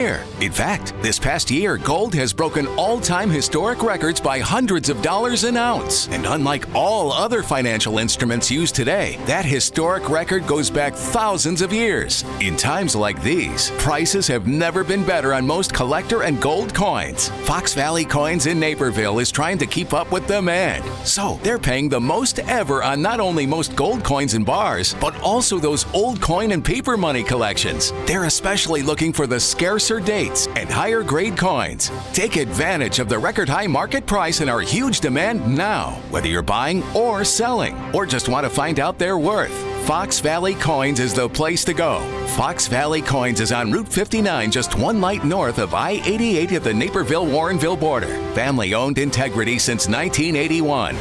In fact, this past year, gold has broken all-time historic records by hundreds of dollars an ounce. And unlike all other financial instruments used today, that historic record goes back thousands of years. In times like these, prices have never been better on most collector and gold coins. Fox Valley Coins in Naperville is trying to keep up with demand. So they're paying the most ever on not only most gold coins and bars, but also those old coin and paper money collections. They're especially looking for the scarcer dates and higher grade coins. Take advantage of the record high market price and our huge demand now, whether you're buying or selling, or just want to find out their worth. Fox Valley Coins is the place to go. Fox Valley Coins is on Route 59, just one light north of I-88 at the Naperville-Warrenville border. Family-owned integrity since 1981.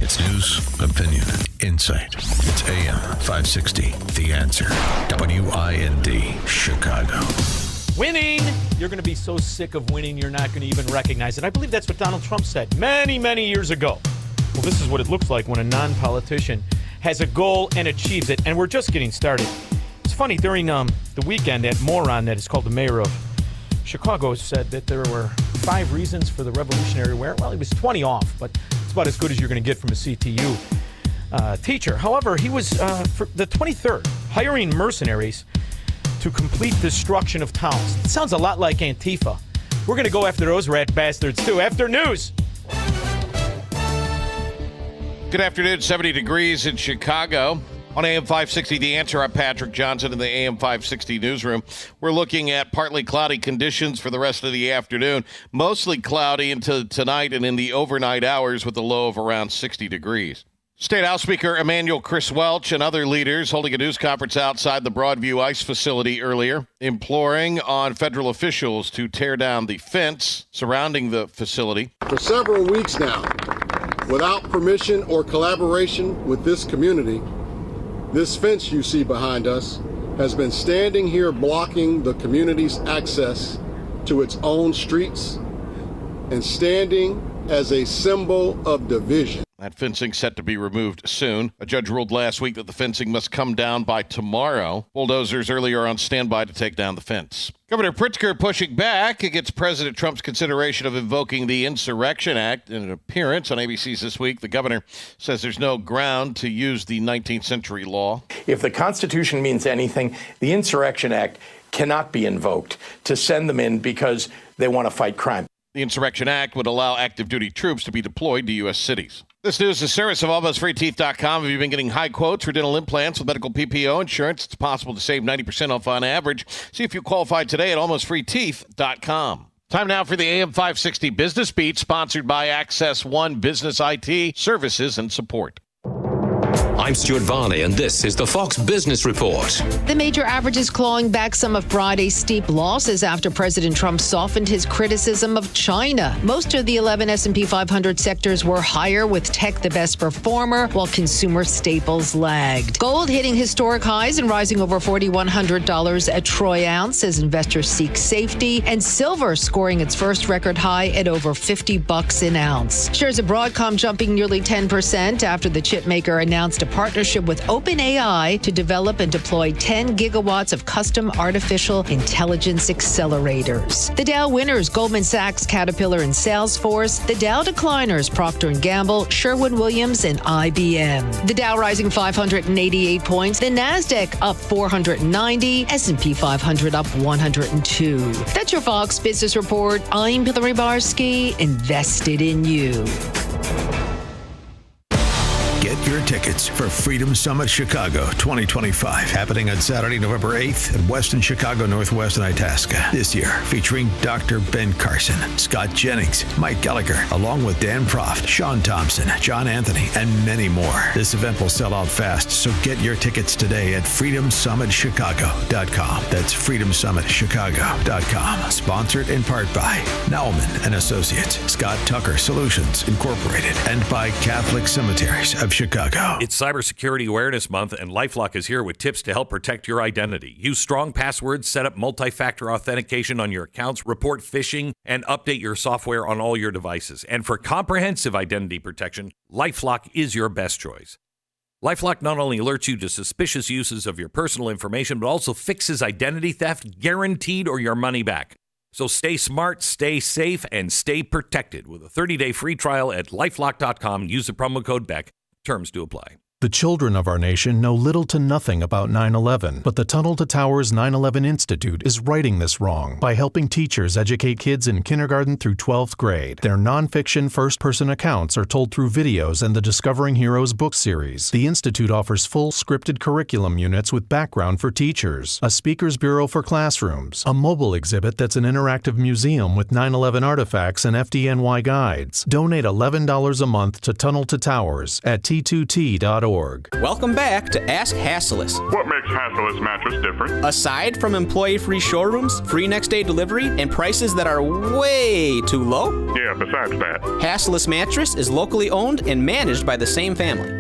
It's news, opinion, insight. It's AM 560, The Answer. WIND, Chicago. Winning! You're going to be so sick of winning, you're not going to even recognize it. I believe that's what Donald Trump said many, many years ago. Well, this is what it looks like when a non-politician has a goal and achieves it, and we're just getting started. It's funny, during the weekend, that moron that is called the mayor of Chicago said that there were 5 reasons for the Revolutionary War. Well, he was 20 off, but it's about as good as you're going to get from a CTU teacher. However, he was, for the 23rd, hiring mercenaries to complete destruction of towns. It sounds a lot like Antifa. We're going to go after those rat bastards, too, after news. Good afternoon, 70 degrees in Chicago. On AM 560, The Answer, I'm Patrick Johnson in the AM 560 newsroom. We're looking at partly cloudy conditions for the rest of the afternoon. Mostly cloudy into tonight and in the overnight hours with a low of around 60 degrees. State House Speaker Emanuel Chris Welch and other leaders holding a news conference outside the Broadview ICE facility earlier, imploring on federal officials to tear down the fence surrounding the facility. For several weeks now, without permission or collaboration with this community, this fence you see behind us has been standing here blocking the community's access to its own streets and standing as a symbol of division. That fencing set to be removed soon. A judge ruled last week that the fencing must come down by tomorrow. Bulldozers earlier on standby to take down the fence. Governor Pritzker pushing back against President Trump's consideration of invoking the Insurrection Act. In an appearance on ABC's This Week, the governor says there's no ground to use the 19th century law. If the Constitution means anything, the Insurrection Act cannot be invoked to send them in because they want to fight crime. The Insurrection Act would allow active duty troops to be deployed to U.S. cities. This news is service of AlmostFreeTeeth.com. Have you been getting high quotes for dental implants with medical PPO insurance? It's possible to save 90% off on average. See if you qualify today at AlmostFreeTeeth.com. Time now for the AM 560 Business Beat, sponsored by Access One Business IT Services and Support. I'm Stuart Varney, and this is the Fox Business Report. The major averages clawing back some of Friday's steep losses after President Trump softened his criticism of China. Most of the 11 S&P 500 sectors were higher, with tech the best performer, while consumer staples lagged. Gold hitting historic highs and rising over $4,100 a troy ounce as investors seek safety, and silver scoring its first record high at over $50 an ounce. Shares of Broadcom jumping nearly 10% after the chip maker announced a partnership with OpenAI to develop and deploy 10 gigawatts of custom artificial intelligence accelerators. The Dow winners, Goldman Sachs, Caterpillar, and Salesforce. The Dow decliners, Procter & Gamble, Sherwin-Williams, and IBM. The Dow rising 588 points. The NASDAQ up 490. S&P 500 up 102. That's your Fox Business Report. I'm Hillary Barsky, invested in you. Get your tickets for Freedom Summit Chicago 2025, happening on Saturday, November 8th at Westin Chicago Northwest in Itasca. This year, featuring Dr. Ben Carson, Scott Jennings, Mike Gallagher, along with Dan Proft, Shaun Thompson, John Anthony, and many more. This event will sell out fast, so get your tickets today at freedomsummitchicago.com. That's freedomsummitchicago.com. Sponsored in part by Nauman and Associates, Scott Tucker Solutions Incorporated, and by Catholic Cemeteries of Chicago. It's Cybersecurity Awareness Month, and LifeLock is here with tips to help protect your identity. Use strong passwords, set up multi-factor authentication on your accounts, report phishing, and update your software on all your devices. And for comprehensive identity protection, LifeLock is your best choice. LifeLock not only alerts you to suspicious uses of your personal information, but also fixes identity theft, guaranteed, or your money back. So stay smart, stay safe, and stay protected with a 30-day free trial at LifeLock.com. Use the promo code BECK. Terms do apply. The children of our nation know little to nothing about 9/11, but the Tunnel to Towers 9/11 Institute is righting this wrong by helping teachers educate kids in kindergarten through 12th grade. Their nonfiction first-person accounts are told through videos and the Discovering Heroes book series. The Institute offers full scripted curriculum units with background for teachers, a speakers bureau for classrooms, a mobile exhibit that's an interactive museum with 9/11 artifacts and FDNY guides. Donate $11 a month to Tunnel to Towers at t2t.org. Welcome back to Ask Hasselus. What makes Hasselus mattress different? Aside from employee-free showrooms, free next-day delivery, and prices that are way too low? Yeah, besides that. Hasselus Mattress is locally owned and managed by the same family.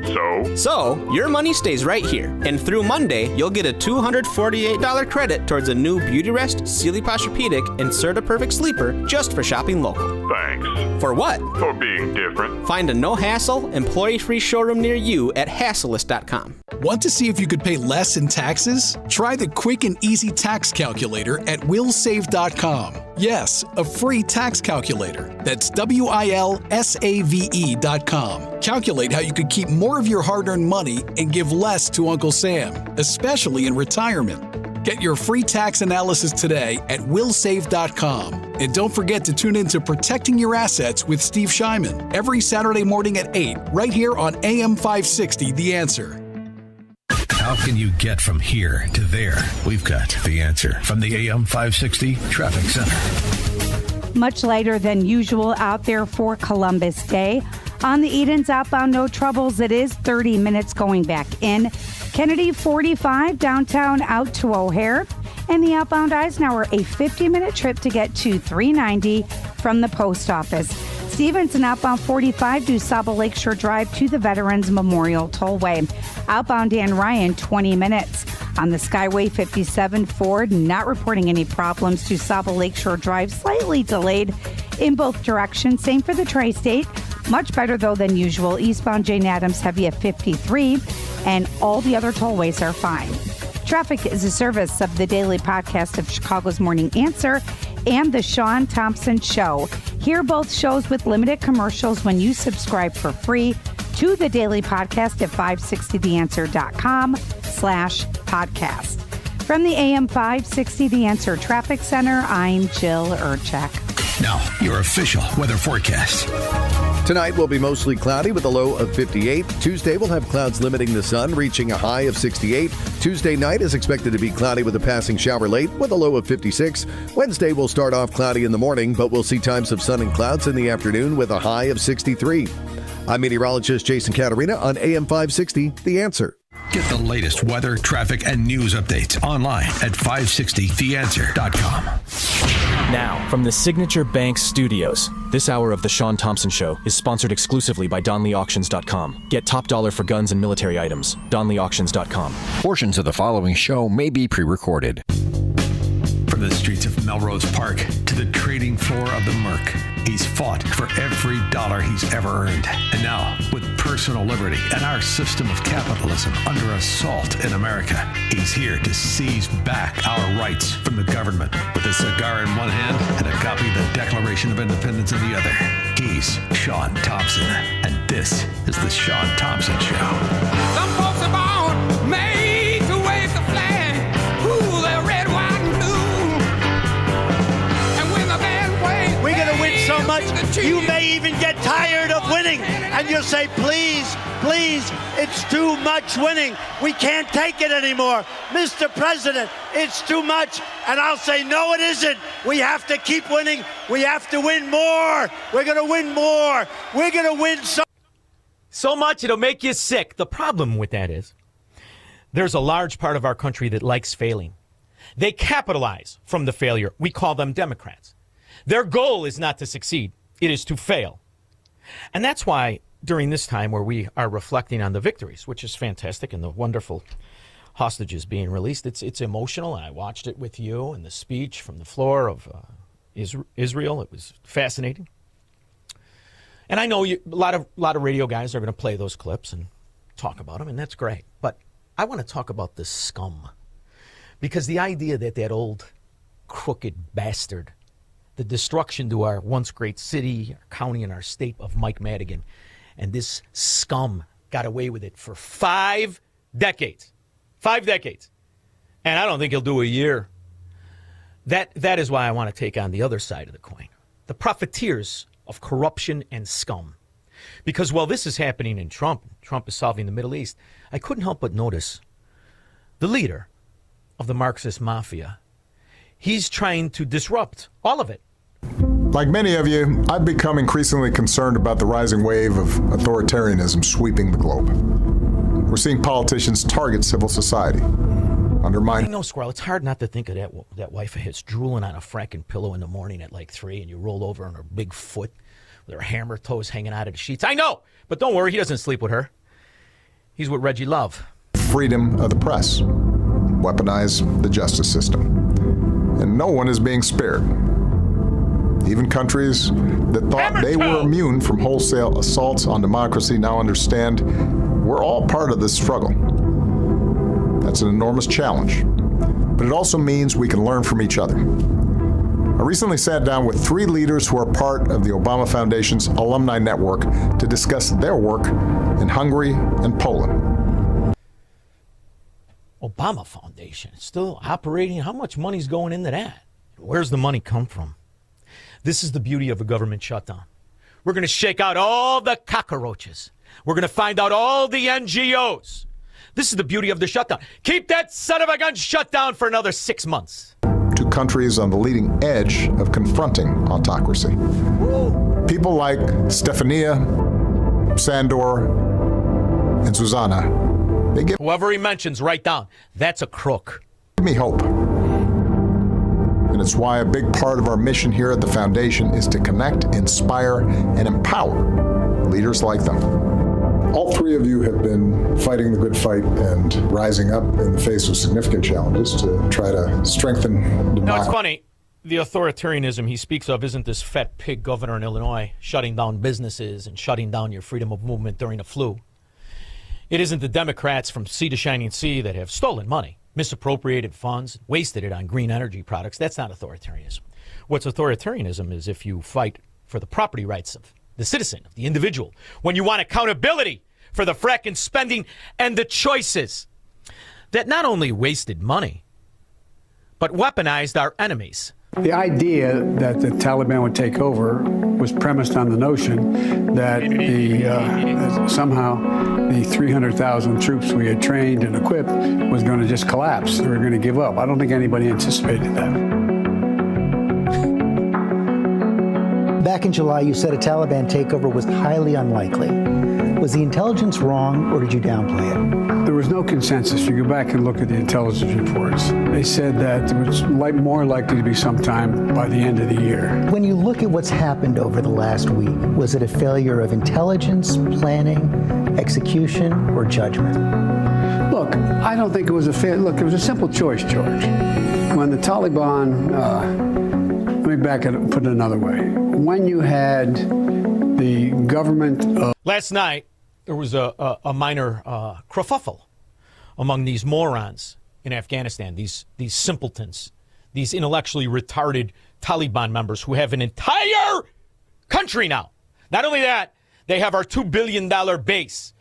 So, your money stays right here. And through Monday, you'll get a $248 credit towards a new Beauty Rest, Sealy Posturepedic, and Serta Perfect Sleeper just for shopping local. Thanks. For what? For being different. Find a no-hassle, employee-free showroom near you at Hasselus.com. Want to see if you could pay less in taxes? Try the quick and easy tax calculator at willsave.com. Yes, a free tax calculator. That's WILSAVE.com. Calculate how you could keep more of your hard-earned money and give less to Uncle Sam, especially in retirement. Get your free tax analysis today at willsave.com. And don't forget to tune in to Protecting Your Assets with Steve Shyman every Saturday morning at 8, right here on AM 560, The Answer. How can you get from here to there? We've got the answer from the AM 560 Traffic Center. Much lighter than usual out there for Columbus Day. On the Edens outbound, no troubles. It is 30 minutes going back in. Kennedy 45 downtown out to O'Hare. And the outbound Eisenhower, a 50-minute trip to get to 390 from the post office. Stevenson outbound 45 to Saba Lakeshore Drive to the Veterans Memorial Tollway. Outbound Dan Ryan, 20 minutes. On the Skyway 57 Ford, not reporting any problems to Saba Lakeshore Drive, slightly delayed in both directions. Same for the Tri-State. Much better, though, than usual. Eastbound Jane Addams heavy at 53, and all the other tollways are fine. Traffic is a service of the daily podcast of Chicago's Morning Answer and the Shaun Thompson Show. Hear both shows with limited commercials when you subscribe for free to the daily podcast at 560theanswer.com/podcast. From the AM 560 The Answer Traffic Center, I'm Jill Urchak. Now, your official weather forecast. Tonight will be mostly cloudy with a low of 58. Tuesday will have clouds limiting the sun, reaching a high of 68. Tuesday night is expected to be cloudy with a passing shower late with a low of 56. Wednesday will start off cloudy in the morning, but we'll see times of sun and clouds in the afternoon with a high of 63. I'm meteorologist Jason Caterina on AM 560, The Answer. Get the latest weather, traffic, and news updates online at 560theanswer.com. Now, from the Signature Bank Studios, this hour of The Shaun Thompson Show is sponsored exclusively by DonleyAuctions.com. Get top dollar for guns and military items. DonleyAuctions.com. Portions of the following show may be pre-recorded. From the streets of Melrose Park to the trading floor of the Merc, he's fought for every dollar he's ever earned. And now, with personal liberty and our system of capitalism under assault in America, he's here to seize back our rights from the government. With a cigar in one hand and a copy of the Declaration of Independence in the other, he's Shaun Thompson. And this is the Shaun Thompson Show. Some folks are born made to wave the flag. Ooh, they're red, white, and blue. And when the band plays, we're going to win so much, you may even get tired of winning. And you'll say, please, please, it's too much winning. We can't take it anymore. Mr. President, it's too much. And I'll say, no, it isn't. We have to keep winning. We have to win more. We're going to win more. We're going to win so much it'll make you sick. The problem with that is there's a large part of our country that likes failing. They capitalize from the failure. We call them Democrats. Their goal is not to succeed. It is to fail. And that's why during this time where we are reflecting on the victories, which is fantastic, and the wonderful hostages being released, it's emotional. I watched it with you and the speech from the floor of Israel. It was fascinating. And I know a lot of radio guys are going to play those clips and talk about him, and that's great. But I want to talk about the scum. Because the idea that old crooked bastard, the destruction to our once great city, our county, and our state of Mike Madigan, and this scum got away with it for 5 decades. 5 decades. And I don't think he'll do a year. That is why I want to take on the other side of the coin. The profiteers of corruption and scum. Because while this is happening in Trump is solving the Middle East, I couldn't help but notice the leader of the Marxist mafia. He's trying to disrupt all of it. Like many of you, I've become increasingly concerned about the rising wave of authoritarianism sweeping the globe. We're seeing politicians target civil society, undermine. I know, Squirrel, it's hard not to think of that wife of his drooling on a fracking pillow in the morning at like 3, and you roll over on her big foot with her hammer toes hanging out of the sheets. I know, but don't worry, he doesn't sleep with her. He's with Reggie Love. Freedom of the press, weaponize the justice system, and no one is being spared. Even countries that thought they were immune from wholesale assaults on democracy now understand we're all part of this struggle. That's an enormous challenge, but it also means we can learn from each other. I recently sat down with 3 leaders who are part of the Obama Foundation's alumni network to discuss their work in Hungary and Poland. Obama Foundation still operating? How much money's going into that? Where's the money come from? This is the beauty of a government shutdown. We're going to shake out all the cockroaches. We're going to find out all the NGOs. This is the beauty of the shutdown. Keep that son of a gun shut down for another 6 months. 2 countries on the leading edge of confronting autocracy. People like Stefania, Sandor, and Susanna, they give whoever he mentions, write down. That's a crook. Give me hope. And it's why a big part of our mission here at the Foundation is to connect, inspire, and empower leaders like them. All 3 of you have been fighting the good fight and rising up in the face of significant challenges to try to strengthen democracy. No, it's funny. The authoritarianism he speaks of isn't this fat pig governor in Illinois shutting down businesses and shutting down your freedom of movement during the flu. It isn't the Democrats from sea to shining sea that have stolen money, misappropriated funds, wasted it on green energy products. That's not authoritarianism. What's authoritarianism is if you fight for the property rights of the citizen, of the individual, when you want accountability for the fracking spending and the choices that not only wasted money, but weaponized our enemies. The idea that the Taliban would take over was premised on the notion that somehow the 300,000 troops we had trained and equipped was going to just collapse. They were going to give up. I don't think anybody anticipated that. Back in July, you said a Taliban takeover was highly unlikely. Was the intelligence wrong, or did you downplay it? There was no consensus. You go back and look at the intelligence reports. They said that it was more likely to be sometime by the end of the year. When you look at what's happened over the last week, was it a failure of intelligence, planning, execution, or judgment? Look, I don't think it was a failure. Look, it was a simple choice, George. When the Taliban, let me back it up, put it another way. When you had the government last night, there was a minor kerfuffle among these morons in Afghanistan, these simpletons, these intellectually retarded Taliban members who have an entire country now. Not only that, they have our $2 billion base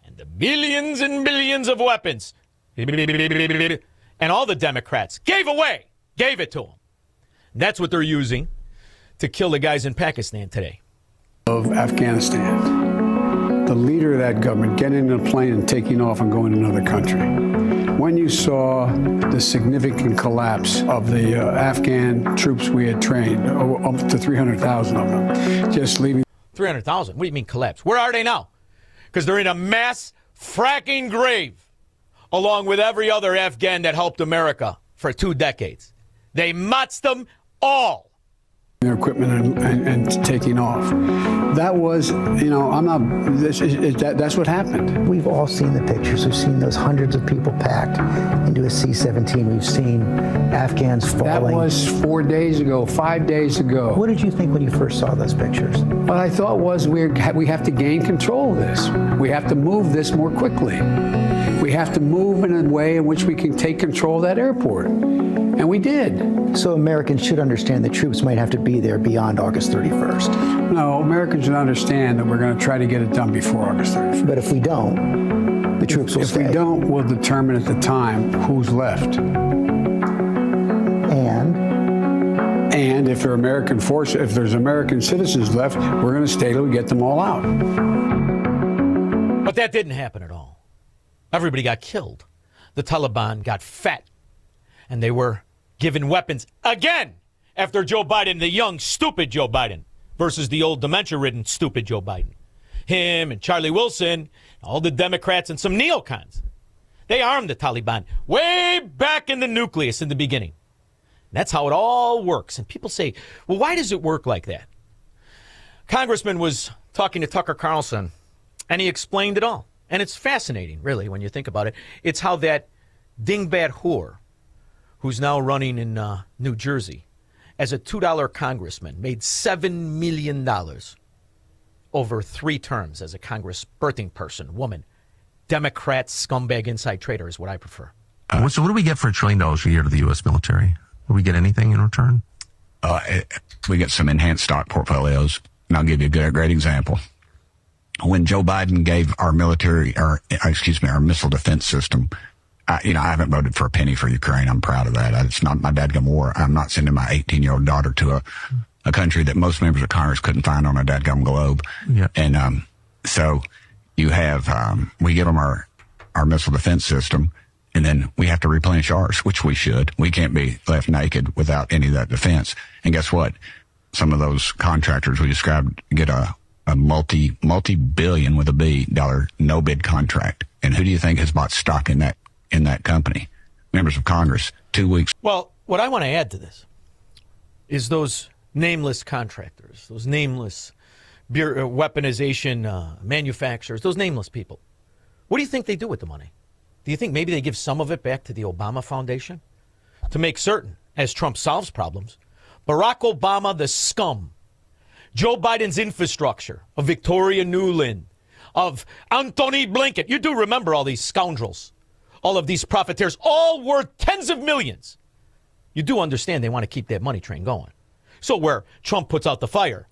and the billions and billions of weapons. And all the Democrats gave it to them. That's what they're using to kill the guys in Pakistan today. Of Afghanistan, the leader of that government getting in a plane and taking off and going to another country. When you saw the significant collapse of the Afghan troops we had trained, up to 300,000 of them, just leaving. 300,000? What do you mean collapse? Where are they now? Because they're in a mass fracking grave, along with every other Afghan that helped America for 2 decades. They motzed them all. their equipment and taking off. That was, that's what happened. We've all seen the pictures. We've seen those hundreds of people packed into a C-17. We've seen Afghans falling. That was 4 days ago, 5 days ago. What did you think when you first saw those pictures? What I thought was we have to gain control of this. We have to move this more quickly. We have to move in a way in which we can take control of that airport. And we did. So Americans should understand that troops might have to be there beyond August 31st. No, Americans should understand that we're going to try to get it done before August 31st. But if we don't, the troops will stay. If we don't, we'll determine at the time who's left. And if there are American forces, if there's American citizens left, we're going to stay till we get them all out. But that didn't happen at all. Everybody got killed. The Taliban got fat, and they were given weapons again after Joe Biden, the young, stupid Joe Biden, versus the old dementia-ridden, stupid Joe Biden. Him and Charlie Wilson, all the Democrats and some neocons. They armed the Taliban way back in the nucleus in the beginning. That's how it all works. And people say, well, why does it work like that? Congressman was talking to Tucker Carlson, and he explained it all. And it's fascinating, really, when you think about it. It's how that dingbat whore, who's now running in New Jersey as a $2 congressman, made $7 million over 3 terms as a Congress birthing person, woman. Democrat scumbag inside trader is what I prefer. So what do we get for $1 trillion a year to the U.S. military? Do we get anything in return? We get some enhanced stock portfolios, and I'll give you a great example. When Joe Biden gave our our missile defense system, I haven't voted for a penny for Ukraine. I'm proud of that. It's not my dadgum war. I'm not sending my 18-year-old daughter to a country that most members of Congress couldn't find on a dadgum globe. Yeah. And so you have, we give them our missile defense system, and then we have to replenish ours, which we should. We can't be left naked without any of that defense. And guess what? Some of those contractors we described get a multi-billion with a B dollar no bid contract. And who do you think has bought stock in that company? Members of Congress. 2 weeks. Well, what I want to add to this is those nameless contractors, those nameless weaponization manufacturers, those nameless people. What do you think they do with the money? Do you think maybe they give some of it back to the Obama Foundation to make certain, as Trump solves problems, Barack Obama, the scum, Joe Biden's infrastructure, of Victoria Nuland, of Antony Blinken. You do remember all these scoundrels, all of these profiteers, all worth tens of millions. You do understand they want to keep that money train going. So where Trump puts out the fire,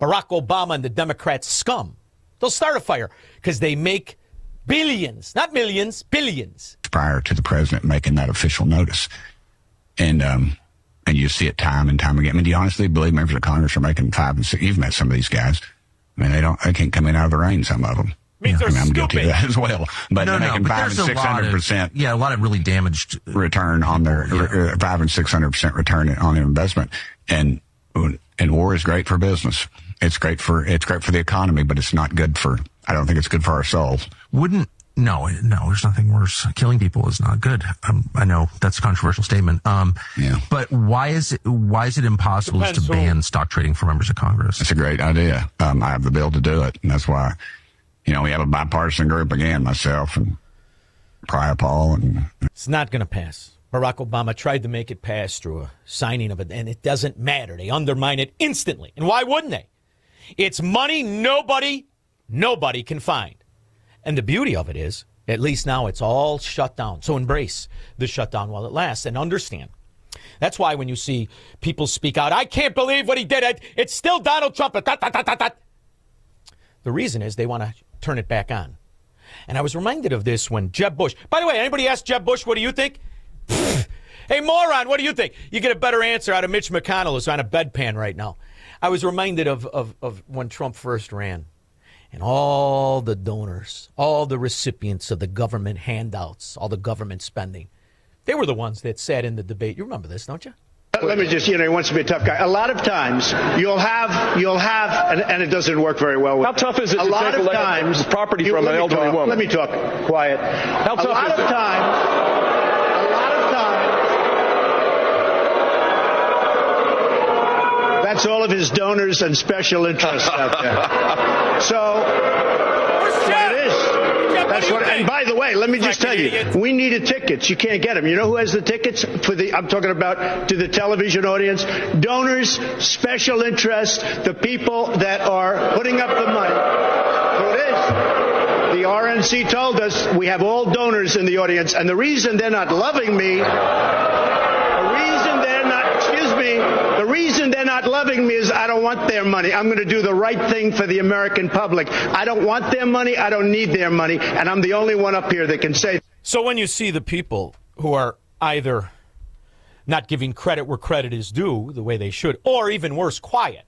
Barack Obama and the Democrats scum, they'll start a fire because they make billions, not millions, billions. Prior to the president making that official notice. And you see it time and time again. I mean, do you honestly believe members of Congress are making 5 and 6? You've met some of these guys. I mean, they can't come in out of the rain, some of them. I'm guilty of that as well. But they're making 500 and 600%. Yeah, a lot of really damaged return on their 500 and 600% return on their investment. And war is great for business. It's great for the economy, but it's not good for. I don't think it's good for our souls. No, there's nothing worse. Killing people is not good. I know that's a controversial statement. But why is it impossible to ban stock trading for members of Congress? It's a great idea. I have the bill to do it, and that's why, we have a bipartisan group again, myself and Priya Paul. And it's not going to pass. Barack Obama tried to make it pass through a signing of it, and it doesn't matter. They undermine it instantly. And why wouldn't they? It's money nobody can find. And the beauty of it is, at least now it's all shut down. So embrace the shutdown while it lasts and understand. That's why when you see people speak out, I can't believe what he did. It's still Donald Trump. The reason is they want to turn it back on. And I was reminded of this when Jeb Bush. By the way, anybody ask Jeb Bush, what do you think? Hey, moron, what do you think? You get a better answer out of Mitch McConnell, who's on a bedpan right now. I was reminded of when Trump first ran. And all the donors, all the recipients of the government handouts, all the government spending, they were the ones that sat in the debate. You remember this, don't you? Let me just, he wants to be a tough guy. A lot of times you'll have, and it doesn't work very well. How tough is it to take property from an elderly woman? Let me talk. Quiet. How tough is it? A lot of times. It's all of his donors and special interests out there. So it is. That's what. And by the way, let me just tell you, we needed tickets. You can't get them. You know who has the tickets for the? I'm talking about to the television audience. Donors, special interests, the people that are putting up the money. So it is. The RNC told us we have all donors in the audience, and the reason they're not loving me, the reason they're not loving me is I don't want their money. I'm going to do the right thing for the American public. I don't want their money. I don't need their money. And I'm the only one up here that can say. So when you see the people who are either not giving credit where credit is due, the way they should, or even worse, quiet,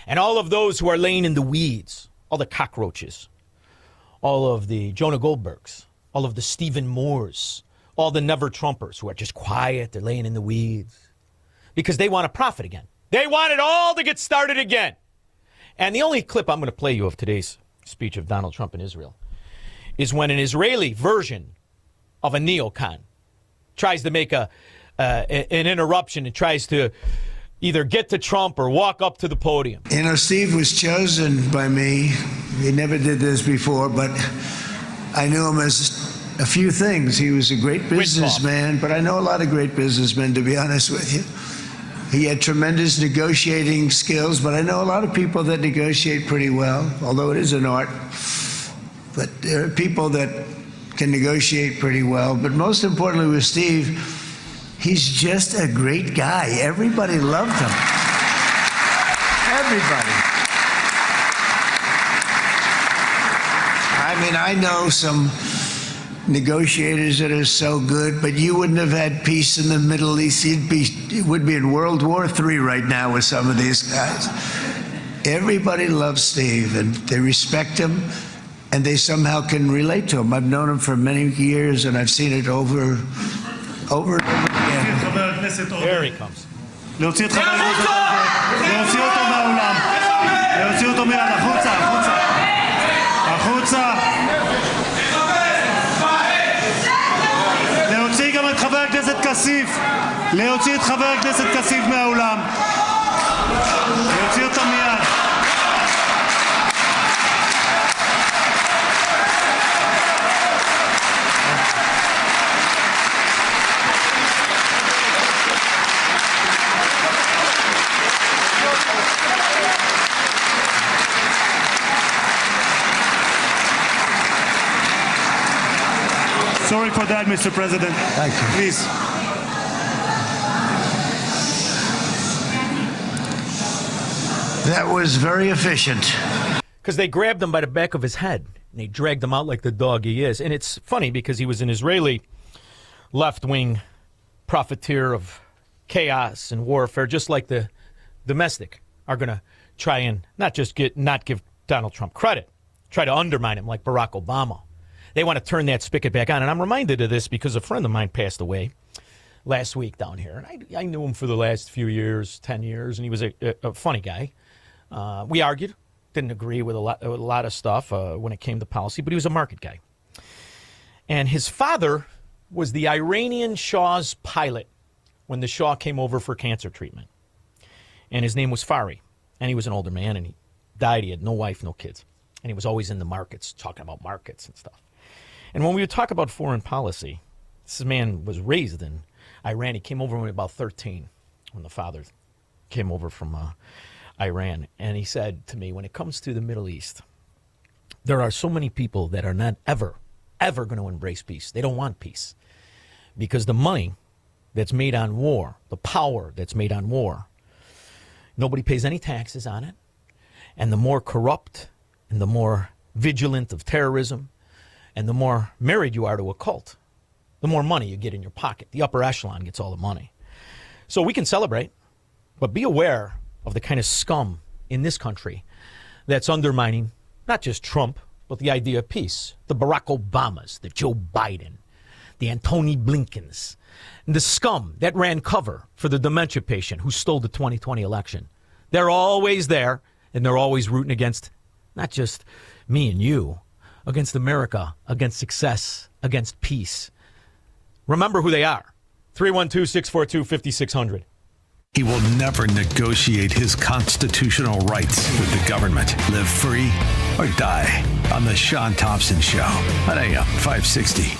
and all of those who are laying in the weeds, all the cockroaches, all of the Jonah Goldbergs, all of the Stephen Moores, all the never Trumpers who are just quiet, they're laying in the weeds. Because they want to profit again. They want it all to get started again. And the only clip I'm going to play you of today's speech of Donald Trump in Israel is when an Israeli version of a neocon tries to make an interruption and tries to either get to Trump or walk up to the podium. You know, Steve was chosen by me. He never did this before, but I knew him as a few things. He was a great businessman, but I know a lot of great businessmen, to be honest with you. He had tremendous negotiating skills, but I know a lot of people that negotiate pretty well, although it is an art. But there are people that can negotiate pretty well. But most importantly with Steve, he's just a great guy. Everybody loved him. Everybody. I mean, I know some negotiators that are so good, but you wouldn't have had peace in the Middle East. You would be in World War III right now with some of these guys. Everybody loves Steve, and they respect him, and they somehow can relate to him. I've known him for many years, and I've seen it over and over again. There he comes. להוציא את חבר הכנסת, להוציא אותו מהאולם, להוציא אותו מיד, החוצה, החוצה, החוצה. להוציא גם את חבר הכנסת כסיף, להוציא את חבר הכנסת כסיף מהאולם, להוציא אותו מיד. Sorry for that, Mr. President. Thank you. Please. That was very efficient. Because they grabbed him by the back of his head, and they dragged him out like the dog he is. And it's funny because he was an Israeli left-wing profiteer of chaos and warfare, just like the domestic are going to try and not give Donald Trump credit, try to undermine him like Barack Obama. They want to turn that spigot back on. And I'm reminded of this because a friend of mine passed away last week down here. And I knew him for the last few years, 10 years, and he was a funny guy. We argued, didn't agree with a lot of stuff when it came to policy, but he was a market guy. And his father was the Iranian Shah's pilot when the Shah came over for cancer treatment. And his name was Fari. And he was an older man, and he died. He had no wife, no kids. And he was always in the markets, talking about markets and stuff. And when we would talk about foreign policy, this man was raised in Iran. He came over when he was about 13, when the father came over from Iran. And he said to me, when it comes to the Middle East, there are so many people that are not ever going to embrace peace. They don't want peace. Because the money that's made on war, the power that's made on war, nobody pays any taxes on it. And the more corrupt and the more vigilant of terrorism, and the more married you are to a cult, the more money you get in your pocket. The upper echelon gets all the money. So we can celebrate, but be aware of the kind of scum in this country that's undermining not just Trump, but the idea of peace. The Barack Obamas, the Joe Biden, the Antony Blinkens, and the scum that ran cover for the dementia patient who stole the 2020 election. They're always there, and they're always rooting against not just me and you, against America, against success, against peace. Remember who they are. 312-642-5600. He will never negotiate his constitutional rights with the government. Live free or die on the Shaun Thompson Show on AM 560.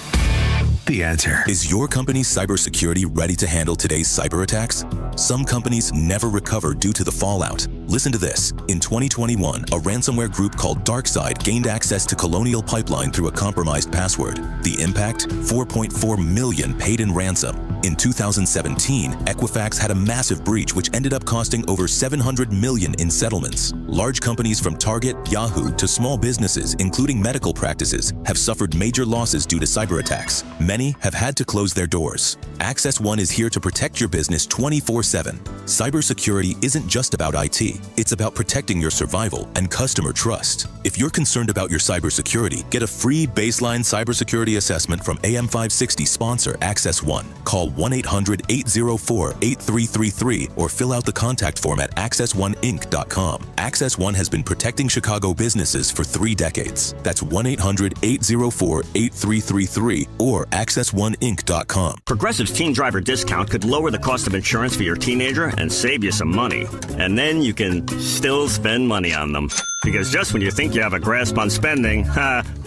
The Answer. Is your company's cybersecurity ready to handle today's cyber attacks? Some companies never recover due to the fallout. Listen to this. In 2021, a ransomware group called DarkSide gained access to Colonial Pipeline through a compromised password. The impact? 4.4 million paid in ransom. In 2017, Equifax had a massive breach which ended up costing over $700 million in settlements. Large companies from Target, Yahoo, to small businesses, including medical practices, have suffered major losses due to cyber attacks. Many have had to close their doors. Access One is here to protect your business 24/7. Cybersecurity isn't just about IT. It's about protecting your survival and customer trust. If you're concerned about your cybersecurity, get a free baseline cybersecurity assessment from AM560 sponsor Access One. Call 1-800-804-8333 or fill out the contact form at accessoneinc.com. Access One has been protecting Chicago businesses for 3 decades. That's 1-800-804-8333 or accessoneinc.com. Progressive's teen driver discount could lower the cost of insurance for your teenager and save you some money. And then you can still spend money on them. Because just when you think you have a grasp on spending,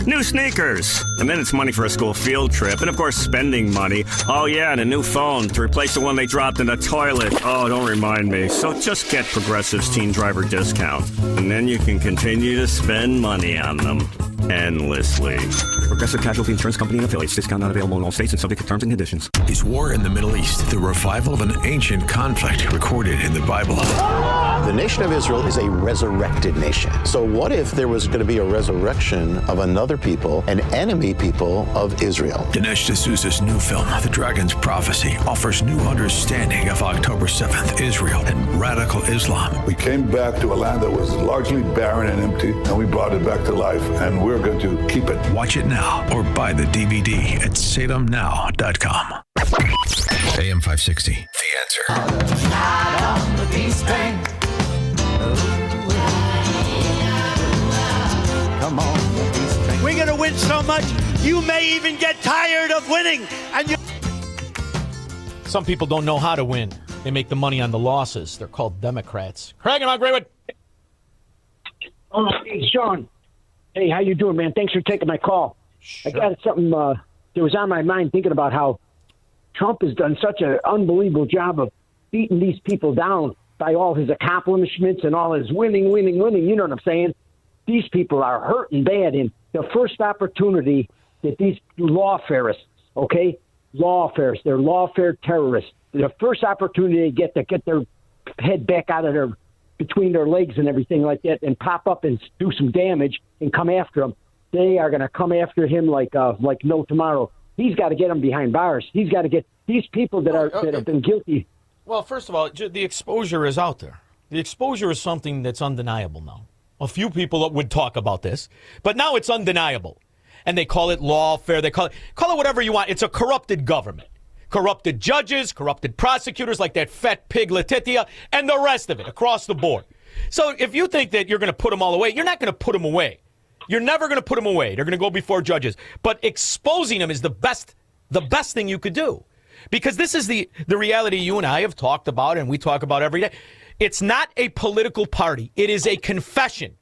new sneakers. And then it's money for a school field trip. And of course, spending money. Oh yeah, and a new phone to replace the one they dropped in the toilet. Oh, don't remind me. So just get Progressive's teen driver discount. And then you can continue to spend money on them endlessly. Progressive Casualty Insurance Company and affiliates. Discount not available in all states and subject to terms and conditions. Is war in the Middle East the revival of an ancient conflict recorded in the Bible? The nation of Israel is a resurrected nation. So what if there was going to be a resurrection of another people, an enemy people of Israel? Dinesh D'Souza's new film, The Dragon's Prophecy, offers new understanding of October 7th, Israel, and radical Islam. We came back to a land that was largely barren and empty, and we brought it back to life, and we're going to keep it. Watch it now or buy the DVD at salemnow.com. AM 560, The Answer. Come on. We're going to win so much, you may even get tired of winning. And Some people don't know how to win. They make the money on the losses. They're called Democrats. Craig and Mount Greenwood. Oh, hey, Shaun. Hey, how you doing, man? Thanks for taking my call. Sure. I got something that was on my mind thinking about how Trump has done such an unbelievable job of beating these people down by all his accomplishments and all his winning. You know what I'm saying? These people are hurting bad. And the first opportunity that these lawfarists, okay, lawfarists, they're lawfare terrorists. The first opportunity they get to get their head back out of their between their legs and everything like that, and pop up and do some damage and come after him. They are going to come after him like no tomorrow. He's got to get them behind bars. He's got to get these people that have been guilty. Well, first of all, the exposure is out there. The exposure is something that's undeniable now. A few people would talk about this, but now it's undeniable. And they call it lawfare. They call it whatever you want. It's a corrupted government. Corrupted judges, corrupted prosecutors like that fat pig Letitia, and the rest of it across the board. So if you think that you're going to put them all away, you're not going to put them away. You're never going to put them away. They're going to go before judges. But exposing them is the best thing you could do. Because this is the reality you and I have talked about and we talk about every day. It's not a political party. It is a confession.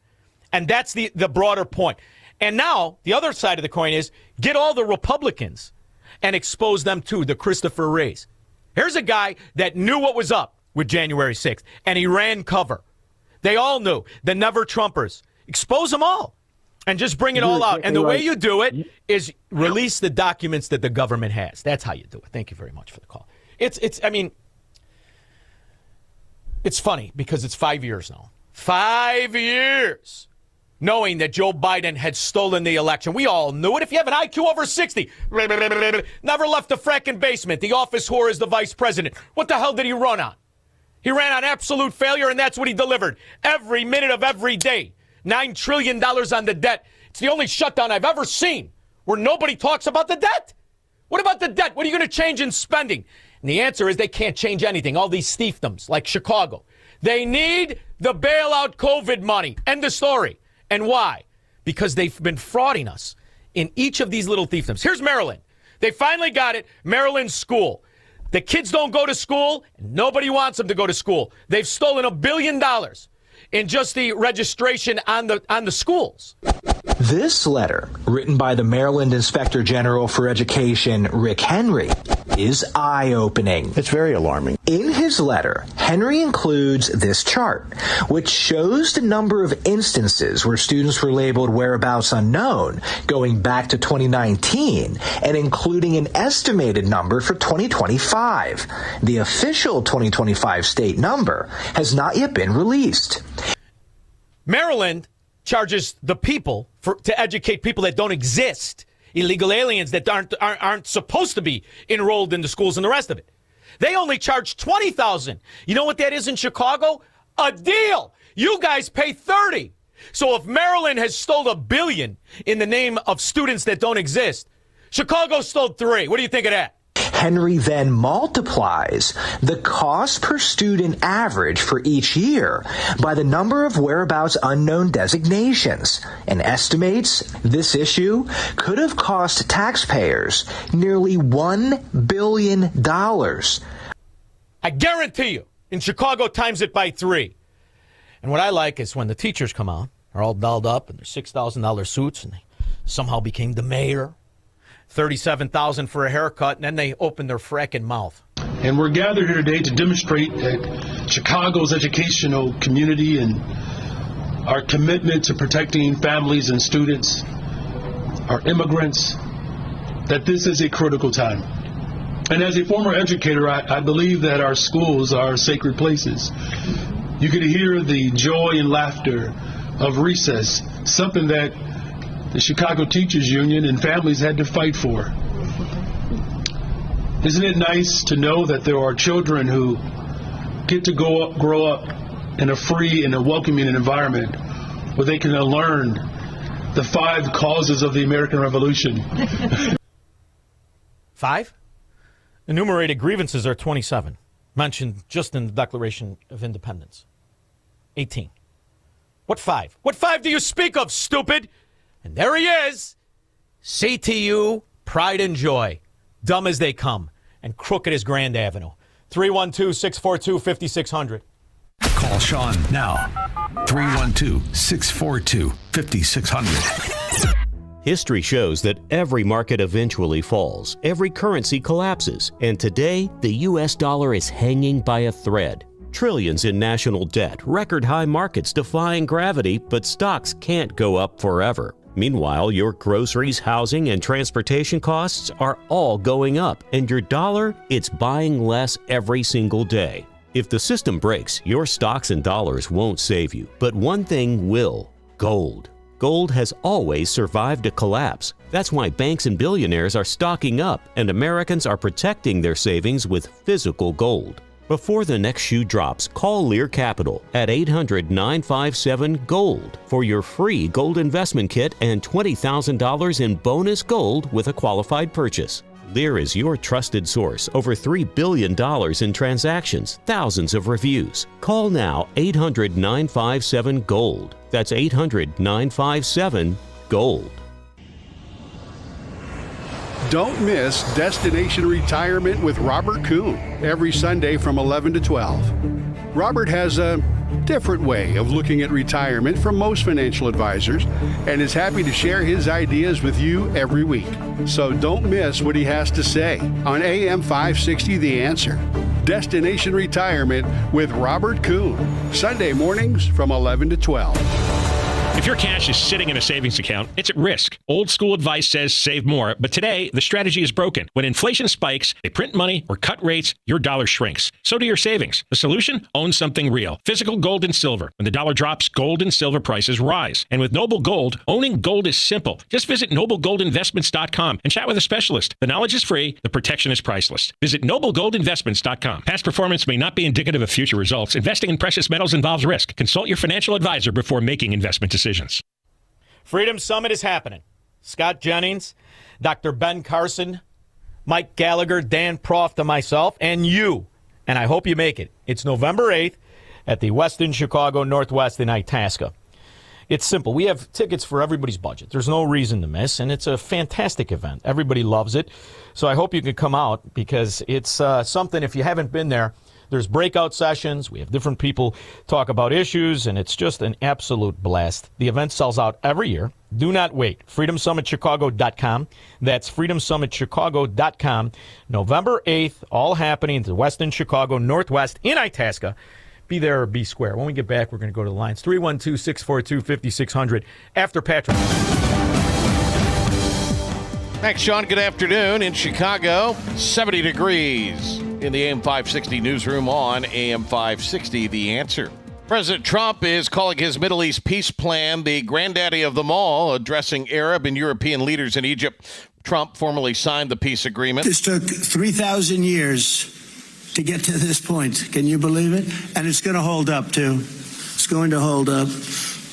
And that's the broader point. And now the other side of the coin is get all the Republicans and expose them too, the Christopher Wrays. Here's a guy that knew what was up with January 6th, and he ran cover. They all knew. The Never Trumpers. Expose them all and just bring it all out. And the way you do it is release the documents that the government has. That's how you do it. Thank you very much for the call. It's funny because it's 5 years now. 5 years. Knowing that Joe Biden had stolen the election. We all knew it. If you have an IQ over 60, never left the fracking basement. The office whore is the vice president. What the hell did he run on? He ran on absolute failure, and that's what he delivered. Every minute of every day. $9 trillion on the debt. It's the only shutdown I've ever seen where nobody talks about the debt. What about the debt? What are you going to change in spending? And the answer is they can't change anything. All these fiefdoms like Chicago. They need the bailout COVID money. End of story. And why? Because they've been frauding us in each of these little fiefdoms. Here's Maryland. They finally got it. Maryland school. The kids don't go to school. And nobody wants them to go to school. They've stolen $1 billion in just the registration on the schools. This letter, written by the Maryland Inspector General for Education, Rick Henry, is eye-opening. It's very alarming. In his letter, Henry includes this chart, which shows the number of instances where students were labeled whereabouts unknown going back to 2019 and including an estimated number for 2025. The official 2025 state number has not yet been released. Maryland charges the people to educate people that don't exist, illegal aliens that aren't supposed to be enrolled in the schools and the rest of it. They only charge $20,000. You know what that is in Chicago? A deal. You guys pay $30,000. So if Maryland has stole $1 billion in the name of students that don't exist, Chicago stole $3 billion. What do you think of that? Henry then multiplies the cost per student average for each year by the number of whereabouts unknown designations and estimates this issue could have cost taxpayers nearly $1 billion. I guarantee you, in Chicago, times it by 3. And what I like is when the teachers come out, they're all dolled up in their $6,000 suits, and they somehow became the mayor. $37,000 for a haircut, and then they open their fracking mouth. And we're gathered here today to demonstrate that Chicago's educational community and our commitment to protecting families and students, our immigrants, that this is a critical time. And as a former educator, I believe that our schools are sacred places. You could hear the joy and laughter of recess, something that the Chicago Teachers Union and families had to fight for. Isn't it nice to know that there are children who get to grow up in a free and a welcoming environment where they can learn the 5 causes of the American Revolution? 5? Enumerated grievances are 27, mentioned just in the Declaration of Independence. 18. What 5? What 5 do you speak of, stupid? And there he is, CTU, pride and joy, dumb as they come, and crooked as Grand Avenue. 312-642-5600. Call Shaun now. 312-642-5600. History shows that every market eventually falls, every currency collapses, and today the U.S. dollar is hanging by a thread. Trillions in national debt, record high markets defying gravity, but stocks can't go up forever. Meanwhile, your groceries, housing, and transportation costs are all going up, and your dollar, it's buying less every single day. If the system breaks, your stocks and dollars won't save you, but one thing will: gold. Gold has always survived a collapse. That's why banks and billionaires are stocking up, and Americans are protecting their savings with physical gold. Before the next shoe drops, call Lear Capital at 800-957-GOLD for your free gold investment kit and $20,000 in bonus gold with a qualified purchase. Lear is your trusted source. Over $3 billion in transactions, thousands of reviews. Call now, 800-957-GOLD. That's 800-957-GOLD. Don't miss Destination Retirement with Robert Kuhn every Sunday from 11 to 12. Robert has a different way of looking at retirement from most financial advisors and is happy to share his ideas with you every week. So don't miss what he has to say on AM 560 The Answer. Destination Retirement with Robert Kuhn, Sunday mornings from 11 to 12. If your cash is sitting in a savings account, it's at risk. Old school advice says save more, but today the strategy is broken. When inflation spikes, they print money or cut rates, your dollar shrinks. So do your savings. The solution? Own something real. Physical gold and silver. When the dollar drops, gold and silver prices rise. And with Noble Gold, owning gold is simple. Just visit noblegoldinvestments.com and chat with a specialist. The knowledge is free. The protection is priceless. Visit noblegoldinvestments.com. Past performance may not be indicative of future results. Investing in precious metals involves risk. Consult your financial advisor before making investment decisions. Freedom Summit is happening. Scott Jennings, Dr. Ben Carson, Mike Gallagher, Dan Proft, and myself, and you. And I hope you make it. It's November 8th at the Westin Chicago Northwest in Itasca. It's simple. We have tickets for everybody's budget. There's no reason to miss, and it's a fantastic event. Everybody loves it. So I hope you can come out because it's something, if you haven't been there, there's breakout sessions. We have different people talk about issues, and it's just an absolute blast. The event sells out every year. Do not wait. FreedomSummitChicago.com. That's FreedomSummitChicago.com. November 8th, all happening in Western Chicago, Northwest, in Itasca. Be there or be square. When we get back, we're going to go to the lines. 312-642-5600 after Patrick. Thanks, Shaun. Good afternoon. In Chicago, 70 degrees in the AM 560 newsroom on AM 560, The Answer. President Trump is calling his Middle East peace plan the granddaddy of them all, addressing Arab and European leaders in Egypt. Trump formally signed the peace agreement. This took 3,000 years to get to this point. Can you believe it? And it's going to hold up, too. It's going to hold up.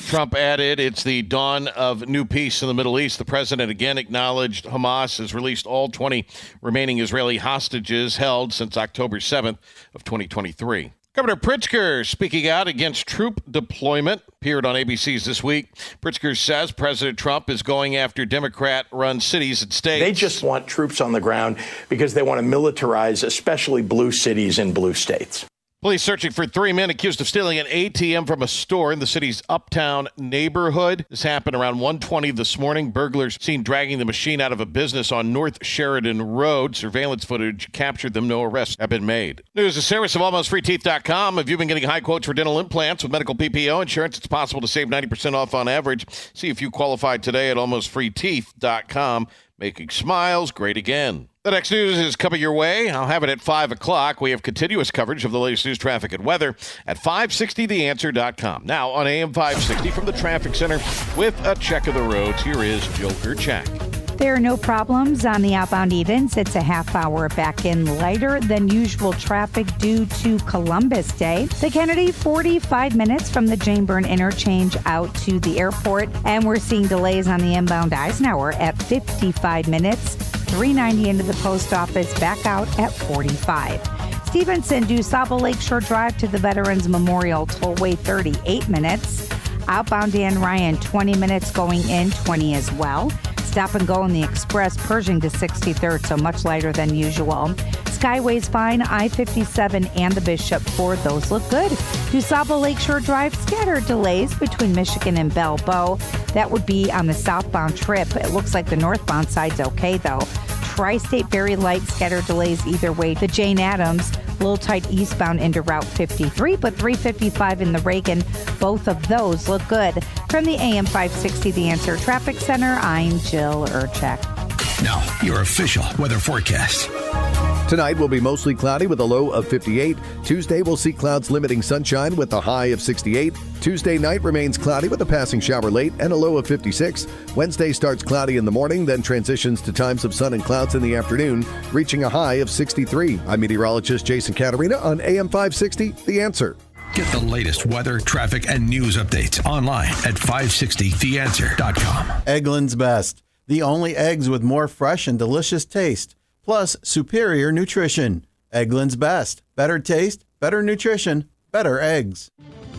Trump added it's the dawn of new peace in the Middle East. The president again acknowledged Hamas has released all 20 remaining Israeli hostages held since October 7th of 2023. Governor Pritzker speaking out against troop deployment appeared on ABC's This Week. Pritzker says President Trump is going after Democrat-run cities and states. They just want troops on the ground because they want to militarize, especially blue cities and blue states. Police searching for 3 men accused of stealing an ATM from a store in the city's Uptown neighborhood. This happened around 1:20 this morning. Burglars seen dragging the machine out of a business on North Sheridan Road. Surveillance footage captured them. No arrests have been made. News is service of AlmostFreeTeeth.com. Have you been getting high quotes for dental implants with medical PPO insurance? It's possible to save 90% off on average. See if you qualify today at AlmostFreeTeeth.com. Making smiles great again. The next news is coming your way. I'll have it at 5 o'clock. We have continuous coverage of the latest news, traffic, and weather at 560theanswer.com. Now on AM 560 from the Traffic Center with a check of the roads, here is Jill Gerchak. There are no problems on the outbound Edens. It's a half hour back in lighter than usual traffic due to Columbus Day. The Kennedy, 45 minutes from the Jane Byrne interchange out to the airport. And we're seeing delays on the inbound Eisenhower at 55 minutes. 390 into the post office, back out at 45. Stevenson, DuSable Lakeshore Drive to the Veterans Memorial Tollway, 38 minutes. Outbound Dan Ryan, 20 minutes going in, 20 as well. Stop and go in the Express, Pershing to 63rd, so much lighter than usual. Skyway's fine, I-57 and the Bishop Ford, those look good. DuSable Lakeshore Drive, scattered delays between Michigan and Balboa. That would be on the southbound trip. It looks like the northbound side's okay, though. Tri-State, very light, scattered delays either way. The Jane Addams, a little tight eastbound into Route 53, but 355 in the Reagan. Both of those look good. From the AM 560 The Answer Traffic Center, I'm Jill Urchak. Now, your official weather forecast. Tonight will be mostly cloudy with a low of 58. Tuesday will see clouds limiting sunshine with a high of 68. Tuesday night remains cloudy with a passing shower late and a low of 56. Wednesday starts cloudy in the morning, then transitions to times of sun and clouds in the afternoon, reaching a high of 63. I'm meteorologist Jason Caterina on AM 560, The Answer. Get the latest weather, traffic, and news updates online at 560theanswer.com. Eggland's Best, the only eggs with more fresh and delicious taste, plus superior nutrition. Eggland's Best. Better taste, better nutrition, better eggs.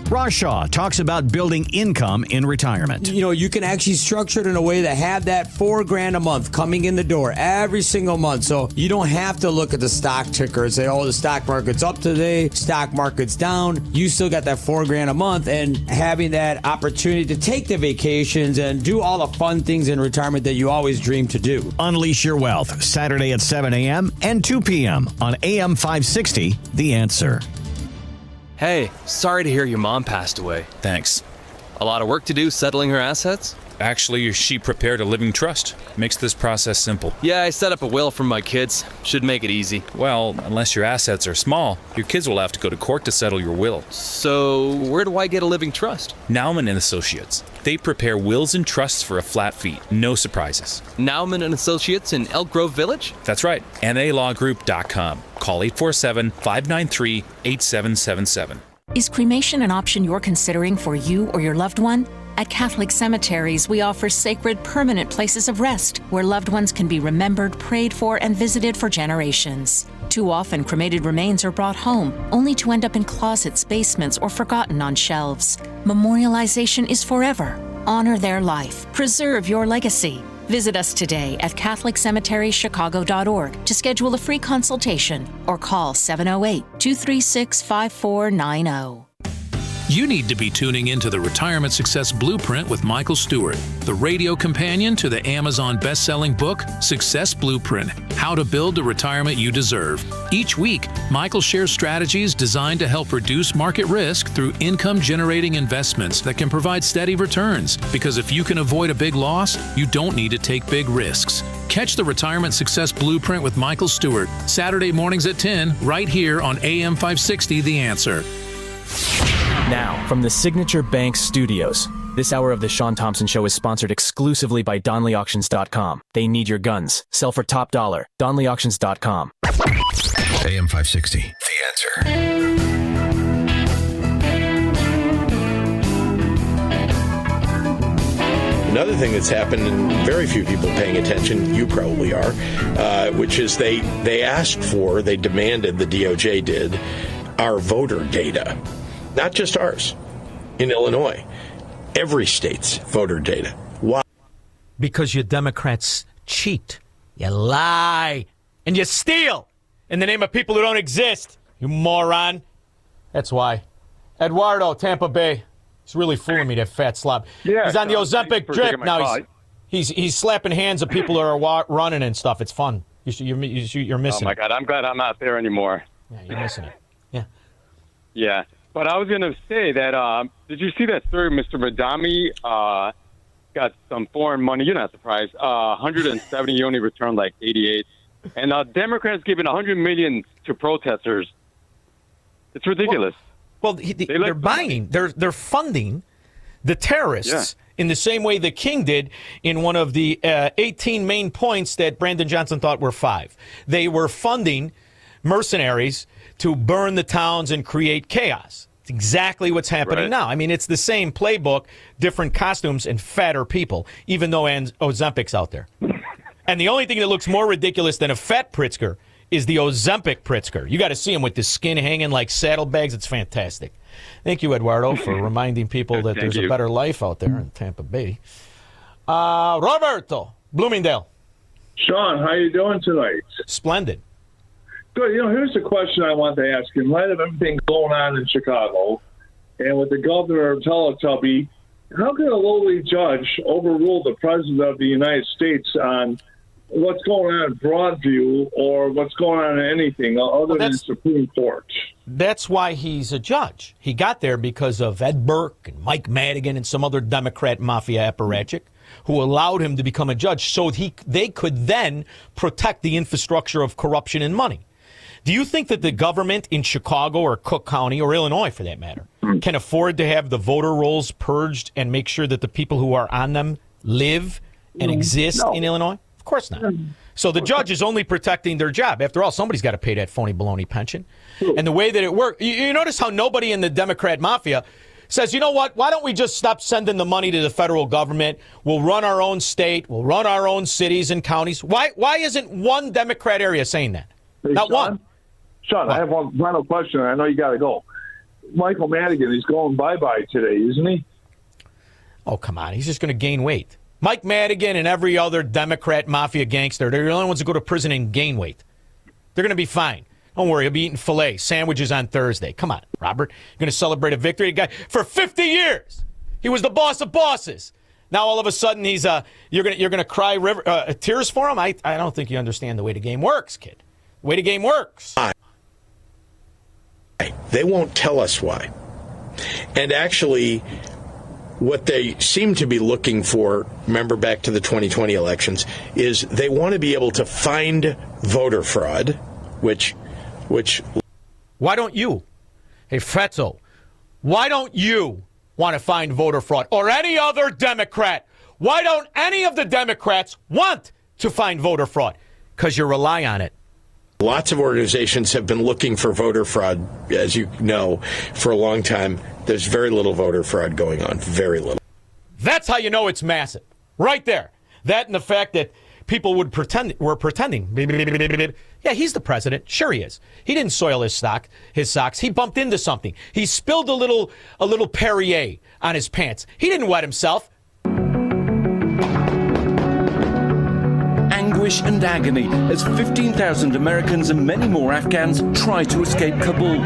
Rashaw talks about building income in retirement. You know, you can actually structure it in a way that have that $4,000 a month coming in the door every single month. So you don't have to look at the stock ticker and say, oh, the stock market's up today, stock market's down. You still got that $4,000 a month, and having that opportunity to take the vacations and do all the fun things in retirement that you always dream to do. Unleash your wealth, Saturday at 7 a.m. and 2 p.m. on AM 560, The Answer. Hey, sorry to hear your mom passed away. Thanks. A lot of work to do settling her assets? Actually, she prepared a living trust. Makes this process simple. Yeah, I set up a will for my kids. Should make it easy. Well, unless your assets are small, your kids will have to go to court to settle your will. So, where do I get a living trust? Nauman & Associates. They prepare wills and trusts for a flat fee. No surprises. Nauman & Associates in Elk Grove Village? That's right. NALawGroup.com. Call 847-593-8777. Is cremation an option you're considering for you or your loved one? At Catholic cemeteries, we offer sacred, permanent places of rest where loved ones can be remembered, prayed for, and visited for generations. Too often, cremated remains are brought home, only to end up in closets, basements, or forgotten on shelves. Memorialization is forever. honor their life, preserve your legacy. Visit us today at CatholicCemeteryChicago.org to schedule a free consultation or call 708-236-5490. You need to be tuning into the Retirement Success Blueprint with Michael Stewart, the radio companion to the Amazon best-selling book, Success Blueprint, How to Build the Retirement You Deserve. Each week, Michael shares strategies designed to help reduce market risk through income-generating investments that can provide steady returns. Because if you can avoid a big loss, you don't need to take big risks. Catch the Retirement Success Blueprint with Michael Stewart, Saturday mornings at 10, right here on AM 560 The Answer. Now, from the Signature Bank Studios, this hour of the Shaun Thompson Show is sponsored exclusively by DonleyAuctions.com. They need your guns. Sell for top dollar. DonleyAuctions.com. AM 560, The Answer. Another thing that's happened, and very few people paying attention, you probably are, which is they demanded, the DOJ did, our voter data. Not just ours. In Illinois, every state's voter data. Why? Because you Democrats cheat, you lie, and you steal in the name of people who don't exist. You moron. That's why. Eduardo, Tampa Bay. He's really fooling me, that fat slob. Yeah, he's on the Ozempic drip now. Call. He's slapping hands of people who are running and stuff. It's fun. You're missing. Oh my God, I'm glad I'm not there anymore. Yeah, you're missing it. Yeah. Yeah. But I was going to say that, did you see that story? Mr. Madami got some foreign money. You're not surprised. 170, he only returned like 88. And Democrats giving $100 million to protesters. It's ridiculous. Well, they're buying. They're funding the terrorists in the same way the King did in one of the 18 main points that Brandon Johnson thought were 5. They were funding mercenaries to burn the towns and create chaos. It's exactly what's happening now. I mean, it's the same playbook, different costumes, and fatter people, even though Ozempic's out there. And the only thing that looks more ridiculous than a fat Pritzker is the Ozempic Pritzker. You got to see him with the skin hanging like saddlebags. It's fantastic. Thank you, Eduardo, for reminding people that there's a better life out there in Tampa Bay. Roberto, Bloomingdale. Shaun, how you doing tonight? Splendid. Good. Here's the question I want to ask. In light of everything going on in Chicago and with the governor of Teletubby, how can a lowly judge overrule the president of the United States on what's going on in Broadview or what's going on in anything other than the Supreme Court? That's why he's a judge. He got there because of Ed Burke and Mike Madigan and some other Democrat mafia apparatchik who allowed him to become a judge so they could then protect the infrastructure of corruption and money. Do you think that the government in Chicago or Cook County or Illinois, for that matter, can afford to have the voter rolls purged and make sure that the people who are on them live and exist in Illinois? Of course not. So the judge is only protecting their job. After all, somebody's got to pay that phony baloney pension. And the way that it works, you notice how nobody in the Democrat mafia says, you know what, why don't we just stop sending the money to the federal government? We'll run our own state. We'll run our own cities and counties. Why isn't one Democrat area saying that? Hey, not one. Shaun, I have one final question. I know you got to go. Michael Madigan, he's going bye-bye today, isn't he? Oh, come on. He's just going to gain weight. Mike Madigan and every other Democrat mafia gangster, they're the only ones that go to prison and gain weight. They're going to be fine. Don't worry, he'll be eating filet sandwiches on Thursday. Come on, Robert. You're going to celebrate a victory. The guy, for 50 years, he was the boss of bosses. Now all of a sudden he's you're going to cry tears for him? I don't think you understand the way the game works, kid. The way the game works. They won't tell us why. And actually, what they seem to be looking for, remember back to the 2020 elections, is they want to be able to find voter fraud, which... Why don't you? Hey, Fetzo, why don't you want to find voter fraud? Or any other Democrat? Why don't any of the Democrats want to find voter fraud? Because you rely on it. Lots of organizations have been looking for voter fraud, as you know, for a long time. There's very little voter fraud going on. Very little. That's how you know it's massive. Right there. That and the fact that people were pretending. Yeah, he's the president. Sure he is. He didn't soil his socks. He bumped into something. He spilled a little Perrier on his pants. He didn't wet himself. anguish and agony as 15,000 Americans and many more Afghans try to escape Kabul.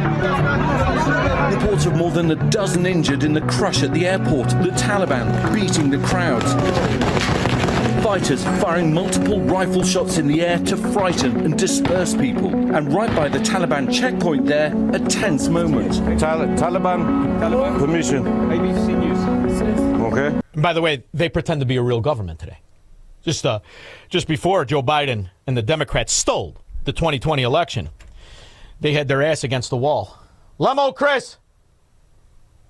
Reports of more than a dozen injured in the crush at the airport, the Taliban beating the crowds. Fighters firing multiple rifle shots in the air to frighten and disperse people. And right by the Taliban checkpoint there, a tense moment. Taliban permission. ABC News. Okay. By the way, they pretend to be a real government today. Just before Joe Biden and the Democrats stole the 2020 election, they had their ass against the wall. Lemo, Chris.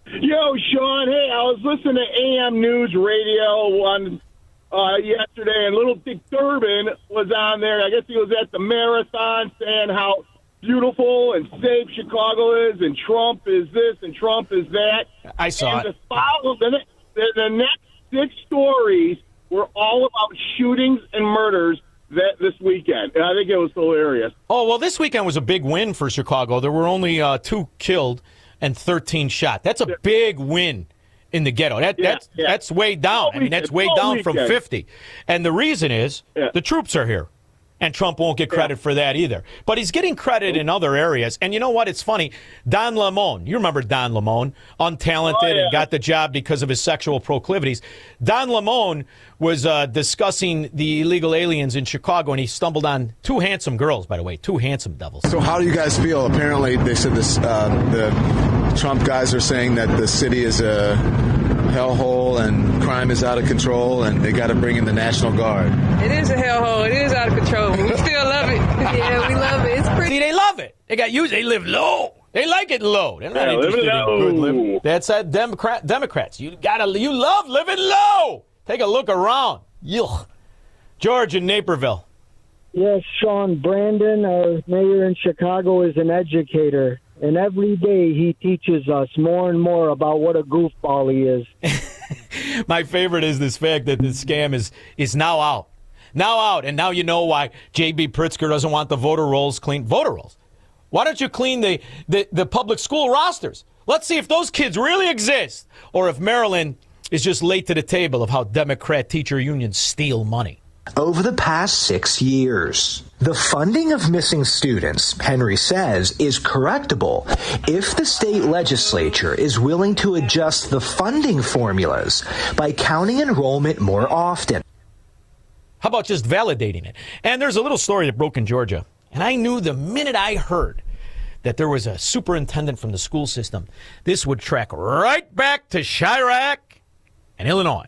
Yo, Shaun. Hey, I was listening to AM News Radio on yesterday, and little Dick Durbin was on there. I guess he was at the marathon saying how beautiful and safe Chicago is, and Trump is this and Trump is that. I saw it. The next 6 stories were all about shootings and murders this weekend, and I think it was hilarious. Oh, well, this weekend was a big win for Chicago. There were only 2 killed and 13 shot. That's a big win in the ghetto. That's way down. I mean, that's way down from 50. And the reason is the troops are here. And Trump won't get credit for that either. But he's getting credit in other areas. And you know what? It's funny. Don Lemon, you remember Don Lemon, untalented and got the job because of his sexual proclivities. Don Lemon was discussing the illegal aliens in Chicago, and he stumbled on 2 handsome girls, by the way, 2 handsome devils. So how do you guys feel? Apparently, they said this. The Trump guys are saying that the city is a hellhole and crime is out of control, and they got to bring in the National Guard. It is a hellhole. It is out of control. We still love it. Yeah, we love it. It's pretty. See, they love it. They got used. They live low. They like it low. They're not interested in good living. That's that Democrats. You love living low. Take a look around. Yuck. George in Naperville. Yes, Shaun. Brandon, our mayor in Chicago, is an educator. And every day he teaches us more and more about what a goofball he is. My favorite is this fact that this scam is now out. Now out. And now you know why J.B. Pritzker doesn't want the voter rolls clean. Voter rolls. Why don't you clean the public school rosters? Let's see if those kids really exist. Or if Maryland is just late to the table of how Democrat teacher unions steal money. Over the past 6 years, the funding of missing students, Henry says, is correctable if the state legislature is willing to adjust the funding formulas by counting enrollment more often. How about just validating it? And there's a little story that broke in Georgia. And I knew the minute I heard that there was a superintendent from the school system, this would track right back to Chirac and Illinois.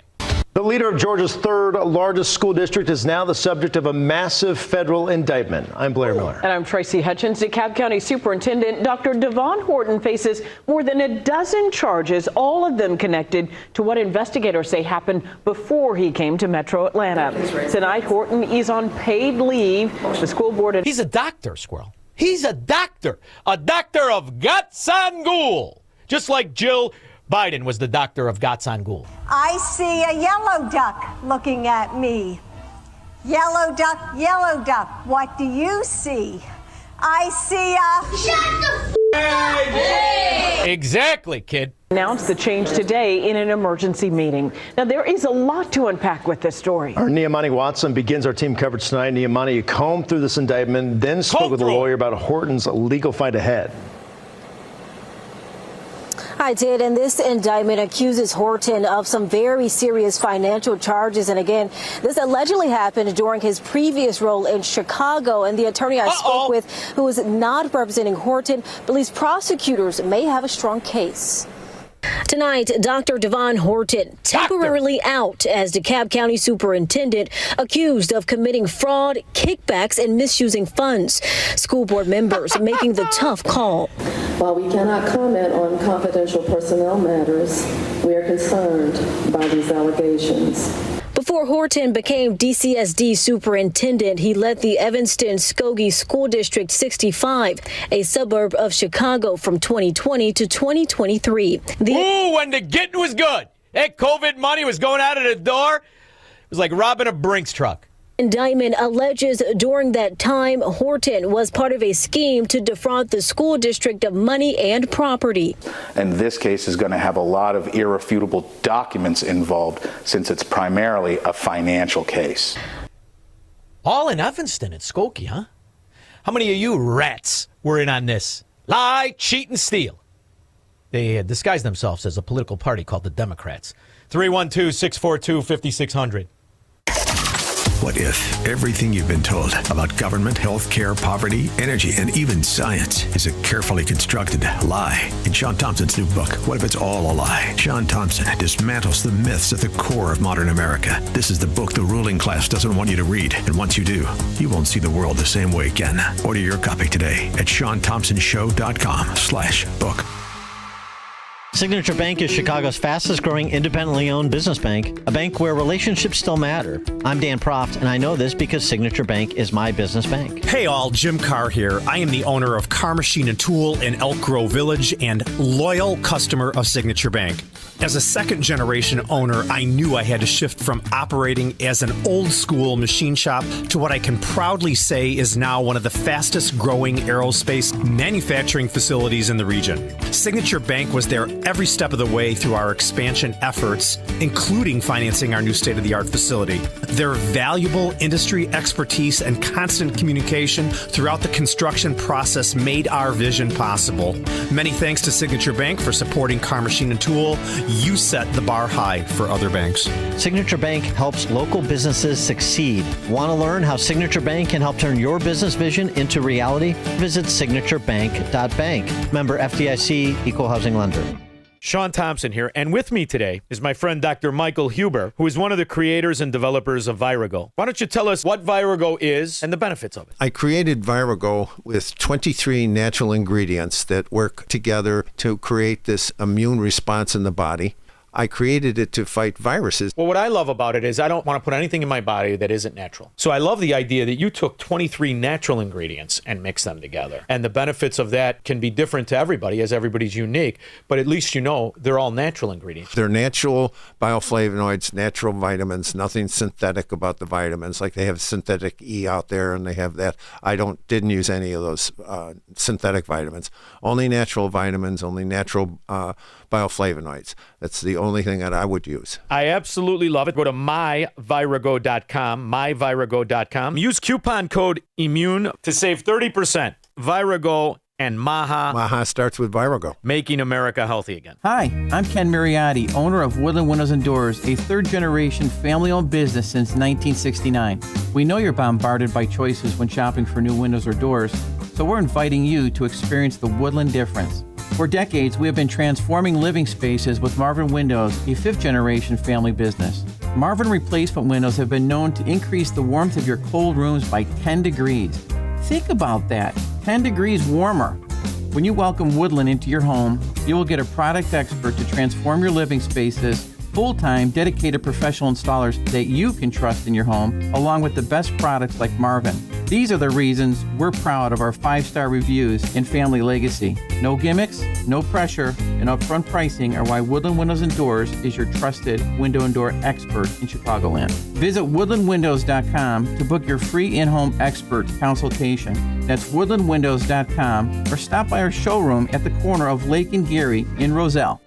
The leader of Georgia's 3rd largest school district is now the subject of a massive federal indictment. I'm Blair Miller. And I'm Tracy Hutchins. DeKalb County Superintendent Dr. Devon Horton faces more than a dozen charges, all of them connected to what investigators say happened before he came to Metro Atlanta. Tonight, Horton is on paid leave. The school board... He's a doctor, Squirrel. He's a doctor of Gatsangul, just like Jill Biden was the doctor of Gatsangul. I see a yellow duck looking at me. Yellow duck, what do you see? I see a... Shut the Hey! Exactly, kid. Announced the change today in an emergency meeting. Now, there is a lot to unpack with this story. Our Niamani Watson begins our team coverage tonight. Niamani, you combed through this indictment, then spoke with a lawyer about Horton's legal fight ahead. I did, and this indictment accuses Horton of some very serious financial charges. And again, this allegedly happened during his previous role in Chicago. And the attorney I spoke with, who is not representing Horton, believes prosecutors may have a strong case. Tonight, Dr. Devon Horton temporarily out as DeKalb County Superintendent, accused of committing fraud, kickbacks, and misusing funds. School board members making the tough call. While we cannot comment on confidential personnel matters, we are concerned by these allegations. Before Horton became DCSD superintendent, he led the Evanston-Skokie School District 65, a suburb of Chicago, from 2020 to 2023. When the getting was good. That COVID money was going out of the door. It was like robbing a Brinks truck. Indictment alleges during that time, Horton was part of a scheme to defraud the school district of money and property. And this case is going to have a lot of irrefutable documents involved, since it's primarily a financial case. All in Evanston and Skokie, huh? How many of you rats were in on this? Lie, cheat, and steal. They disguise themselves as a political party called the Democrats. 312-642-5600. What if everything you've been told about government, health care, poverty, energy, and even science is a carefully constructed lie? In Shaun Thompson's new book, What If It's All a Lie? Shaun Thompson dismantles the myths at the core of modern America. This is the book the ruling class doesn't want you to read. And once you do, you won't see the world the same way again. Order your copy today at ShaunThompsonShow.com/book. Signature Bank is Chicago's fastest growing independently owned business bank, a bank where relationships still matter. I'm Dan Proft, and I know this because Signature Bank is my business bank. Hey all, Jim Carr here. I am the owner of Car Machine and Tool in Elk Grove Village and loyal customer of Signature Bank. As a second generation owner, I knew I had to shift from operating as an old school machine shop to what I can proudly say is now one of the fastest growing aerospace manufacturing facilities in the region. Signature Bank was there every step of the way through our expansion efforts, including financing our new state-of-the-art facility. Their valuable industry expertise and constant communication throughout the construction process made our vision possible. Many thanks to Signature Bank for supporting Car Machine and Tool. You set the bar high for other banks. Signature Bank helps local businesses succeed. Want to learn how Signature Bank can help turn your business vision into reality? Visit signaturebank.bank. Member FDIC, Equal Housing Lender. Shaun Thompson here, and with me today is my friend Dr. Michael Huber, who is one of the creators and developers of Virago. Why don't you tell us what Virago is and the benefits of it? I created Virago with 23 natural ingredients that work together to create this immune response in the body. I created it to fight viruses. Well, what I love about it is I don't want to put anything in my body that isn't natural. So I love the idea that you took 23 natural ingredients and mixed them together. And the benefits of that can be different to everybody, as everybody's unique, but at least you know they're all natural ingredients. They're natural bioflavonoids, natural vitamins, nothing synthetic about the vitamins. Like they have synthetic E out there and they have that. I didn't use any of those synthetic vitamins. Only natural vitamins, only natural bioflavonoids. That's the only thing that I would use. I absolutely love it. Go to myvirago.com. Use coupon code IMMUNE to save 30%. Virago and Maha. Maha starts with Virago. Making America healthy again. Hi, I'm Ken Mariotti, owner of Woodland Windows and Doors, a third-generation family-owned business since 1969. We know you're bombarded by choices when shopping for new windows or doors, so we're inviting you to experience the Woodland difference. For decades, we have been transforming living spaces with Marvin Windows, a fifth-generation family business. Marvin replacement windows have been known to increase the warmth of your cold rooms by 10 degrees. Think about that, 10 degrees warmer. When you welcome Woodland into your home, you will get a product expert to transform your living spaces, full-time, dedicated professional installers that you can trust in your home, along with the best products like Marvin. These are the reasons we're proud of our 5-star reviews and family legacy. No gimmicks, no pressure, and upfront pricing are why Woodland Windows and Doors is your trusted window and door expert in Chicagoland. Visit woodlandwindows.com to book your free in-home expert consultation. That's woodlandwindows.com, or stop by our showroom at the corner of Lake and Geary in Roselle.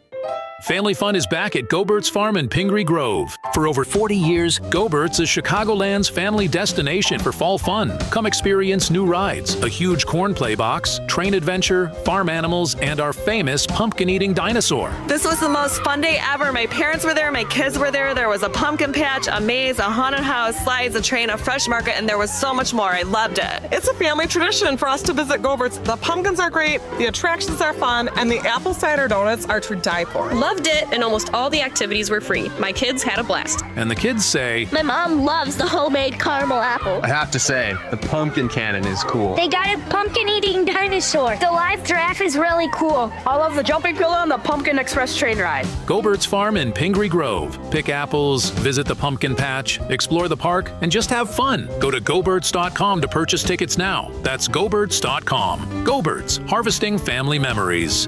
Family fun is back at Go-Bert's Farm in Pingree Grove. For over 40 years, Go-Bert's is Chicagoland's family destination for fall fun. Come experience new rides, a huge corn play box, train adventure, farm animals, and our famous pumpkin-eating dinosaur. This was the most fun day ever. My parents were there, my kids were there. There was a pumpkin patch, a maze, a haunted house, slides, a train, a fresh market, and there was so much more. I loved it. It's a family tradition for us to visit Go-Bert's. The pumpkins are great, the attractions are fun, and the apple cider donuts are to die for. Loved it, and almost all the activities were free. My kids had a blast. And the kids say, my mom loves the homemade caramel apple. I have to say, the pumpkin cannon is cool. They got a pumpkin-eating dinosaur. The live giraffe is really cool. I love the jumping pillow and the pumpkin express train ride. Go-Bert's Farm in Pingree Grove. Pick apples, visit the pumpkin patch, explore the park, and just have fun. Go to GoBerts.com to purchase tickets now. That's GoBerts.com. Go-Berts, harvesting family memories.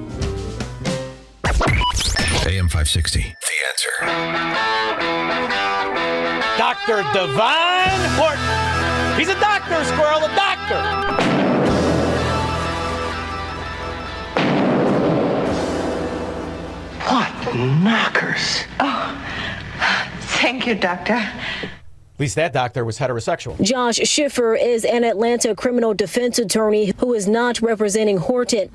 AM 560, The Answer. Dr. Devon Horton. He's a doctor, Squirrel, a doctor. What knockers. Oh, thank you, Doctor. At least that doctor was heterosexual. Josh Schiffer is an Atlanta criminal defense attorney who is not representing Horton.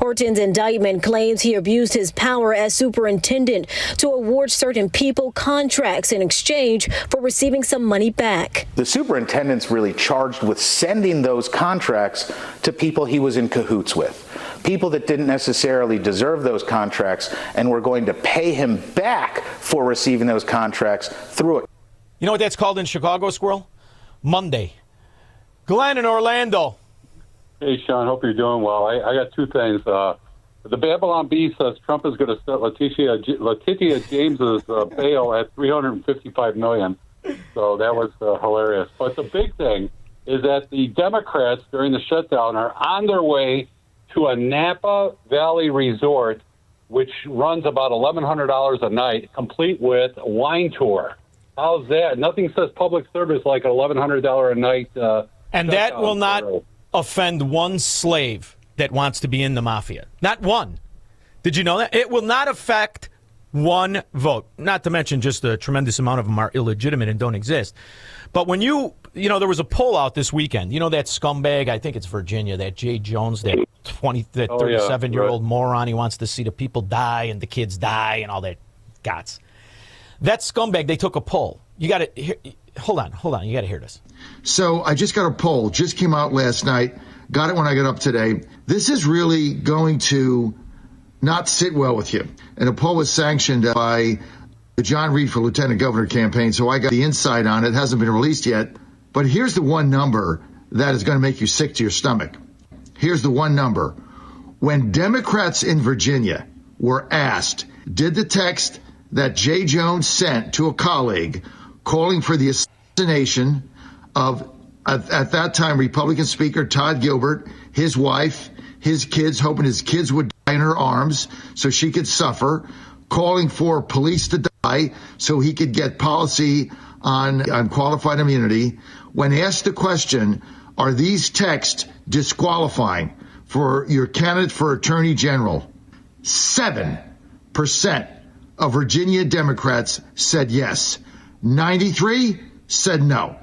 Horton's indictment claims he abused his power as superintendent to award certain people contracts in exchange for receiving some money back. The superintendent's really charged with sending those contracts to people he was in cahoots with. People that didn't necessarily deserve those contracts and were going to pay him back for receiving those contracts through it. You know what that's called in Chicago, Squirrel? Monday. Glenn in Orlando. Hey, Shaun, hope you're doing well. I got two things. The Babylon Bee says Trump is going to set Letitia James's bail at $355 million. So that was hilarious. But the big thing is that the Democrats during the shutdown are on their way to a Napa Valley resort, which runs about $1,100 a night, complete with a wine tour. How's that? Nothing says public service like an $1,100 a night. And that will not offend one slave that wants to be in the mafia. Not one. Did you know that? It will not affect one vote. Not to mention just a tremendous amount of them are illegitimate and don't exist. But when there was a poll out this weekend. You know that scumbag, I think it's Virginia, that Jay Jones, that 37-year-old moron. He wants to see the people die and the kids die and all that guts. That scumbag, they took a poll. You got to hold on. You got to hear this. So I just got a poll, just came out last night. Got it when I got up today. This is really going to not sit well with you. And a poll was sanctioned by the John Reed for Lieutenant Governor campaign. So I got the insight on it. It hasn't been released yet. But here's the one number that is going to make you sick to your stomach. Here's the one number. When Democrats in Virginia were asked, did the text that Jay Jones sent to a colleague calling for the assassination of, at that time, Republican Speaker Todd Gilbert, his wife, his kids, hoping his kids would die in her arms so she could suffer, calling for police to die so he could get policy on qualified immunity. When asked the question, are these texts disqualifying for your candidate for Attorney General, 7% of Virginia Democrats said yes. 93 said no.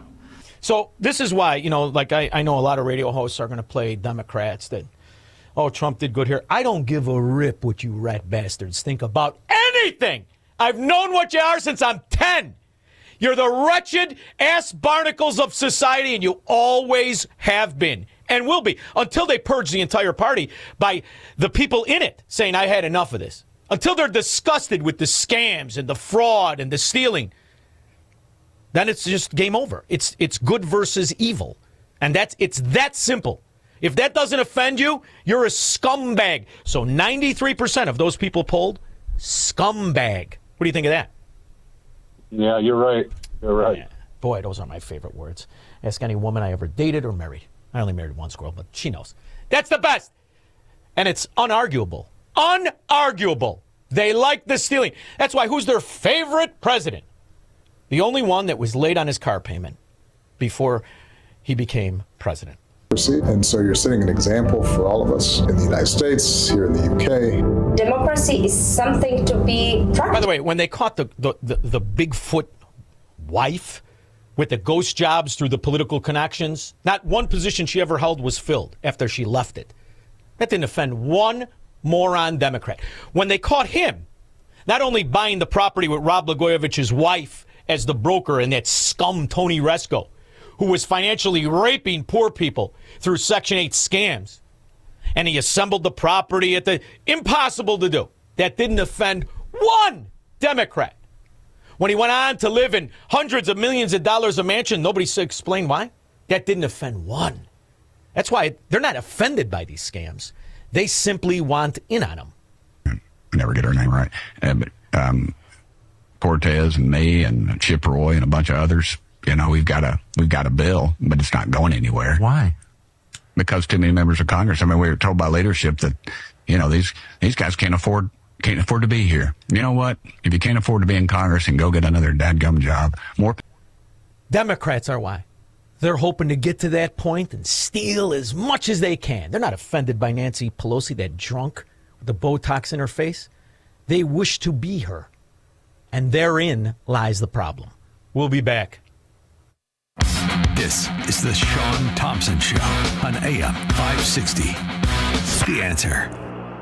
So this is why, I know a lot of radio hosts are going to play Democrats that, Trump did good here. I don't give a rip what you rat bastards think about anything. I've known what you are since I'm 10. You're the wretched ass barnacles of society, and you always have been and will be until they purge the entire party by the people in it saying, I had enough of this. Until they're disgusted with the scams and the fraud and the stealing. Then it's just game over. It's good versus evil. And it's that simple. If that doesn't offend you, you're a scumbag. So 93% of those people polled, scumbag. What do you think of that? Yeah, you're right. You're right. Yeah. Boy, those are my favorite words. Ask any woman I ever dated or married. I only married one squirrel, but she knows. That's the best. And it's unarguable. Unarguable. They like the stealing. That's why who's their favorite president? The only one that was late on his car payment before he became president. And so you're setting an example for all of us in the United States, here in the UK. Democracy is something to be proud of. By the way, when they caught the Bigfoot wife with the ghost jobs through the political connections, not one position she ever held was filled after she left it. That didn't offend one moron Democrat. When they caught him, not only buying the property with Rod Blagojevich's wife as the broker and that scum Tony Resco, who was financially raping poor people through Section 8 scams, and he assembled the property at the impossible to do. That didn't offend one Democrat. When he went on to live in hundreds of millions of dollars a mansion, nobody explained why. That didn't offend one. That's why they're not offended by these scams. They simply want in on them. Never get her name right. But Cortez and me and Chip Roy and a bunch of others, we've got a bill, but it's not going anywhere. Why? Because too many members of Congress. I mean, we were told by leadership that, these guys can't afford to be here. You know what? If you can't afford to be in Congress, and go get another dadgum job. More Democrats are why. They're hoping to get to that point and steal as much as they can. They're not offended by Nancy Pelosi, that drunk with the Botox in her face. They wish to be her. And therein lies the problem. We'll be back. This is the Shaun Thompson Show on AM 560. The Answer.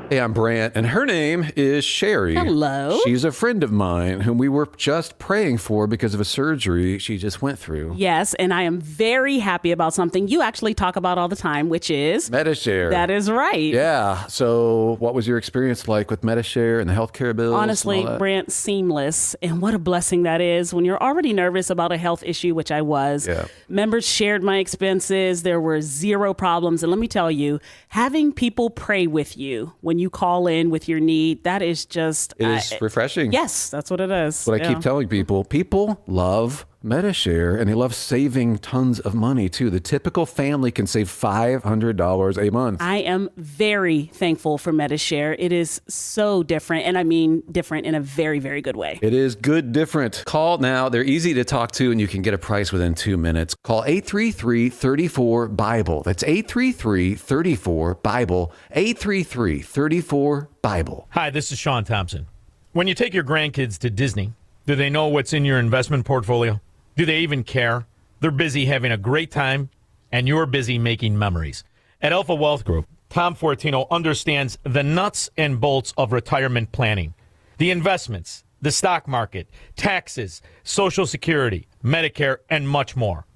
Hey, I'm Brant, and her name is Sherry. Hello. She's a friend of mine whom we were just praying for because of a surgery she just went through. Yes, and I am very happy about something you actually talk about all the time, which is Medishare. That is right. Yeah. So what was your experience like with Medishare and the healthcare bills? Honestly, Brant, seamless. And what a blessing that is when you're already nervous about a health issue, which I was. Yeah. Members shared my expenses. There were zero problems. And let me tell you, having people pray with you when you call in with your need, that is just... It is refreshing. Yes, that's what it is. What I keep telling people, people love Medishare, and they love saving tons of money, too. The typical family can save $500 a month. I am very thankful for Medishare. It is so different, and I mean different in a very, very good way. It is good different. Call now. They're easy to talk to, and you can get a price within 2 minutes. Call 833-34-BIBLE. That's 833-34-BIBLE. 833-34-BIBLE. Hi, this is Shaun Thompson. When you take your grandkids to Disney, do they know what's in your investment portfolio? Do they even care? They're busy having a great time, and you're busy making memories. At Alpha Wealth Group, Tom Fortino understands the nuts and bolts of retirement planning, the investments, the stock market, taxes, Social Security, Medicare, and much more.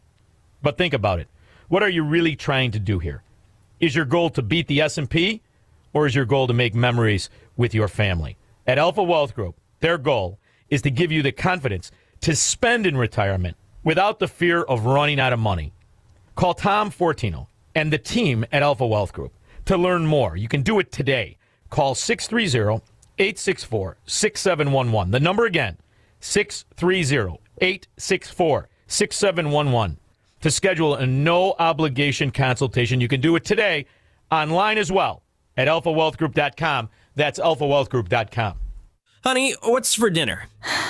But think about it. What are you really trying to do here? Is your goal to beat the S&P, or is your goal to make memories with your family? At Alpha Wealth Group, their goal is to give you the confidence to spend in retirement without the fear of running out of money. Call Tom Fortino and the team at Alpha Wealth Group to learn more. You can do it today. Call 630-864-6711. The number again, 630-864-6711. To schedule a no-obligation consultation. You can do it today online as well at alphawealthgroup.com. That's alphawealthgroup.com. Honey, what's for dinner?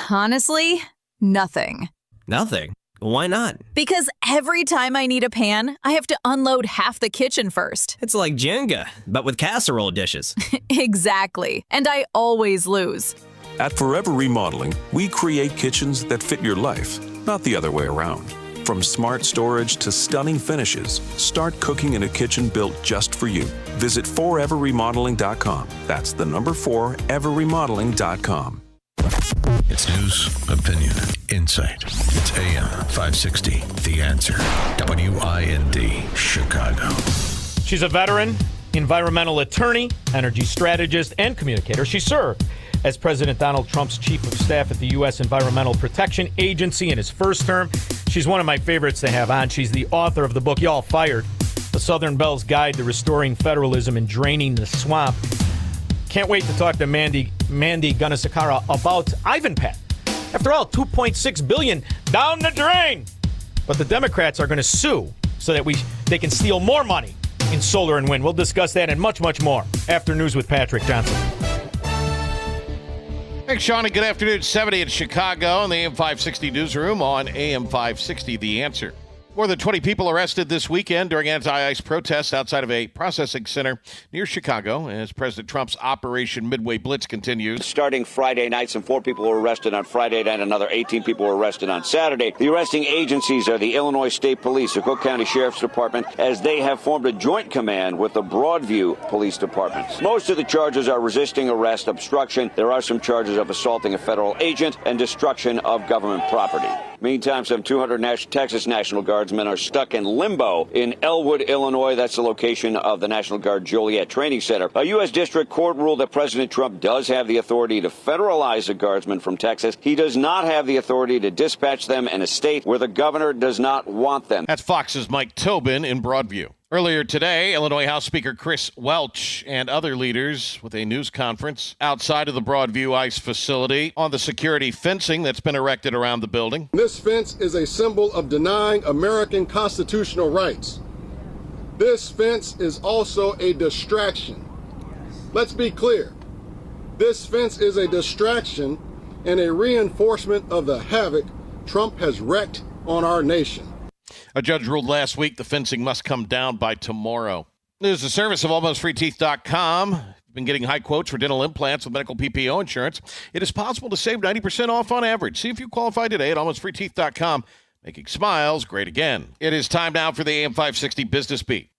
Honestly, nothing. Nothing? Why not? Because every time I need a pan, I have to unload half the kitchen first. It's like Jenga, but with casserole dishes. Exactly. And I always lose. At Forever Remodeling, we create kitchens that fit your life, not the other way around. From smart storage to stunning finishes, start cooking in a kitchen built just for you. Visit foreverremodeling.com. That's the number 4, everremodeling.com. It's news, opinion, insight. It's AM 560. The Answer. WIND, Chicago. She's a veteran, environmental attorney, energy strategist, and communicator. She served as President Donald Trump's chief of staff at the U.S. Environmental Protection Agency in his first term. She's one of my favorites to have on. She's the author of the book, Y'all Fired, The Southern Belle's Guide to Restoring Federalism and Draining the Swamp. Can't wait to talk to Mandy Gunasekara about Ivanpah. After all, $2.6 billion down the drain. But the Democrats are going to sue so that they can steal more money in solar and wind. We'll discuss that and much, much more after News with Patrick Johnson. Thanks, Shaun, and good afternoon. 70 in Chicago in the AM 560 newsroom on AM 560, The Answer. More than 20 people arrested this weekend during anti-ICE protests outside of a processing center near Chicago as President Trump's Operation Midway Blitz continues. Starting Friday night, some 4 people were arrested on Friday night. Another 18 people were arrested on Saturday. The arresting agencies are the Illinois State Police, the Cook County Sheriff's Department, as they have formed a joint command with the Broadview Police Departments. Most of the charges are resisting arrest, obstruction. There are some charges of assaulting a federal agent and destruction of government property. Meantime, some 200 Texas National Guardsmen are stuck in limbo in Elwood, Illinois. That's the location of the National Guard Joliet Training Center. A U.S. District Court ruled that President Trump does have the authority to federalize the Guardsmen from Texas. He does not have the authority to dispatch them in a state where the governor does not want them. That's Fox's Mike Tobin in Broadview. Earlier today, Illinois House Speaker Chris Welch and other leaders with a news conference outside of the Broadview ICE facility on the security fencing that's been erected around the building. This fence is a symbol of denying American constitutional rights. This fence is also a distraction. Let's be clear. This fence is a distraction and a reinforcement of the havoc Trump has wreaked on our nation. A judge ruled last week the fencing must come down by tomorrow. There's a service of almostfreeteeth.com. You've been getting high quotes for dental implants with medical PPO insurance. It is possible to save 90% off on average. See if you qualify today at almostfreeteeth.com. making smiles great again. It is time now for the AM 560 Business Beat.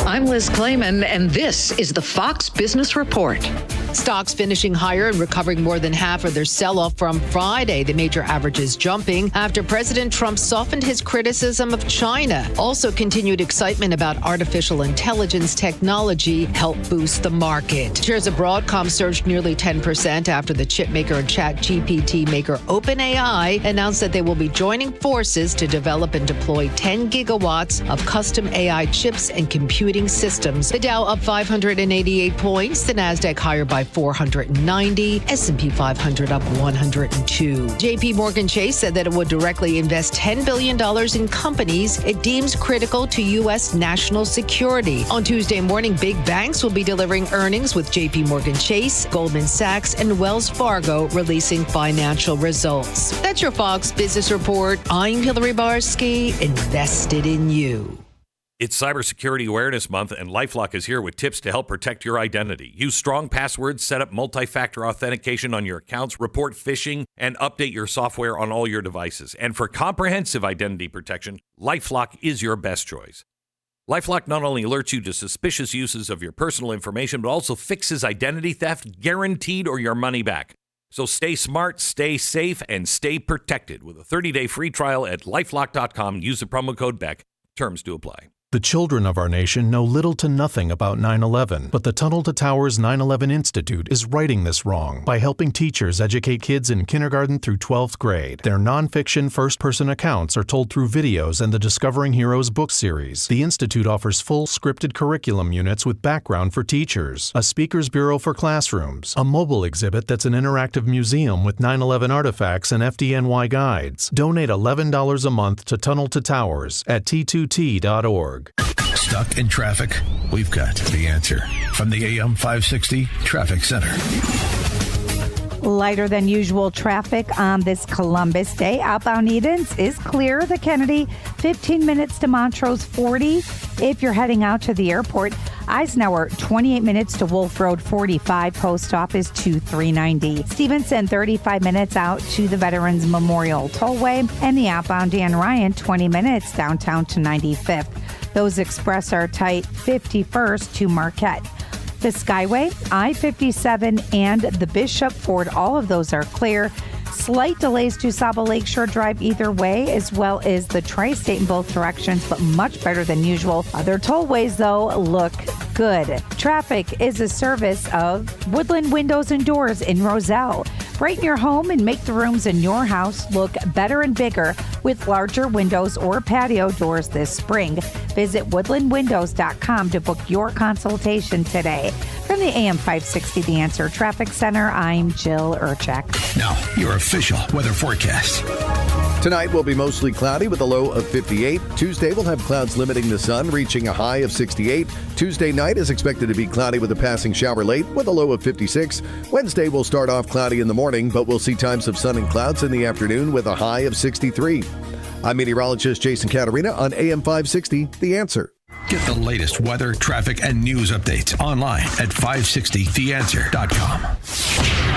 I'm Liz Clayman, and this is the Fox Business Report. Stocks finishing higher and recovering more than half of their sell-off from Friday. The major averages jumping after President Trump softened his criticism of China. Also, continued excitement about artificial intelligence technology helped boost the market. Shares of Broadcom surged nearly 10% after the chip maker and chat GPT maker OpenAI announced that they will be joining forces to develop and deploy 10 gigawatts of custom AI chips and computing systems. The Dow up 588 points, the Nasdaq higher by 490, S&P 500 up 102. JP Morgan Chase said that it would directly invest $10 billion in companies it deems critical to U.S. national security. On Tuesday morning, big banks will be delivering earnings with JP Morgan Chase, Goldman Sachs, and Wells Fargo releasing financial results. That's your Fox Business Report. I'm Hillary Barsky, invested in you. It's Cybersecurity Awareness Month, and LifeLock is here with tips to help protect your identity. Use strong passwords, set up multi-factor authentication on your accounts, report phishing, and update your software on all your devices. And for comprehensive identity protection, LifeLock is your best choice. LifeLock not only alerts you to suspicious uses of your personal information, but also fixes identity theft, guaranteed or your money back. So stay smart, stay safe, and stay protected with a 30-day free trial at LifeLock.com. Use the promo code BECK. Terms do apply. The children of our nation know little to nothing about 9/11, but the Tunnel to Towers 9/11 Institute is righting this wrong by helping teachers educate kids in kindergarten through 12th grade. Their nonfiction first-person accounts are told through videos and the Discovering Heroes book series. The Institute offers full scripted curriculum units with background for teachers, a speakers bureau for classrooms, a mobile exhibit that's an interactive museum with 9/11 artifacts and FDNY guides. Donate $11 a month to Tunnel to Towers at t2t.org. Stuck in traffic? We've got the answer from the AM 560 Traffic Center. Lighter than usual traffic on this Columbus Day. Outbound Edens is clear. The Kennedy, 15 minutes to Montrose, 40. If you're heading out to the airport, Eisenhower, 28 minutes to Wolf Road, 45. Post Office, 2390. Stevenson, 35 minutes out to the Veterans Memorial Tollway. And the outbound Dan Ryan, 20 minutes downtown to 95th. Those express are tight, 51st to Marquette. The Skyway, I-57, and the Bishop Ford, all of those are clear. Slight delays to Saba Lakeshore Drive either way, as well as the Tri-State in both directions, but much better than usual. Other tollways, though, look good. Traffic is a service of Woodland Windows and Doors in Roselle. Brighten your home and make the rooms in your house look better and bigger with larger windows or patio doors this spring. Visit woodlandwindows.com to book your consultation today. From the AM 560 The Answer Traffic Center, I'm Jill Urchak. Now, your official weather forecast. Tonight will be mostly cloudy with a low of 58. Tuesday will have clouds limiting the sun, reaching a high of 68. Tuesday night is expected to be cloudy with a passing shower late with a low of 56. Wednesday will start off cloudy in the morning, but we'll see times of sun and clouds in the afternoon with a high of 63. I'm meteorologist Jason Caterina on AM 560, The Answer. Get the latest weather, traffic, and news updates online at 560theanswer.com.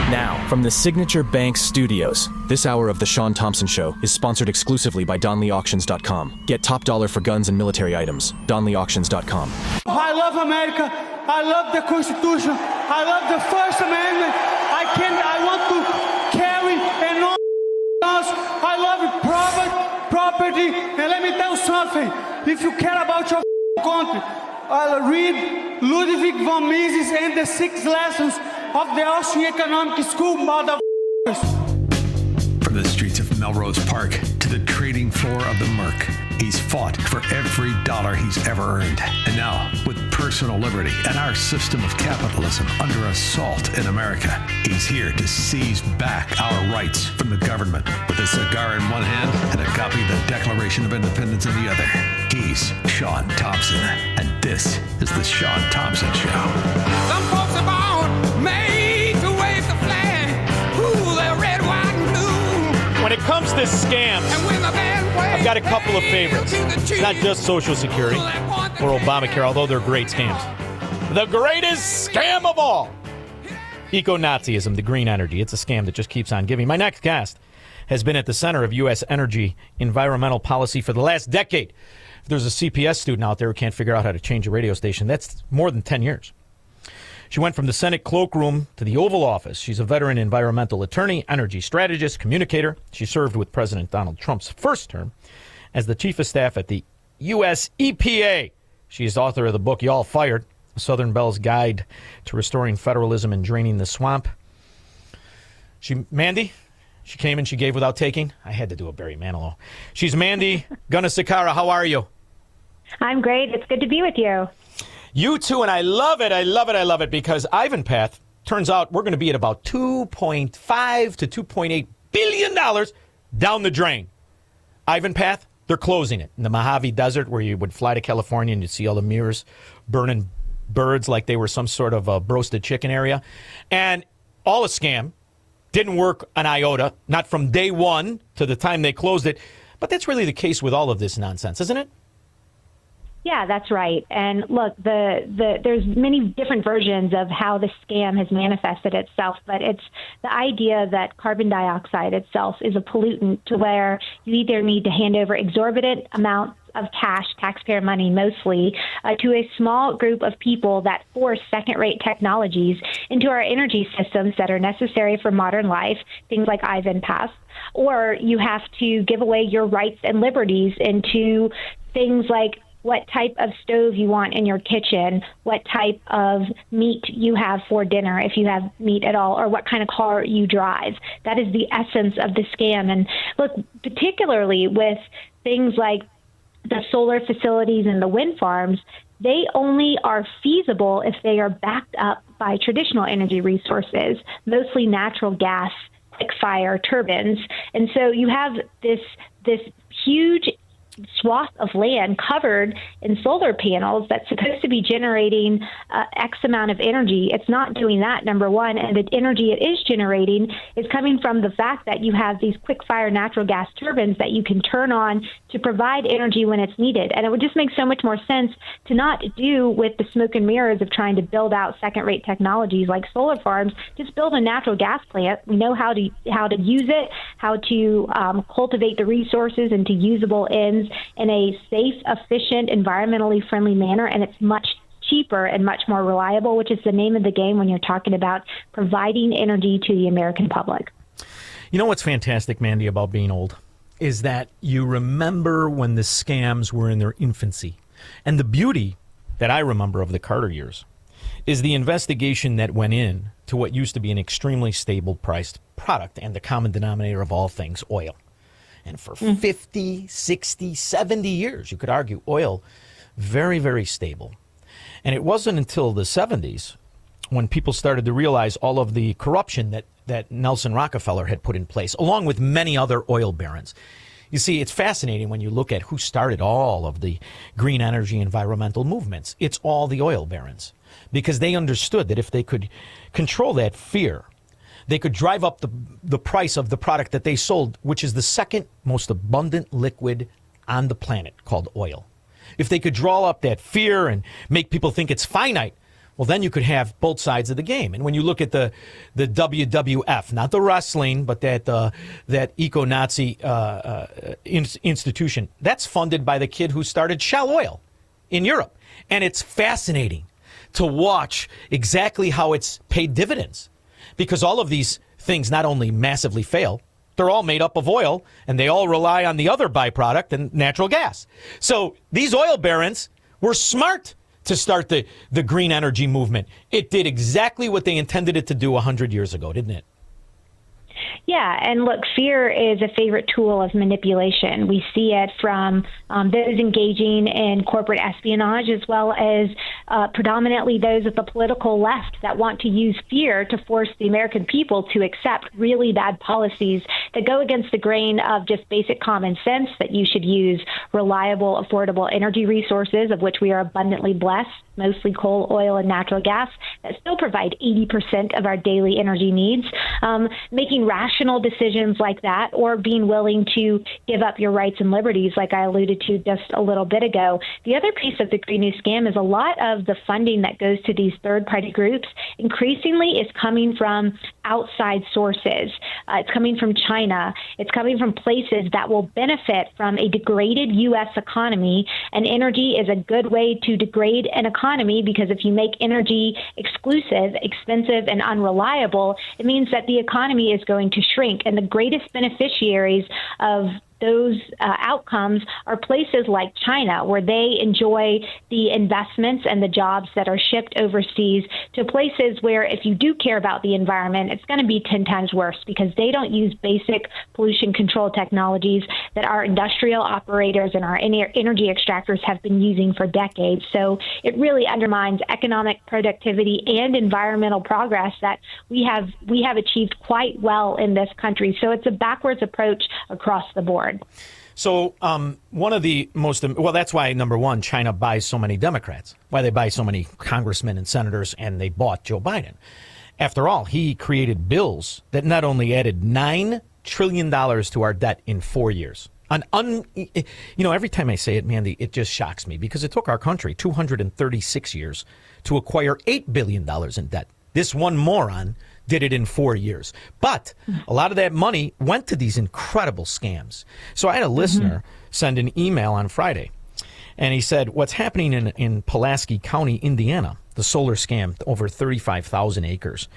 Now, from the Signature Bank Studios, this hour of The Shaun Thompson Show is sponsored exclusively by DonleyAuctions.com. Get top dollar for guns and military items. DonleyAuctions.com. I love America. I love the Constitution. I love the First Amendment. I want to carry and all else. I love property. And let me tell you something. If you care about your country, read Ludwig von Mises and the 6 lessons of the Austrian Economic School, motherfuckers. From the streets of Melrose Park to the trading floor of the Merc, he's fought for every dollar he's ever earned. And now, with personal liberty and our system of capitalism under assault in America, he's here to seize back our rights from the government. With a cigar in one hand and a copy of the Declaration of Independence in the other, he's Shaun Thompson. And this is the Shaun Thompson Show. Some folks are born made to wave the flag. Ooh, they're red, white, and blue. When it comes to scams, I've got a couple of favorites. Not just Social Security or Obamacare, although they're great scams. The greatest scam of all Eco-Nazism, the green energy. It's a scam that just keeps on giving. My next guest has been at the center of U.S. energy environmental policy for the last decade. If there's a CPS student out there who can't figure out how to change a radio station, that's more than 10 years. She went from the Senate cloakroom to the Oval Office. She's a veteran environmental attorney, energy strategist, communicator. She served with President Donald Trump's first term as the chief of staff at the U.S. EPA. She is author of the book, Y'all Fired, Southern Belle's Guide to Restoring Federalism and Draining the Swamp. Mandy, she came and she gave without taking. I had to do a Barry Manilow. She's Mandy Gunasekara. How are you? I'm great. It's good to be with you. You too, and I love it. I love it. I love it because Ivan Path, turns out we're going to be at about $2.5 to $2.8 billion down the drain. Ivan Path, they're closing it in the Mojave Desert where you would fly to California and you'd see all the mirrors burning birds like they were some sort of a roasted chicken area. And all a scam. Didn't work an iota, not from day one to the time they closed it. But that's really the case with all of this nonsense, isn't it? Yeah, that's right. And look, there's many different versions of how the scam has manifested itself, but it's the idea that carbon dioxide itself is a pollutant to where you either need to hand over exorbitant amounts of cash, taxpayer money mostly, to a small group of people that force second-rate technologies into our energy systems that are necessary for modern life, things like Ivan Pass, or you have to give away your rights and liberties into things like what type of stove you want in your kitchen, what type of meat you have for dinner, if you have meat at all, or what kind of car you drive. That is the essence of the scam. And look, particularly with things like the solar facilities and the wind farms, they only are feasible if they are backed up by traditional energy resources, mostly natural gas, quick-fire turbines. And so you have this huge swath of land covered in solar panels that's supposed to be generating X amount of energy. It's not doing that, number one, and the energy it is generating is coming from the fact that you have these quick-fire natural gas turbines that you can turn on to provide energy when it's needed. And it would just make so much more sense to not do with the smoke and mirrors of trying to build out second-rate technologies like solar farms. Just build a natural gas plant. We know how to use it, how to cultivate the resources into usable ends in a safe, efficient, environmentally friendly manner, and it's much cheaper and much more reliable, which is the name of the game when you're talking about providing energy to the American public. You know what's fantastic, Mandy, about being old is that you remember when the scams were in their infancy. And the beauty that I remember of the Carter years is the investigation that went in to what used to be an extremely stable priced product and the common denominator of all things, oil. And for 50, 60, 70 years, you could argue oil, very, very stable. And it wasn't until the 70s when people started to realize all of the corruption that Nelson Rockefeller had put in place, along with many other oil barons. You see, it's fascinating when you look at who started all of the green energy environmental movements. It's all the oil barons, because they understood that if they could control that fear, they could drive up the price of the product that they sold, which is the second most abundant liquid on the planet, called oil. If they could draw up that fear and make people think it's finite, well, then you could have both sides of the game. And when you look at the WWF, not the wrestling, but that eco-Nazi institution, that's funded by the kid who started Shell Oil in Europe. And it's fascinating to watch exactly how it's paid dividends. Because all of these things not only massively fail, they're all made up of oil, and they all rely on the other byproduct, and natural gas. So these oil barons were smart to start the green energy movement. It did exactly what they intended it to do 100 years ago, didn't it? Yeah, and look, fear is a favorite tool of manipulation. We see it from those engaging in corporate espionage, as well as predominantly those at the political left that want to use fear to force the American people to accept really bad policies that go against the grain of just basic common sense, that you should use reliable, affordable energy resources, of which we are abundantly blessed, mostly coal, oil, and natural gas, that still provide 80% of our daily energy needs, making rational rational decisions like that, or being willing to give up your rights and liberties, like I alluded to just a little bit ago. The other piece of the Green New Scam is a lot of the funding that goes to these third-party groups increasingly is coming from outside sources. It's coming from China. It's coming from places that will benefit from a degraded U.S. economy, and energy is a good way to degrade an economy, because if you make energy exclusive, expensive, and unreliable, it means that the economy is going to shrink. And the greatest beneficiaries of those outcomes are places like China, where they enjoy the investments and the jobs that are shipped overseas to places where, if you do care about the environment, it's going to be 10 times worse, because they don't use basic pollution control technologies that our industrial operators and our energy extractors have been using for decades. So it really undermines economic productivity and environmental progress that we have achieved quite well in this country. So it's a backwards approach across the board. So one of the most, well, that's why, number one, China buys so many Democrats, why they buy so many congressmen and senators, and they bought Joe Biden. After all, he created bills that not only added $9 trillion to our debt in 4 years. Every time I say it, Mandy, it just shocks me, because it took our country 236 years to acquire $8 billion in debt. This one moron did it in 4 years. But a lot of that money went to these incredible scams. So I had a listener send an email on Friday, and he said, what's happening in Pulaski County, Indiana, the solar scam, over 35,000 acres,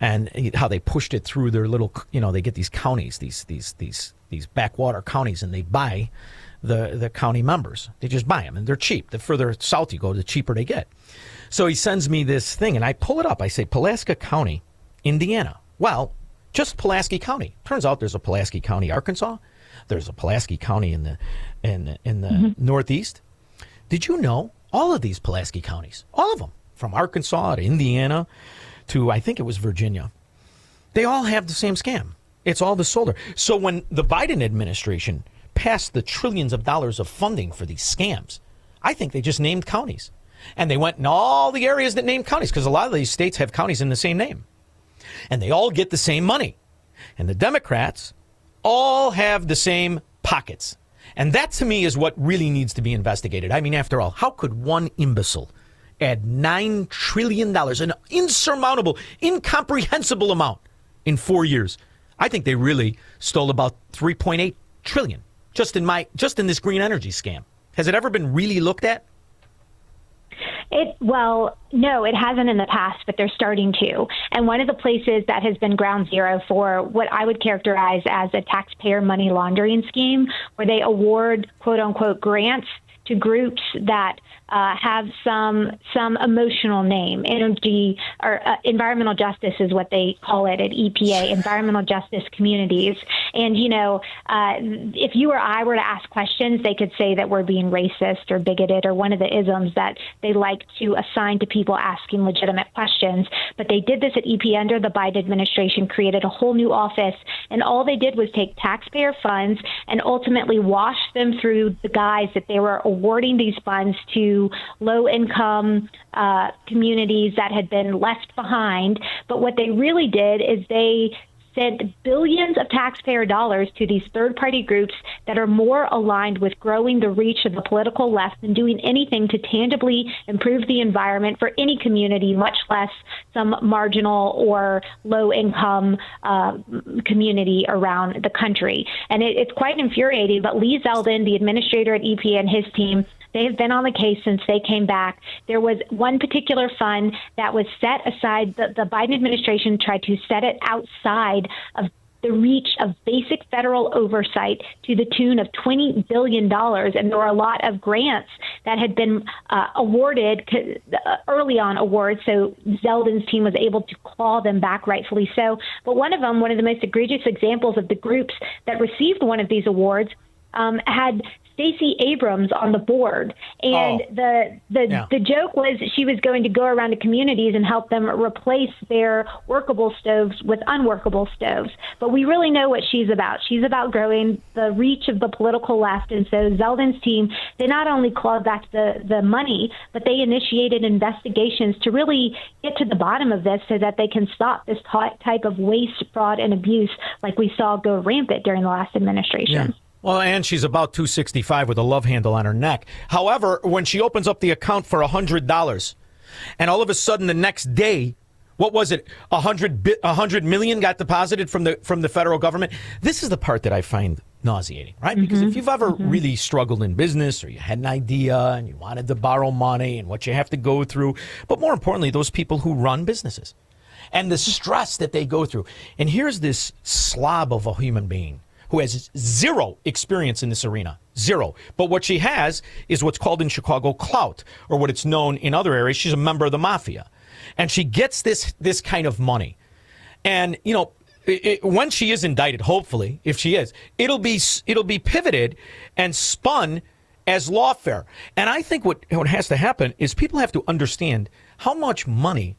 and how they pushed it through their little, they get these counties, these backwater counties, and they buy the county members. They just buy them, and they're cheap. The further south you go, the cheaper they get. So he sends me this thing, and I pull it up. I say, Pulaski County, Indiana. Well, just Pulaski County. Turns out there's a Pulaski County, Arkansas. There's a Pulaski County in the Northeast. Did you know all of these Pulaski counties, all of them, from Arkansas to Indiana to, I think it was Virginia, they all have the same scam. It's all the solar. So when the Biden administration passed the trillions of dollars of funding for these scams, I think they just named counties. And they went in all the areas that named counties, because a lot of these states have counties in the same name. And they all get the same money. And the Democrats all have the same pockets. And that, to me, is what really needs to be investigated. I mean, after all, how could one imbecile add $9 trillion, an insurmountable, incomprehensible amount, in 4 years? I think they really stole about $3.8 trillion just in this green energy scam. Has it ever been really looked at? Well, no, it hasn't in the past, but they're starting to. And one of the places that has been ground zero for what I would characterize as a taxpayer money laundering scheme, where they award, quote unquote, grants to groups that have some emotional name. Energy or environmental justice is what they call it at EPA, environmental justice communities. And, if you or I were to ask questions, they could say that we're being racist or bigoted, or one of the isms that they like to assign to people asking legitimate questions. But they did this at EPA under the Biden administration, created a whole new office, and all they did was take taxpayer funds and ultimately wash them through the guise that they were awarding these funds to low-income communities that had been left behind. But what they really did is they sent billions of taxpayer dollars to these third-party groups that are more aligned with growing the reach of the political left than doing anything to tangibly improve the environment for any community, much less some marginal or low-income community around the country. And it's quite infuriating, but Lee Zeldin, the administrator at EPA, and his team, they have been on the case since they came back. There was one particular fund that was set aside. The Biden administration tried to set it outside of the reach of basic federal oversight to the tune of $20 billion. And there were a lot of grants that had been awarded, early on awards, so Zeldin's team was able to claw them back, rightfully so. But one of the most egregious examples of the groups that received one of these awards had Stacey Abrams on the board, and the joke was she was going to go around to communities and help them replace their workable stoves with unworkable stoves. But we really know what she's about. She's about growing the reach of the political left, and so Zeldin's team, they not only clawed back the money, but they initiated investigations to really get to the bottom of this so that they can stop this type of waste, fraud, and abuse like we saw go rampant during the last administration. Yeah. Well, and she's about 265 with a love handle on her neck. However, when she opens up the account for $100, and all of a sudden the next day, what was it? 100 million got deposited from the federal government. This is the part that I find nauseating, right? Because if you've ever really struggled in business, or you had an idea and you wanted to borrow money and what you have to go through, but more importantly, those people who run businesses and the stress that they go through. And here's this slob of a human being who has zero experience in this arena. Zero. But what she has is what's called in Chicago clout, or what it's known in other areas. She's a member of the mafia. And she gets this kind of money. And, you know, when she is indicted, hopefully, if she is, it'll be pivoted and spun as lawfare. And I think what has to happen is people have to understand how much money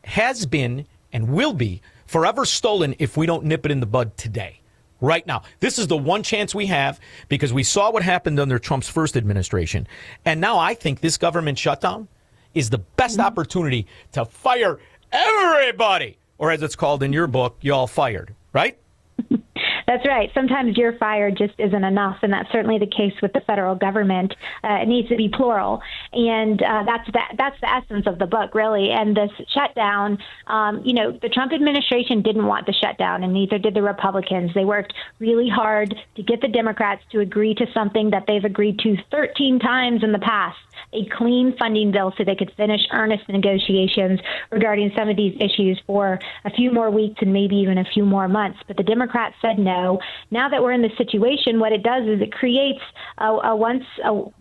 has been and will be forever stolen if we don't nip it in the bud today. Right now. This is the one chance we have, because we saw what happened under Trump's first administration. And now I think this government shutdown is the best opportunity to fire everybody. Or as it's called in your book, y'all fired, right? That's right. Sometimes you're fired just isn't enough, and that's certainly the case with the federal government. It needs to be plural, and that's the essence of the book, really. And this shutdown, the Trump administration didn't want the shutdown, and neither did the Republicans. They worked really hard to get the Democrats to agree to something that they've agreed to 13 times in the past, a clean funding bill, so they could finish earnest negotiations regarding some of these issues for a few more weeks and maybe even a few more months. But the Democrats said no. Now that we're in this situation, what it does is it creates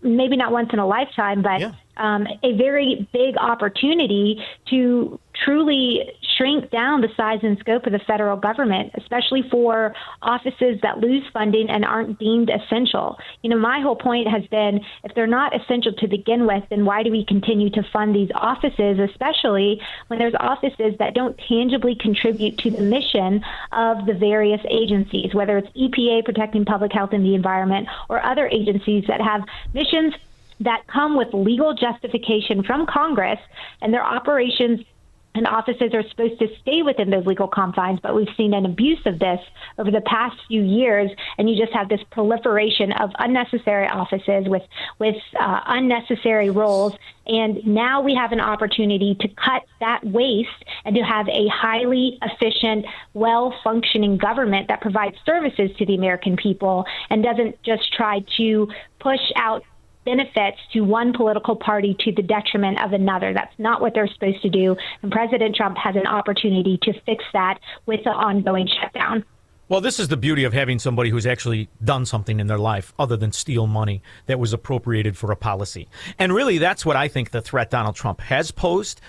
maybe not once in a lifetime, but a very big opportunity to truly shrink down the size and scope of the federal government, especially for offices that lose funding and aren't deemed essential. You know, my whole point has been, if they're not essential to begin with, then why do we continue to fund these offices, especially when there's offices that don't tangibly contribute to the mission of the various agencies, whether it's EPA protecting public health and the environment, or other agencies that have missions that come with legal justification from Congress, and their operations and offices are supposed to stay within those legal confines. But we've seen an abuse of this over the past few years, and you just have this proliferation of unnecessary offices with unnecessary roles. And now we have an opportunity to cut that waste and to have a highly efficient, well-functioning government that provides services to the American people and doesn't just try to push out benefits to one political party to the detriment of another. That's not what they're supposed to do. And President Trump has an opportunity to fix that with the ongoing shutdown. Well, this is the beauty of having somebody who's actually done something in their life other than steal money that was appropriated for a policy. And really, that's what I think the threat Donald Trump has posed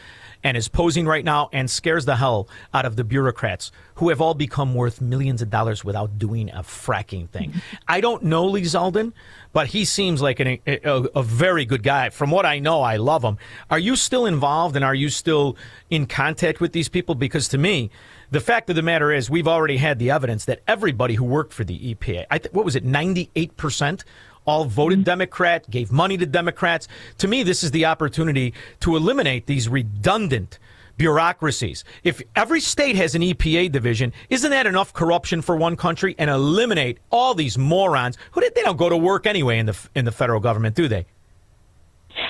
and is posing right now, and scares the hell out of the bureaucrats who have all become worth millions of dollars without doing a fracking thing. I don't know Lee Zeldin, but he seems like a very good guy. From what I know, I love him. Are you still involved, and are you still in contact with these people? Because to me, the fact of the matter is, we've already had the evidence that everybody who worked for the EPA, what was it, 98%? All voted Democrat, gave money to Democrats. To me, this is the opportunity to eliminate these redundant bureaucracies. If every state has an EPA division, isn't that enough corruption for one country? And eliminate all these morons who they don't go to work anyway in the federal government, do they?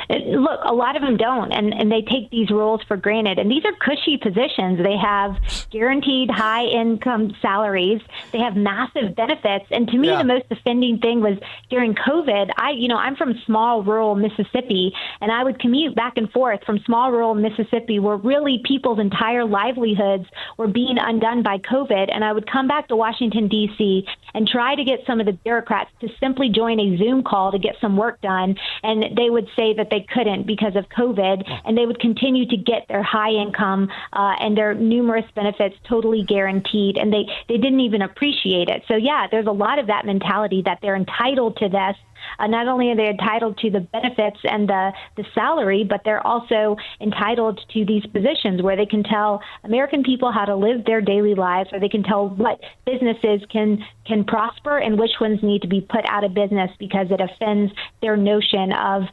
Look, a lot of them don't, and they take these roles for granted. And these are cushy positions. They have guaranteed high income salaries. They have massive benefits. And to me, the most offending thing was during COVID, I'm from small rural Mississippi, and I would commute back and forth from small rural Mississippi, where really people's entire livelihoods were being undone by COVID. And I would come back to Washington, D.C., and try to get some of the bureaucrats to simply join a Zoom call to get some work done. And they would say that they they couldn't because of COVID, and they would continue to get their high income and their numerous benefits totally guaranteed, and they didn't even appreciate it. So, yeah, there's a lot of that mentality that they're entitled to this. Not only are they entitled to the benefits and the salary, but they're also entitled to these positions where they can tell American people how to live their daily lives, or they can tell what businesses can prosper and which ones need to be put out of business because it offends their notion of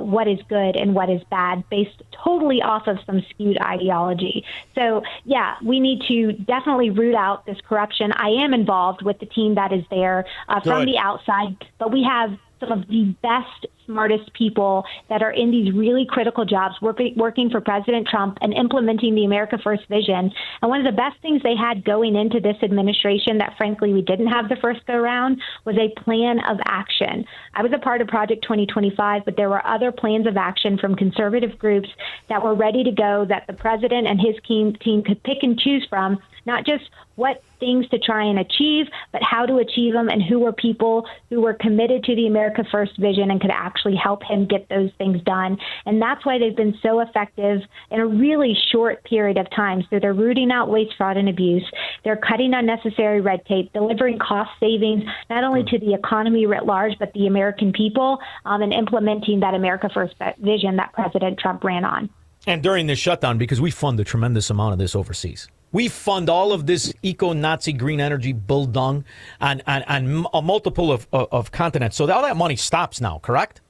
what is good and what is bad, based totally off of some skewed ideology. So, yeah, we need to definitely root out this corruption. I am involved with the team that is there from the outside, but we have some of the best, smartest people that are in these really critical jobs working for President Trump and implementing the America First vision. And one of the best things they had going into this administration that, frankly, we didn't have the first go round was a plan of action. I was a part of Project 2025, but there were other plans of action from conservative groups that were ready to go that the president and his team could pick and choose from, not just what things to try and achieve, but how to achieve them, and who were people who were committed to the America First vision and could actually help him get those things done. And that's why they've been so effective in a really short period of time. So they're rooting out waste, fraud, and abuse. They're cutting unnecessary red tape, delivering cost savings, not only to the economy writ large, but the American people, and implementing that America First vision that President Trump ran on. And during this shutdown, because we fund a tremendous amount of this overseas. We fund all of this eco-Nazi green energy bull dung on a multiple of continents. So all that money stops now, correct?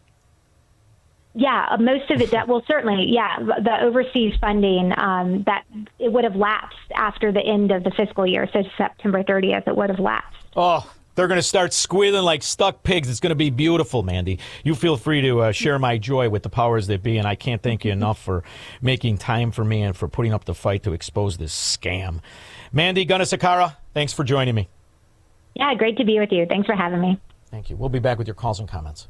Yeah, most of it, certainly, yeah. The overseas funding, that it would have lapsed after the end of the fiscal year. So September 30th, it would have lapsed. Oh, they're going to start squealing like stuck pigs. It's going to be beautiful, Mandy. You feel free to share my joy with the powers that be, and I can't thank you enough for making time for me and for putting up the fight to expose this scam. Mandy Gunasekara, thanks for joining me. Yeah, great to be with you. Thanks for having me. Thank you. We'll be back with your calls and comments.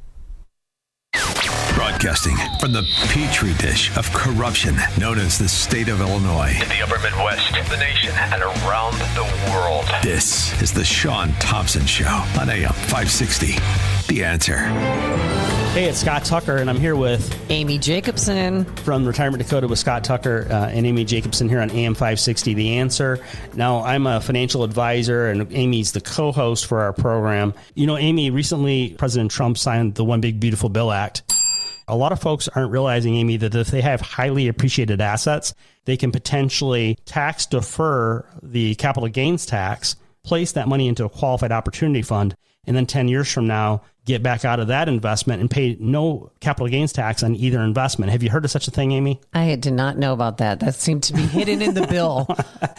Broadcasting from the petri dish of corruption known as the state of Illinois. In the upper Midwest, the nation, and around the world. This is the Shaun Thompson Show on AM 560. The Answer. Hey, it's Scott Tucker, and I'm here with Amy Jacobson from Retirement Dakota with Scott Tucker and Amy Jacobson here on AM 560, The Answer. Now, I'm a financial advisor, and Amy's the co-host for our program. You know, Amy, recently President Trump signed the One Big Beautiful Bill Act. A lot of folks aren't realizing, Amy, that if they have highly appreciated assets, they can potentially tax defer the capital gains tax, place that money into a qualified opportunity fund, and then 10 years from now, get back out of that investment and pay no capital gains tax on either investment. Have you heard of such a thing, Amy? I did not know about that. That seemed to be hidden in the bill.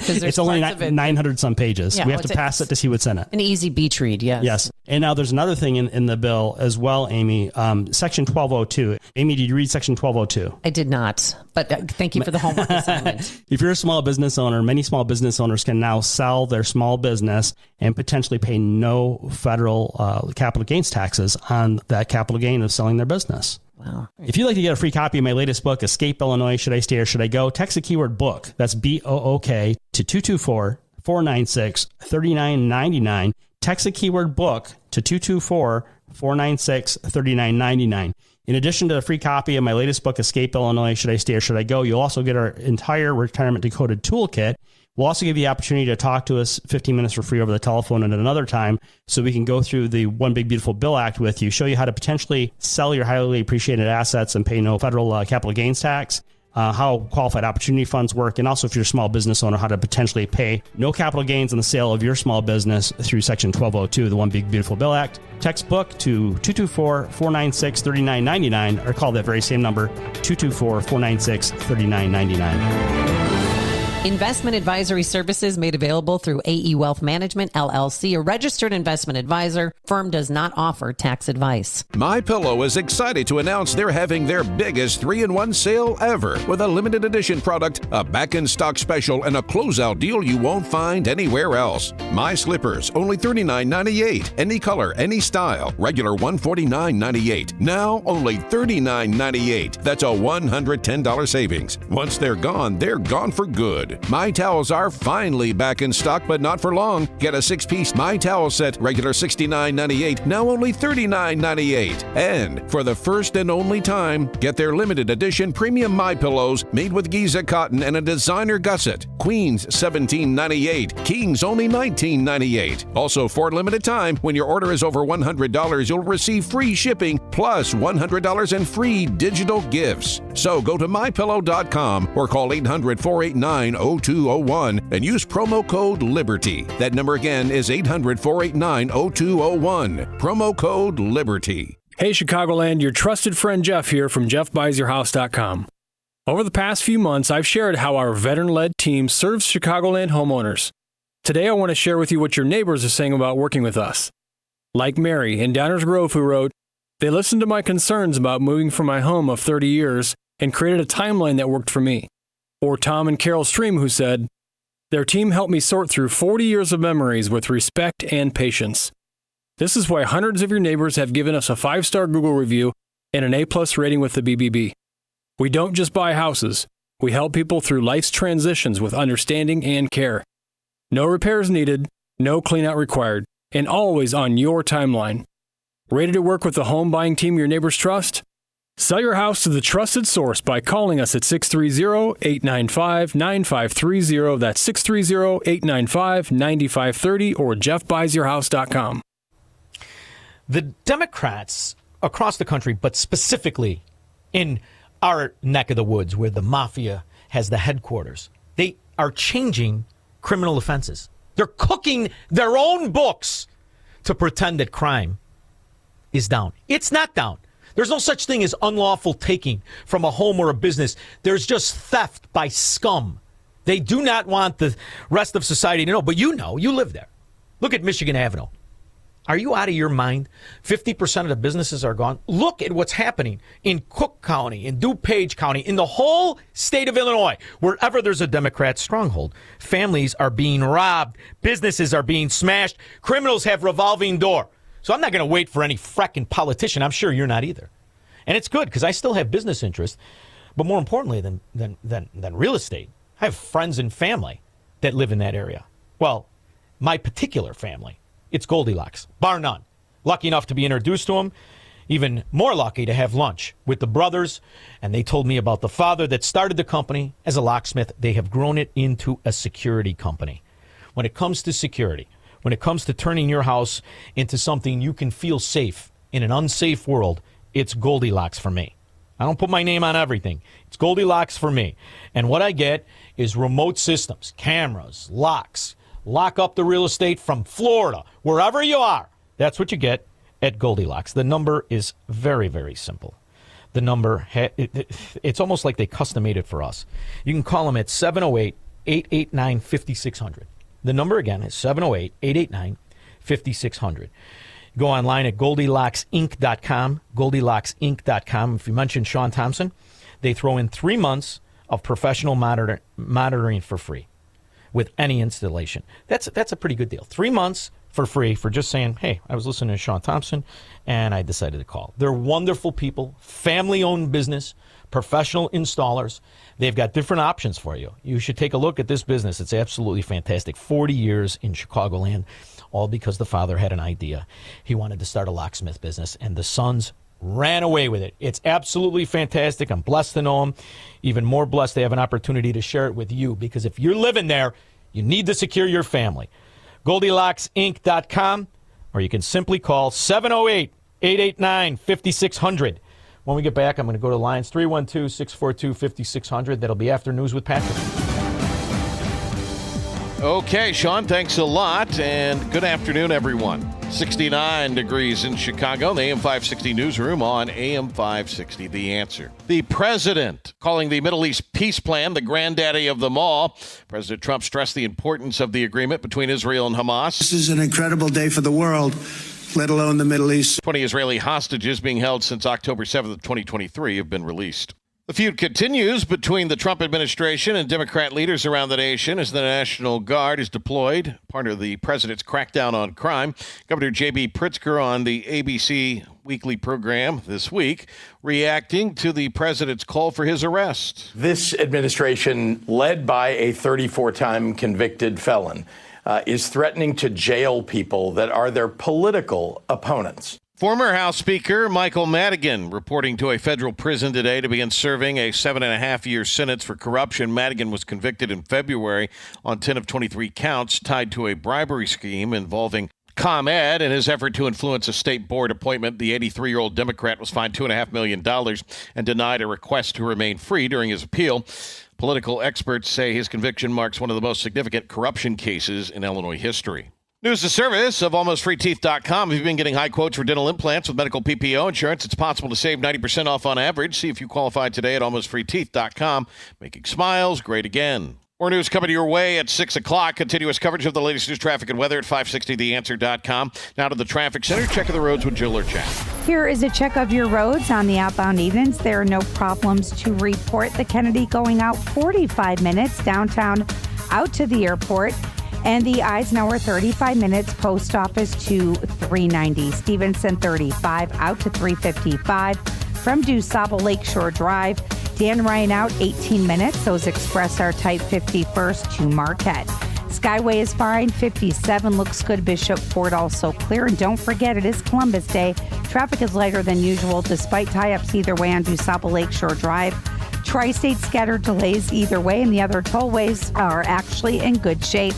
It's only 900 some pages. Yeah, we have to pass it to see what's in it. An easy beach read, yes. Yes. And now there's another thing in the bill as well, Amy. Section 1202. Amy, did you read Section 1202? I did not, but thank you for the homework assignment. If you're a small business owner, many small business owners can now sell their small business and potentially pay no federal capital gains taxes on that capital gain of selling their business. Wow. If you'd like to get a free copy of my latest book, Escape Illinois, Should I Stay or Should I Go? Text the keyword book. That's BOOK to 224-496-3999. Text the keyword book to 224-496-3999. In addition to the free copy of my latest book, Escape Illinois, Should I Stay or Should I Go? You'll also get our entire Retirement Decoded toolkit. We'll also give you the opportunity to talk to us 15 minutes for free over the telephone at another time so we can go through the One Big Beautiful Bill Act with you, show you how to potentially sell your highly appreciated assets and pay no federal capital gains tax, how qualified opportunity funds work, and also if you're a small business owner, how to potentially pay no capital gains on the sale of your small business through Section 1202, the One Big Beautiful Bill Act. Text book to 224-496-3999 or call that very same number, 224-496-3999. Investment advisory services made available through AE Wealth Management, LLC, a registered investment advisor. Firm does not offer tax advice. MyPillow is excited to announce they're having their biggest 3-in-1 sale ever with a limited edition product, a back-in-stock special, and a closeout deal you won't find anywhere else. My Slippers, only $39.98. Any color, any style. Regular $149.98. Now only $39.98. That's a $110 savings. Once they're gone for good. good. My Towels are finally back in stock, but not for long. Get a 6-piece My Towel set, regular $69.98, now only $39.98. And for the first and only time, get their limited edition premium My Pillows made with Giza cotton and a designer gusset. Queens $17.98, Kings only $19.98. Also, for a limited time, when your order is over $100, you'll receive free shipping plus $100 in free digital gifts. So go to mypillow.com or call 800-489-0201 and use promo code LIBERTY. That number again is 800-489-0201. Promo code LIBERTY. Hey Chicagoland, your trusted friend Jeff here from JeffBuysYourHouse.com. Over the past few months, I've shared how our veteran-led team serves Chicagoland homeowners. Today, I want to share with you what your neighbors are saying about working with us. Like Mary in Downers Grove, who wrote, "They listened to my concerns about moving from my home of 30 years and created a timeline that worked for me." Or Tom and Carol Stream, who said, "Their team helped me sort through 40 years of memories with respect and patience." This is why hundreds of your neighbors have given us a 5-star Google review and an A+ rating with the BBB. We don't just buy houses. We help people through life's transitions with understanding and care. No repairs needed, no cleanout required, and always on your timeline. Ready to work with the home buying team your neighbors trust? Sell your house to the trusted source by calling us at 630-895-9530. That's 630-895-9530 or jeffbuysyourhouse.com. The Democrats across the country, but specifically in our neck of the woods where the mafia has the headquarters, they are changing criminal offenses. They're cooking their own books to pretend that crime is down. It's not down. There's no such thing as unlawful taking from a home or a business. There's just theft by scum. They do not want the rest of society to know, but you know, you live there. Look at Michigan Avenue. Are you out of your mind? 50% of the businesses are gone. Look at what's happening in Cook County, in DuPage County, in the whole state of Illinois. Wherever there's a Democrat stronghold, families are being robbed, businesses are being smashed, criminals have revolving door. So I'm not going to wait for any fracking politician. I'm sure you're not either. And it's good because I still have business interests. But more importantly than real estate, I have friends and family that live in that area. Well, my particular family. It's Goldilocks, bar none. Lucky enough to be introduced to them. Even more lucky to have lunch with the brothers. And they told me about the father that started the company as a locksmith. They have grown it into a security company. When it comes to security, when it comes to turning your house into something you can feel safe in an unsafe world, it's Goldilocks for me. I don't put my name on everything. It's Goldilocks for me. And what I get is remote systems, cameras, locks. Lock up the real estate from Florida, wherever you are. That's what you get at Goldilocks. The number is very, very simple. The number, it's almost like they custom made it for us. You can call them at 708-889-5600. The number again is 708-889-5600. Go online at GoldilocksInc.com, GoldilocksInc.com. If you mention Shaun Thompson, they throw in 3 months of professional monitoring for free with any installation. That's a pretty good deal. 3 months for free for just saying, hey, I was listening to Shaun Thompson and I decided to call. They're wonderful people, family-owned business, professional installers. They've got different options for you. You should take a look at this business. It's absolutely fantastic. 40 years in Chicagoland, all because the father had an idea. He wanted to start a locksmith business, and the sons ran away with it. It's absolutely fantastic. I'm blessed to know them. Even more blessed to have an opportunity to share it with you, because if you're living there, you need to secure your family. GoldilocksInc.com, or you can simply call 708-889-5600. When we get back, I'm going to go to lines 312-642-5600. That'll be after News with Patrick. Okay, Shaun, thanks a lot, and good afternoon, everyone. 69 degrees in Chicago, the AM 560 newsroom on AM 560, The Answer. The president calling the Middle East peace plan the granddaddy of them all. President Trump stressed the importance of the agreement between Israel and Hamas. This is an incredible day for the world, let alone the Middle East. 20 Israeli hostages being held since October 7th, 2023 have been released. The feud continues between the Trump administration and Democrat leaders around the nation as the National Guard is deployed, part of the president's crackdown on crime. Governor J.B. Pritzker on the ABC weekly program this week, reacting to the president's call for his arrest. This administration, led by a 34-time convicted felon, is threatening to jail people that are their political opponents. Former House Speaker Michael Madigan reporting to a federal prison today to begin serving a 7.5-year sentence for corruption. Madigan was convicted in February on 10 of 23 counts tied to a bribery scheme involving ComEd. In his effort to influence a state board appointment, the 83-year-old Democrat was fined $2.5 million and denied a request to remain free during his appeal. Political experts say his conviction marks one of the most significant corruption cases in Illinois history. News to service of AlmostFreeTeeth.com. If you've been getting high quotes for dental implants with medical PPO insurance, it's possible to save 90% off on average. See if you qualify today at AlmostFreeTeeth.com. Making smiles great again. More news coming your way at 6 o'clock. Continuous coverage of the latest news, traffic, and weather at 560theanswer.com. Now to the traffic center. Check of the roads with Jill Urchak. Here is a check of your roads on the outbound Edens. There are no problems to report. The Kennedy going out 45 minutes downtown out to the airport. And the Eisenhower 35 minutes post office to 390. Stevenson 35 out to 355. From DuSable Lakeshore Drive. Dan Ryan out 18 minutes. Those express are type 51st to Marquette. Skyway is fine. 57 looks good. Bishop Ford also clear. And don't forget, it is Columbus Day. Traffic is lighter than usual despite tie-ups either way on DuSable Lakeshore Drive. Tri-State scattered delays either way, and the other tollways are actually in good shape.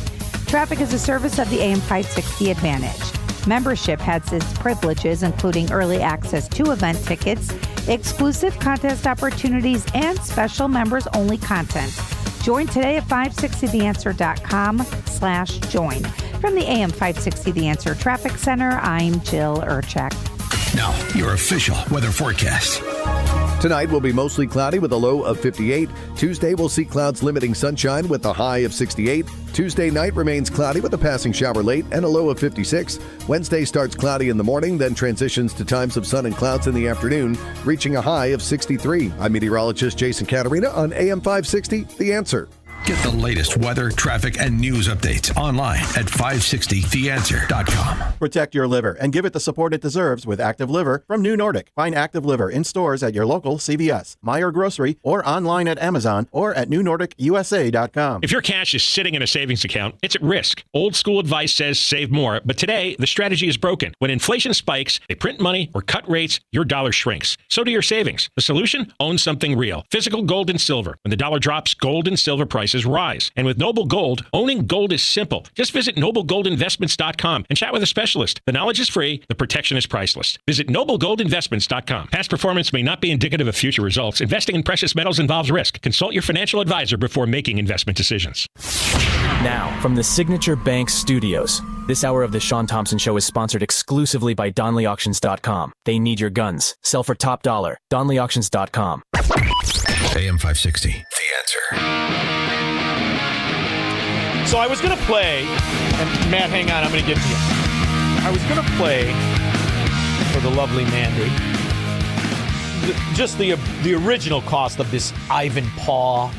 Traffic is a service of the AM 560 Advantage. Membership has its privileges, including early access to event tickets, exclusive contest opportunities, and special members-only content. Join today at 560theanswer.com/join. From the AM 560 The Answer Traffic Center, I'm Jill Urchak. Now, your official weather forecast. Tonight will be mostly cloudy with a low of 58. Tuesday will see clouds limiting sunshine with a high of 68. Tuesday night remains cloudy with a passing shower late and a low of 56. Wednesday starts cloudy in the morning, then transitions to times of sun and clouds in the afternoon, reaching a high of 63. I'm meteorologist Jason Caterina on AM 560, The Answer. Get the latest weather, traffic, and news updates online at 560theanswer.com. Protect your liver and give it the support it deserves with Active Liver from New Nordic. Find Active Liver in stores at your local CVS, Meijer Grocery, or online at Amazon or at newnordicusa.com. If your cash is sitting in a savings account, it's at risk. Old school advice says save more, but today the strategy is broken. When inflation spikes, they print money or cut rates, your dollar shrinks. So do your savings. The solution? Own something real. Physical gold and silver. When the dollar drops, gold and silver prices rise. And with Noble Gold, owning gold is simple. Just visit noblegoldinvestments.com and chat with a specialist. The knowledge is free. The protection is priceless. Visit noblegoldinvestments.com. Past performance may not be indicative of future results. Investing in precious metals involves risk. Consult your financial advisor before making investment decisions. Now, from the Signature Bank Studios, this hour of the Shaun Thompson Show is sponsored exclusively by DonleyAuctions.com. They need your guns. Sell for top dollar. DonleyAuctions.com. AM 560, The Answer. So I was going to play, and Matt, hang on, I'm going to get to you. I was going to play for the lovely Mandy just the original cost of this Ivan Paw,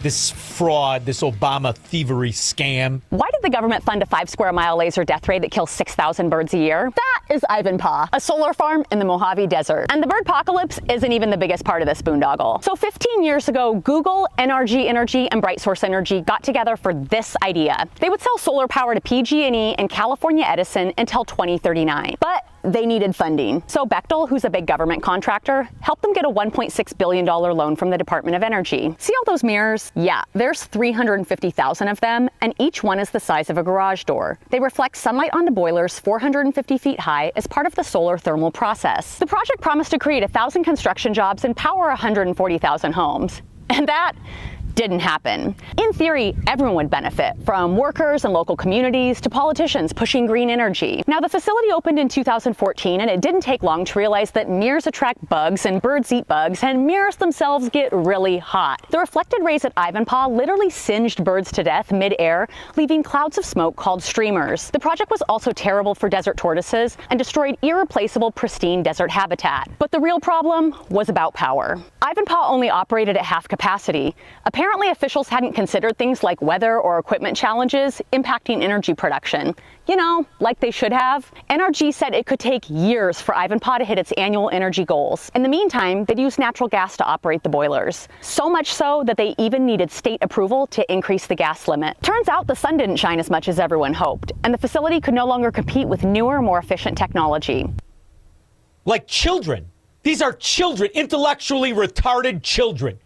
this fraud, this Obama thievery scam. Why did the government fund a 5 square mile laser death ray that kills 6,000 birds a year? That is Ivanpah, a solar farm in the Mojave Desert. And the birdpocalypse isn't even the biggest part of this boondoggle. So 15 years ago, Google, NRG Energy, and BrightSource Energy got together for this idea. They would sell solar power to PG&E and California Edison until 2039. But they needed funding. So Bechtel, who's a big government contractor, helped them get a $1.6 billion loan from the Department of Energy. See all those mirrors? Yeah, there's 350,000 of them, and each one is the size of a garage door. They reflect sunlight onto boilers 450 feet high as part of the solar thermal process. The project promised to create 1,000 construction jobs and power 140,000 homes. And that didn't happen. In theory, everyone would benefit, from workers and local communities to politicians pushing green energy. Now, the facility opened in 2014, and it didn't take long to realize that mirrors attract bugs and birds eat bugs, and mirrors themselves get really hot. The reflected rays at Ivanpah literally singed birds to death mid-air, leaving clouds of smoke called streamers. The project was also terrible for desert tortoises and destroyed irreplaceable pristine desert habitat. But the real problem was about power. Ivanpah only operated at half capacity. Apparently, officials hadn't considered things like weather or equipment challenges impacting energy production. You know, like they should have. NRG said it could take years for Ivanpah to hit its annual energy goals. In the meantime, they'd use natural gas to operate the boilers. So much so that they even needed state approval to increase the gas limit. Turns out the sun didn't shine as much as everyone hoped, and the facility could no longer compete with newer, more efficient technology. Like children. These are children, intellectually retarded children.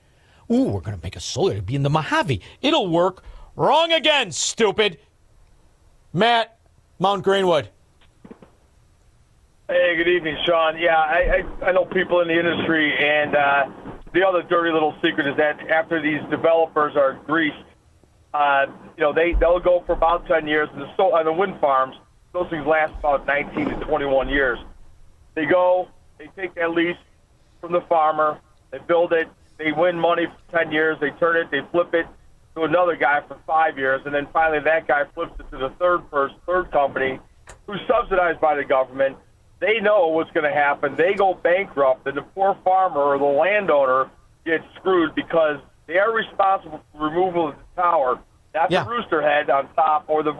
Ooh, we're going to make a solar to be in the Mojave. It'll work. Wrong again, stupid. Matt, Mount Greenwood. Hey, good evening, Shaun. Yeah, I know people in the industry, and the other dirty little secret is that after these developers are greased, they'll go for about 10 years. On the wind farms, those things last about 19 to 21 years. They go, they take that lease from the farmer, they build it, they win money for 10 years, they turn it, they flip it to another guy for 5 years, and then finally that guy flips it to the third company who's subsidized by the government. They know what's going to happen. They go bankrupt, and the poor farmer or the landowner gets screwed because they are responsible for the removal of the tower, not the rooster head on top or the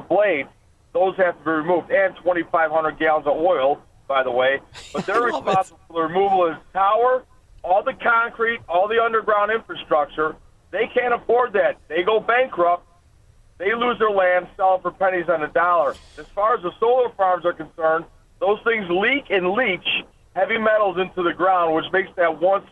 blade. Those have to be removed, and 2,500 gallons of oil, by the way. But they're responsible for the removal of the tower, all the concrete, all the underground infrastructure. They can't afford that. They go bankrupt. They lose their land, sell it for pennies on the dollar. As far as the solar farms are concerned, those things leak and leach heavy metals into the ground, which makes that once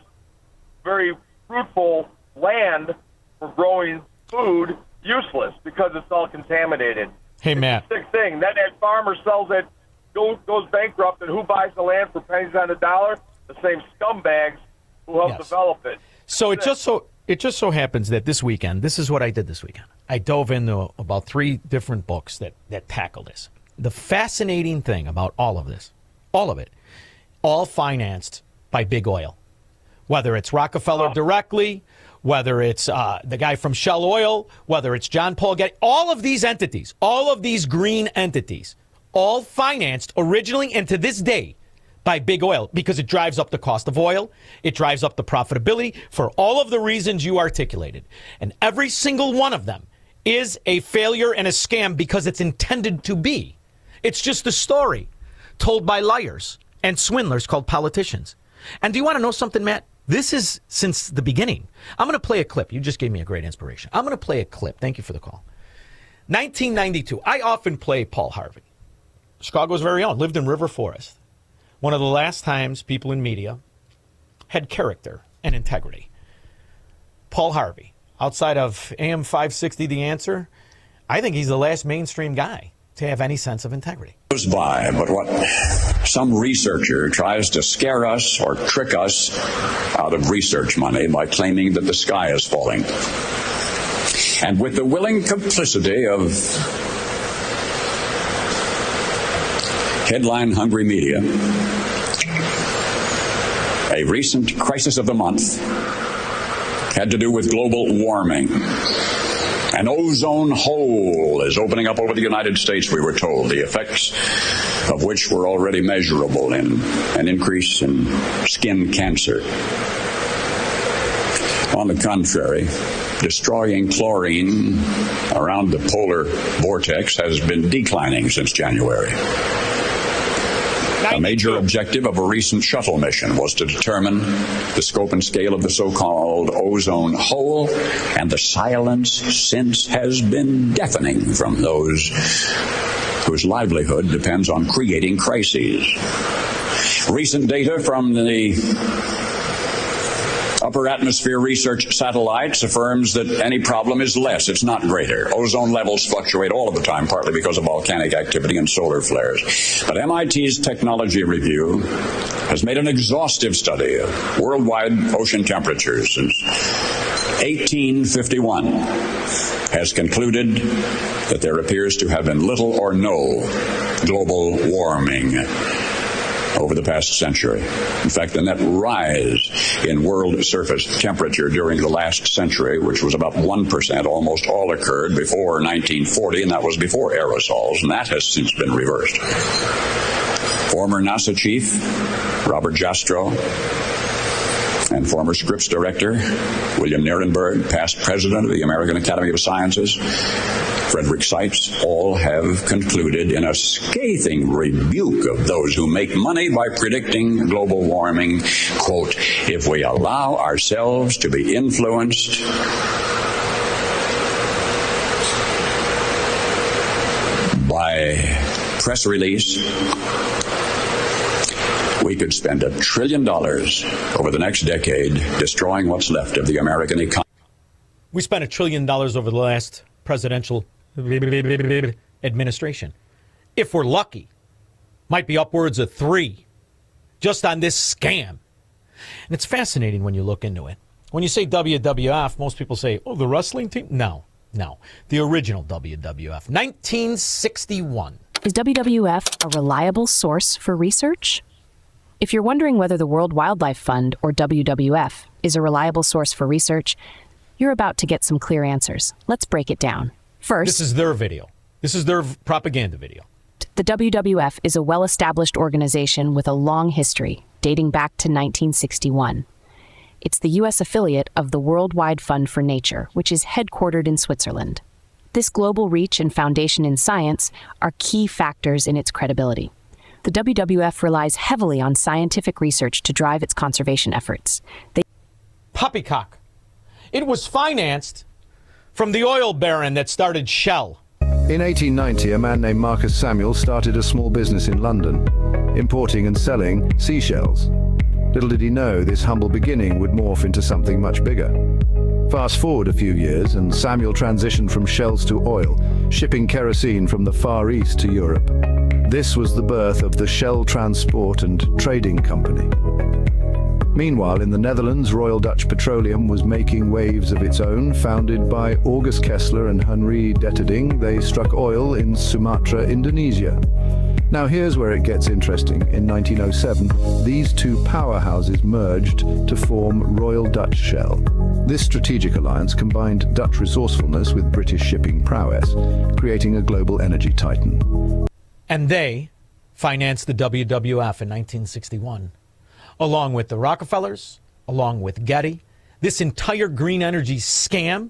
very fruitful land for growing food useless because it's all contaminated. Hey, Matt. It's a sick thing. That farmer sells it, goes bankrupt, and who buys the land for pennies on the dollar? The same scumbags who helped develop it. So it just so happens that this weekend, this is what I did this weekend. I dove into about 3 different books that tackle this. The fascinating thing about all of this, all of it, all financed by big oil. Whether it's Rockefeller directly, whether it's the guy from Shell Oil, whether it's John Paul Getty, all of these entities, all of these green entities, all financed originally and to this day by big oil because it drives up the cost of oil. It drives up the profitability for all of the reasons you articulated. And every single one of them is a failure and a scam because it's intended to be. It's just a story told by liars and swindlers called politicians. And do you want to know something, Matt? This is since the beginning. I'm going to play a clip. You just gave me a great inspiration. I'm going to play a clip. Thank you for the call. 1992. I often play Paul Harvey. Chicago's very own. Lived in River Forest. One of the last times people in media had character and integrity. Paul Harvey. Outside of AM 560, The Answer, I think he's the last mainstream guy to have any sense of integrity. Goes by, but what some researcher tries to scare us or trick us out of research money by claiming that the sky is falling. And with the willing complicity of headline-hungry media, a recent crisis of the month had to do with global warming. An ozone hole is opening up over the United States, we were told, the effects of which were already measurable in an increase in skin cancer. On the contrary, destroying chlorine around the polar vortex has been declining since January. A major objective of a recent shuttle mission was to determine the scope and scale of the so-called ozone hole, and the silence since has been deafening from those whose livelihood depends on creating crises. Recent data from the Upper Atmosphere Research Satellites affirms that any problem is less, it's not greater. Ozone levels fluctuate all of the time, partly because of volcanic activity and solar flares. But MIT's Technology Review has made an exhaustive study of worldwide ocean temperatures since 1851 has concluded that there appears to have been little or no global warming over the past century. In fact, the net rise in world surface temperature during the last century, which was about 1%, almost all occurred before 1940, and that was before aerosols, and that has since been reversed. Former NASA chief Robert Jastrow and former Scripps director William Nierenberg, past president of the American Academy of Sciences, Frederick Seitz, all have concluded in a scathing rebuke of those who make money by predicting global warming, quote, if we allow ourselves to be influenced by press release, we could spend $1 trillion over the next decade destroying what's left of the American economy. We spent $1 trillion over the last presidential administration. If we're lucky, might be upwards of 3 just on this scam. And it's fascinating when you look into it. When you say WWF, most people say, oh, the wrestling team? No. The original WWF, 1961. Is WWF a reliable source for research? If you're wondering whether the World Wildlife Fund, or WWF, is a reliable source for research, you're about to get some clear answers. Let's break it down. First, this is their video. This is their propaganda video. The WWF is a well-established organization with a long history, dating back to 1961. It's the U.S. affiliate of the Worldwide Fund for Nature, which is headquartered in Switzerland. This global reach and foundation in science are key factors in its credibility. The WWF relies heavily on scientific research to drive its conservation efforts. Poppycock. It was financed from the oil baron that started Shell. In 1890, a man named Marcus Samuel started a small business in London, importing and selling seashells. Little did he know this humble beginning would morph into something much bigger. Fast forward a few years, and Samuel transitioned from shells to oil, shipping kerosene from the Far East to Europe. This was the birth of the Shell Transport and Trading Company. Meanwhile, in the Netherlands, Royal Dutch Petroleum was making waves of its own. Founded by August Kessler and Henri Deterding, they struck oil in Sumatra, Indonesia. Now here's where it gets interesting. In 1907, these two powerhouses merged to form Royal Dutch Shell. This strategic alliance combined Dutch resourcefulness with British shipping prowess, creating a global energy titan. And they financed the WWF in 1961, along with the Rockefellers, along with Getty. This entire green energy scam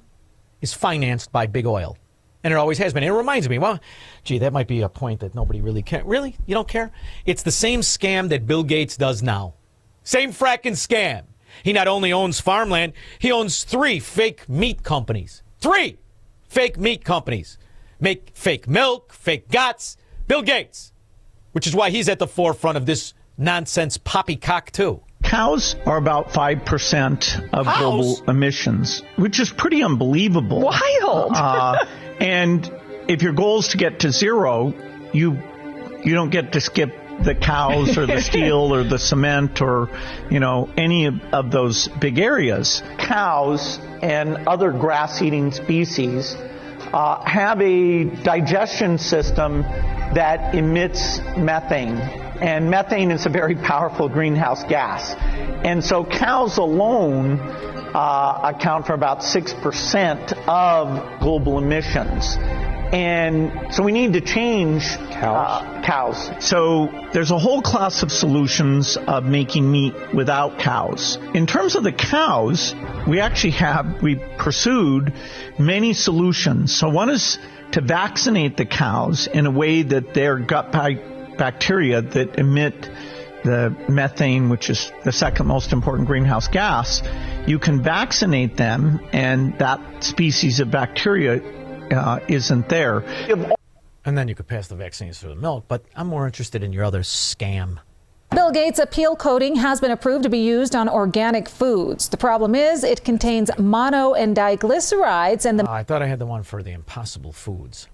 is financed by big oil. And it always has been. It reminds me, well, gee, that might be a point that nobody really cares. Really? You don't care? It's the same scam that Bill Gates does now. Same fracking scam. He not only owns farmland, he owns 3 fake meat companies. 3 fake meat companies. Make fake milk, fake guts. Bill Gates. Which is why he's at the forefront of this nonsense poppycock, too. Cows are about 5% of global emissions, which is pretty unbelievable. Wild. And if your goal is to get to 0, you don't get to skip the cows or the steel or the cement or, any of those big areas. Cows and other grass-eating species have a digestion system that emits methane. And methane is a very powerful greenhouse gas. And so cows alone account for about 6% of global emissions. And so we need to change cows. So there's a whole class of solutions of making meat without cows. In terms of the cows, we pursued many solutions. So one is to vaccinate the cows in a way that their gut bacteria that emit the methane, which is the second most important greenhouse gas, you can vaccinate them and that species of bacteria isn't there. And then you could pass the vaccines through the milk, but I'm more interested in your other scam. Bill Gates' appeal coating has been approved to be used on organic foods. The problem is it contains mono and diglycerides and I thought I had the one for the Impossible Foods.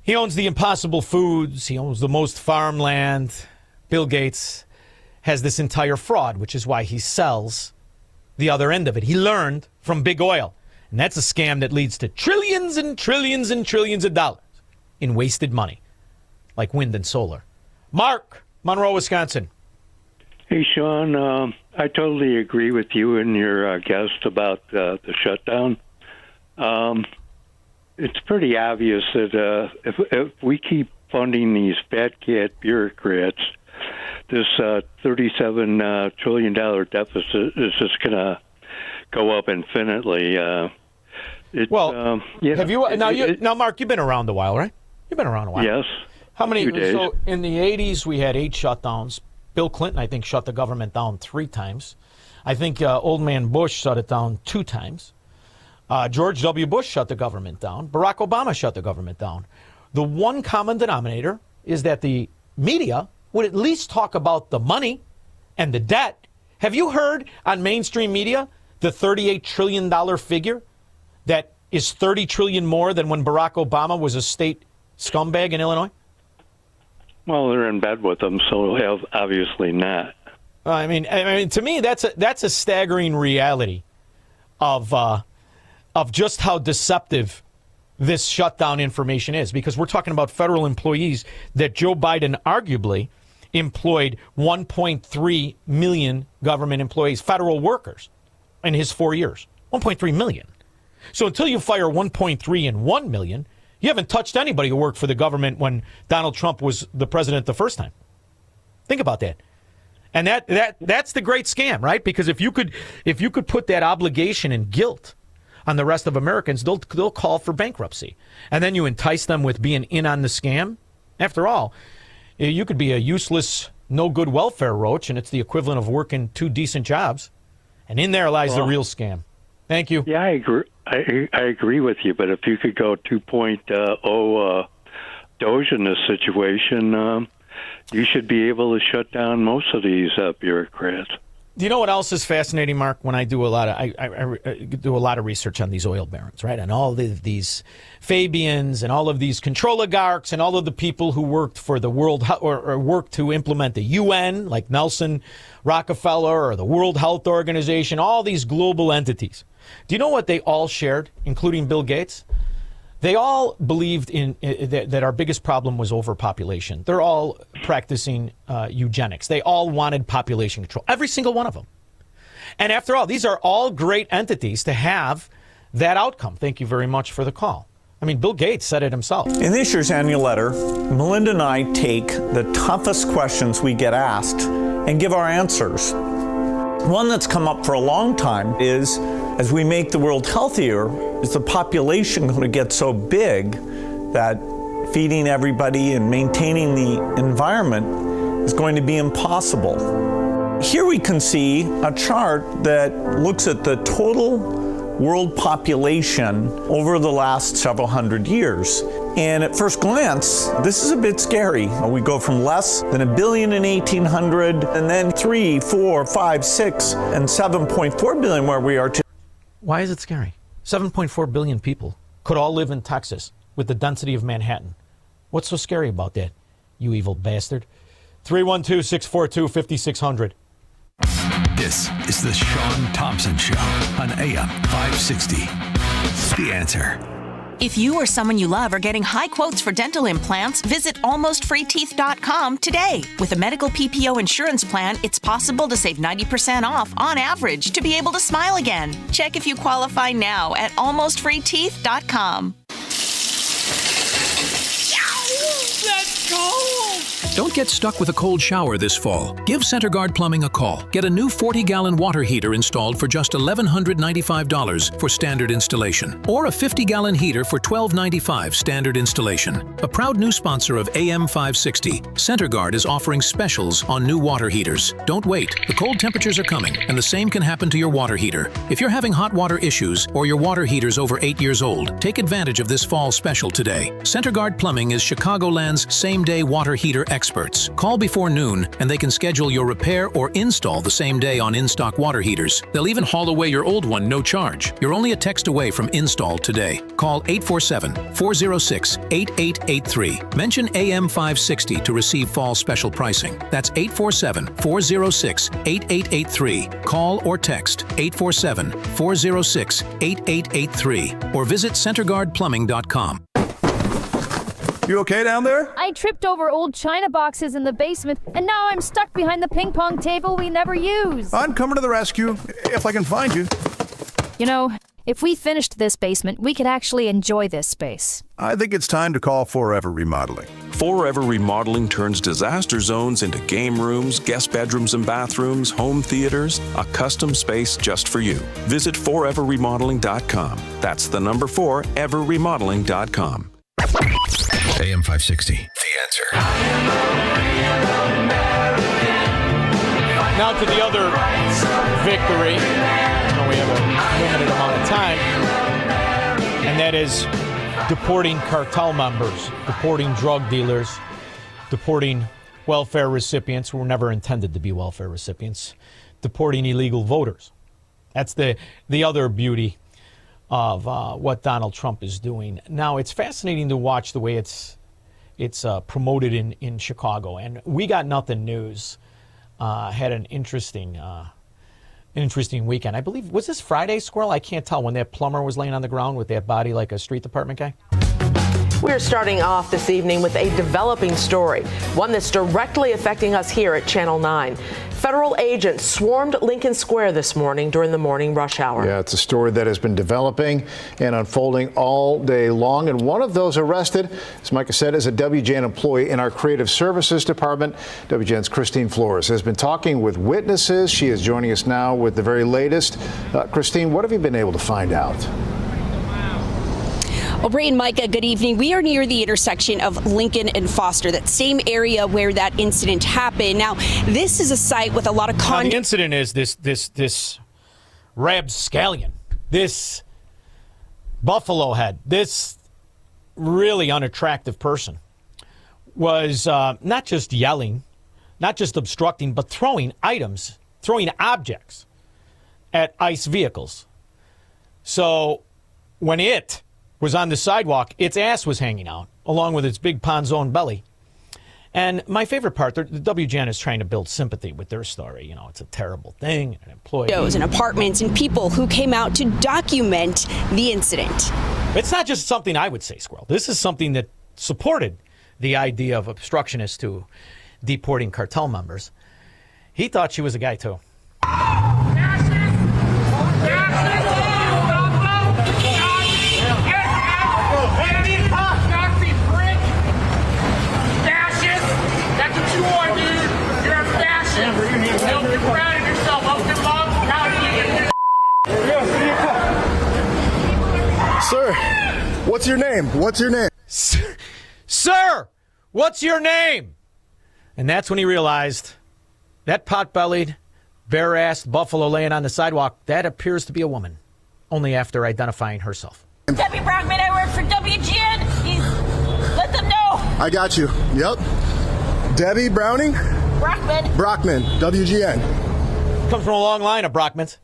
He owns the Impossible Foods. He owns the most farmland. Bill Gates has this entire fraud, which is why he sells the other end of it. He learned from big oil. And that's a scam that leads to trillions and trillions and trillions of dollars in wasted money, like wind and solar. Mark, Monroe, Wisconsin. Hey, Shaun, I totally agree with you and your guest about the shutdown. It's pretty obvious that if we keep funding these fat cat bureaucrats, this $37 trillion deficit is just going to go up infinitely. Have you now, Mark? You've been around a while, right? You've been around a while. Yes. How many? Few days. So in the 80s, we had 8 shutdowns. Bill Clinton, I think, shut the government down 3 times. I think old man Bush shut it down 2 times. George W. Bush shut the government down. Barack Obama shut the government down. The one common denominator is that the media would at least talk about the money and the debt. Have you heard on mainstream media the $38 trillion figure that is $30 trillion more than when Barack Obama was a state scumbag in Illinois? Well, they're in bed with them, so obviously not. I mean, to me, that's a staggering reality of just how deceptive this shutdown information is, because we're talking about federal employees that Joe Biden arguably employed 1.3 million government employees, federal workers, in his 4 years. 1.3 million. So until you fire 1.3 and 1 million, you haven't touched anybody who worked for the government when Donald Trump was the president the first time. Think about that. And that's the great scam, right? Because if you could put that obligation and guilt on the rest of Americans, they'll call for bankruptcy. And then you entice them with being in on the scam. After all, you could be a useless, no good welfare roach, and it's the equivalent of working 2 decent jobs. And in there lies the real scam. Thank you. Yeah, I agree. I agree with you, but if you could go 2.0 Doge in this situation, you should be able to shut down most of these bureaucrats. Do you know what else is fascinating, Mark? When I do I do a lot of research on these oil barons, right? And all these Fabians and all of these control oligarchs and all of the people who worked for the world or worked to implement the UN, like Nelson Rockefeller or the World Health Organization, all these global entities. Do you know what they all shared, including Bill Gates? They all believed that our biggest problem was overpopulation. They're all practicing eugenics. They all wanted population control, every single one of them. And after all, these are all great entities to have that outcome. Thank you very much for the call. I mean, Bill Gates said it himself. In this year's annual letter, Melinda and I take the toughest questions we get asked and give our answers. One that's come up for a long time is, as we make the world healthier, is the population going to get so big that feeding everybody and maintaining the environment is going to be impossible? Here we can see a chart that looks at the total world population over the last several hundred years. And at first glance, this is a bit scary. We go from less than 1 billion in 1800, and then 3, 4, 5, 6, and 7.4 billion where we are today. Why is it scary? 7.4 billion people could all live in Texas with the density of Manhattan. What's so scary about that, you evil bastard? 312-642-5600. This is the Shaun Thompson Show on AM 560. The Answer. If you or someone you love are getting high quotes for dental implants, visit almostfreeteeth.com today. With a medical PPO insurance plan, it's possible to save 90% off on average to be able to smile again. Check if you qualify now at almostfreeteeth.com. That's cold! Don't get stuck with a cold shower this fall. Give CenterGuard Plumbing a call. Get a new 40-gallon water heater installed for just $1,195 for standard installation, or a 50-gallon heater for $1,295 standard installation. A proud new sponsor of AM 560, CenterGuard is offering specials on new water heaters. Don't wait. The cold temperatures are coming, and the same can happen to your water heater. If you're having hot water issues or your water heater's over 8 years old, take advantage of this fall special today. CenterGuard Plumbing is Chicagoland's same-day water heater expert. experts. Call before noon and they can schedule your repair or install the same day on in-stock water heaters. They'll even haul away your old one no charge. You're only a text away from install today. Call 847-406-8883. Mention AM560 to receive fall special pricing. That's 847-406-8883. Call or text 847-406-8883 or visit CenterGuardPlumbing.com. You okay down there? I tripped over old china boxes in the basement, and now I'm stuck behind the ping pong table we never use. I'm coming to the rescue, if I can find you. You know, if we finished this basement, we could actually enjoy this space. I think it's time to call Forever Remodeling. Forever Remodeling turns disaster zones into game rooms, guest bedrooms and bathrooms, home theaters, a custom space just for you. Visit foreverremodeling.com. That's the number 4, everremodeling.com. AM 560, The Answer. Now to the other victory. I know we have a limited amount of time. And that is deporting cartel members, deporting drug dealers, deporting welfare recipients who were never intended to be welfare recipients, deporting illegal voters. That's the other beauty of what Donald Trump is doing. Now, it's fascinating to watch the way it's promoted in Chicago. And We Got Nothing News had an interesting weekend. I believe, was this Friday, Squirrel? I can't tell, when that plumber was laying on the ground with that body like a street department guy. We're starting off this evening with a developing story, one that's directly affecting us here at Channel 9. Federal agents swarmed Lincoln Square this morning during the morning rush hour. Yeah, it's a story that has been developing and unfolding all day long. And one of those arrested, as Micah said, is a WGN employee in our Creative Services Department. WGN's Christine Flores has been talking with witnesses. She is joining us now with the very latest. Christine, what have you been able to find out? Well, Bray and Micah, good evening. We are near the intersection of Lincoln and Foster, that same area where that incident happened. Now, this is a site with a lot of The incident is this rapscallion, this buffalo head, this really unattractive person was not just yelling, not just obstructing, but throwing items, throwing objects at ICE vehicles. So when it was on the sidewalk, its ass was hanging out, along with its big Ponzone belly. And my favorite part, the WGN is trying to build sympathy with their story. You know, it's a terrible thing, an employee. And apartments and people who came out to document the incident. It's not just something I would say, Squirrel. This is something that supported the idea of obstructionists to deporting cartel members. He thought she was a guy, too. Sir, what's your name? What's your name? Sir, what's your name? And that's when he realized that pot-bellied, bare-assed buffalo laying on the sidewalk, that appears to be a woman, only after identifying herself. Debbie Brockman, I work for WGN. Let them know. I got you. Yep. Debbie Browning? Brockman, WGN. Comes from a long line of Brockmans.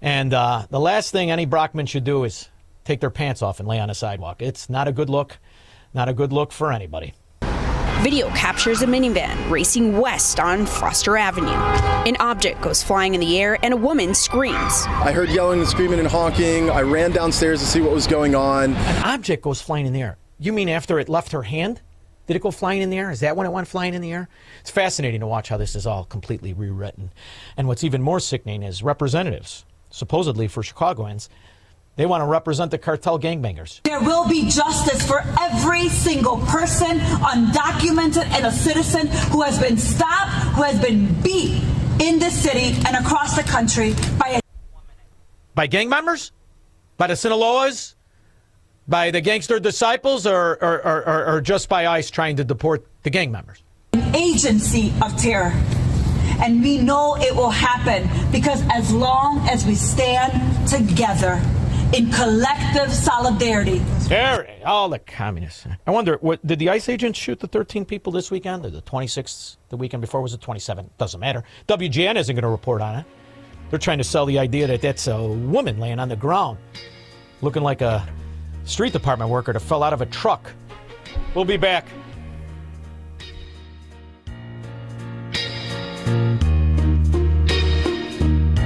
And the last thing any Brockman should do is take their pants off and lay on a sidewalk. It's not a good look. Not a good look for anybody. Video captures a minivan racing west on Foster Avenue. An object goes flying in the air and a woman screams. I heard yelling and screaming and honking. I ran downstairs to see what was going on. An object goes flying in the air. You mean after it left her hand? Did it go flying in the air? Is that when it went flying in the air? It's fascinating to watch how this is all completely rewritten. And what's even more sickening is representatives, supposedly for Chicagoans, they want to represent the cartel gangbangers. There will be justice for every single person, undocumented and a citizen, who has been stopped, who has been beat in this city and across the country by gang members? By the Sinaloas? By the gangster disciples, or just by ICE trying to deport the gang members? An agency of terror. And we know it will happen because as long as we stand together, in collective solidarity. Terry, all the communists. I wonder, did the ICE agents shoot the 13 people this weekend? Or the 26th, the weekend before was the 27th? Doesn't matter. WGN isn't going to report on it. They're trying to sell the idea that that's a woman laying on the ground, looking like a street department worker that fell out of a truck. We'll be back.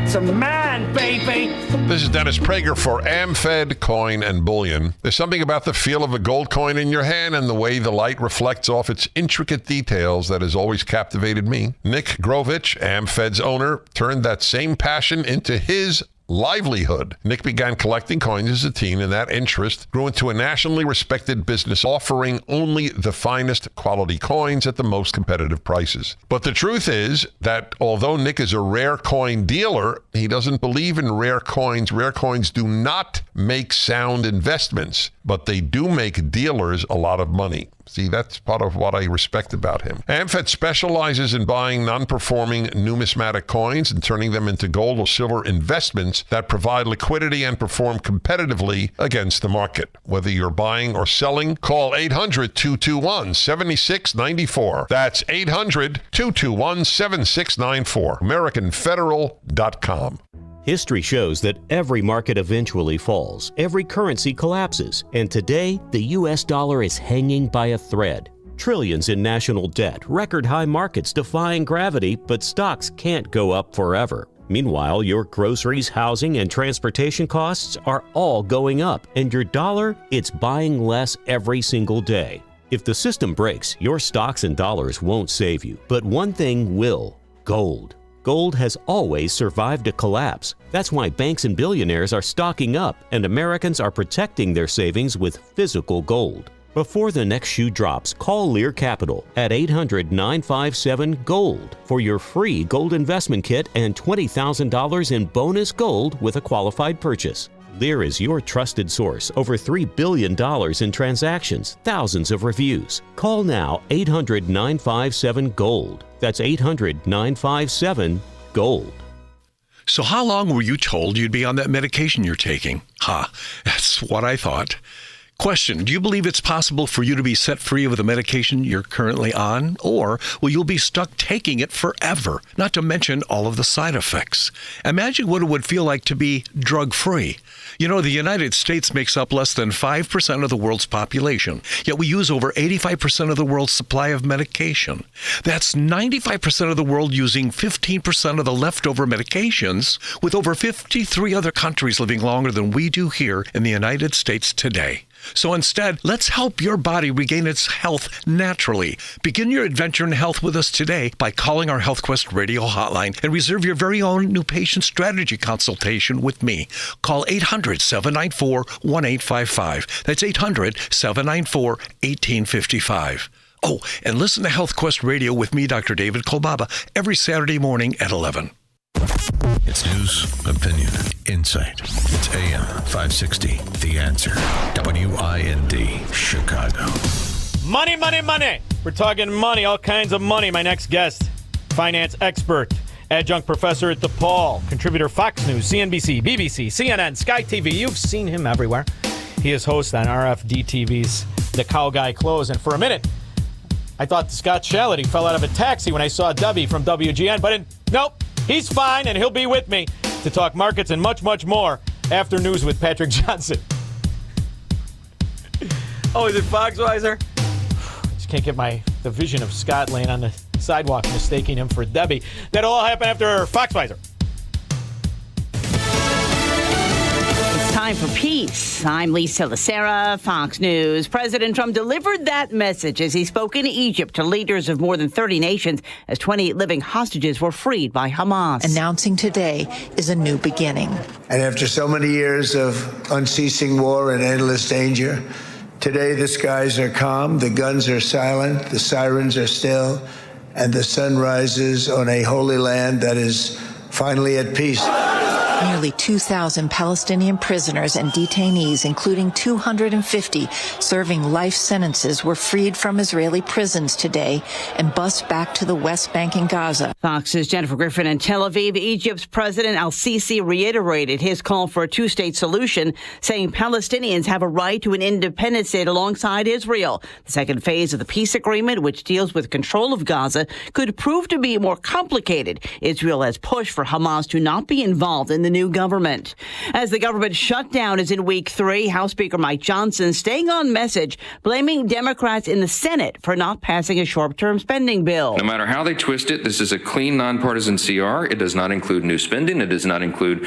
It's a man, baby. This is Dennis Prager for AmFed Coin and Bullion. There's something about the feel of a gold coin in your hand and the way the light reflects off its intricate details that has always captivated me. Nick Grovich, AmFed's owner, turned that same passion into his livelihood. Nick began collecting coins as a teen, and that interest grew into a nationally respected business offering only the finest quality coins at the most competitive prices. But the truth is that although Nick is a rare coin dealer, he doesn't believe in rare coins. Rare coins do not make sound investments, but they do make dealers a lot of money. See, that's part of what I respect about him. AmFed specializes in buying non-performing numismatic coins and turning them into gold or silver investments that provide liquidity and perform competitively against the market. Whether you're buying or selling, call 800-221-7694. That's 800-221-7694. AmericanFederal.com. History shows that every market eventually falls, every currency collapses, and today the U.S. dollar is hanging by a thread. Trillions in national debt, record high markets defying gravity, but stocks can't go up forever. Meanwhile, your groceries, housing, and transportation costs are all going up, and your dollar, it's buying less every single day. If the system breaks, your stocks and dollars won't save you, but one thing will: gold. Gold has always survived a collapse. That's why banks and billionaires are stocking up and Americans are protecting their savings with physical gold. Before the next shoe drops, call Lear Capital at 800-957-GOLD for your free gold investment kit and $20,000 in bonus gold with a qualified purchase. Lear is your trusted source. Over $3 billion in transactions, thousands of reviews. Call now 800-957-GOLD. That's 800-957-GOLD. So how long were you told you'd be on that medication you're taking? That's what I thought. Question, do you believe it's possible for you to be set free of the medication you're currently on? Or will you be stuck taking it forever, not to mention all of the side effects? Imagine what it would feel like to be drug-free. You know, the United States makes up less than 5% of the world's population, yet we use over 85% of the world's supply of medication. That's 95% of the world using 15% of the leftover medications, with over 53 other countries living longer than we do here in the United States today. So instead, let's help your body regain its health naturally. Begin your adventure in health with us today by calling our HealthQuest radio hotline and reserve your very own new patient strategy consultation with me. Call 800-794-1855. That's 800-794-1855. Oh, and listen to HealthQuest Radio with me, Dr. David Kolbaba, every Saturday morning at 11. It's news, opinion, insight. It's AM 560, The Answer. WIND, Chicago. Money, money, money. We're talking money, all kinds of money. My next guest, finance expert, adjunct professor at DePaul, contributor Fox News, CNBC, BBC, CNN, Sky TV. You've seen him everywhere. He is host on RFD TV's The Cow Guy Close. And for a minute, I thought Scott Shallity fell out of a taxi when I saw Debbie from WGN, but nope. He's fine, and he'll be with me to talk markets and much, much more after news with Patrick Johnson. Oh, is it Foxweiser? Just can't get the vision of Scott laying on the sidewalk mistaking him for Debbie. That'll all happen after Foxweiser. Time for peace. I'm Lisa Lacera, Fox News. President Trump delivered that message as he spoke in Egypt to leaders of more than 30 nations as 28 living hostages were freed by Hamas. Announcing today is a new beginning. And after so many years of unceasing war and endless danger, today the skies are calm, the guns are silent, the sirens are still, and the sun rises on a holy land that is finally at peace. Nearly 2,000 Palestinian prisoners and detainees, including 250 serving life sentences, were freed from Israeli prisons today and bused back to the West Bank and Gaza. Fox's Jennifer Griffin in Tel Aviv. Egypt's President al-Sisi reiterated his call for a two-state solution, saying Palestinians have a right to an independent state alongside Israel. The second phase of the peace agreement, which deals with control of Gaza, could prove to be more complicated. Israel has pushed for Hamas to not be involved in the new government. As the government shutdown is in week 3, House Speaker Mike Johnson staying on message, blaming Democrats in the Senate for not passing a short-term spending bill. No matter how they twist it, this is a clean, nonpartisan CR. It does not include new spending. It does not include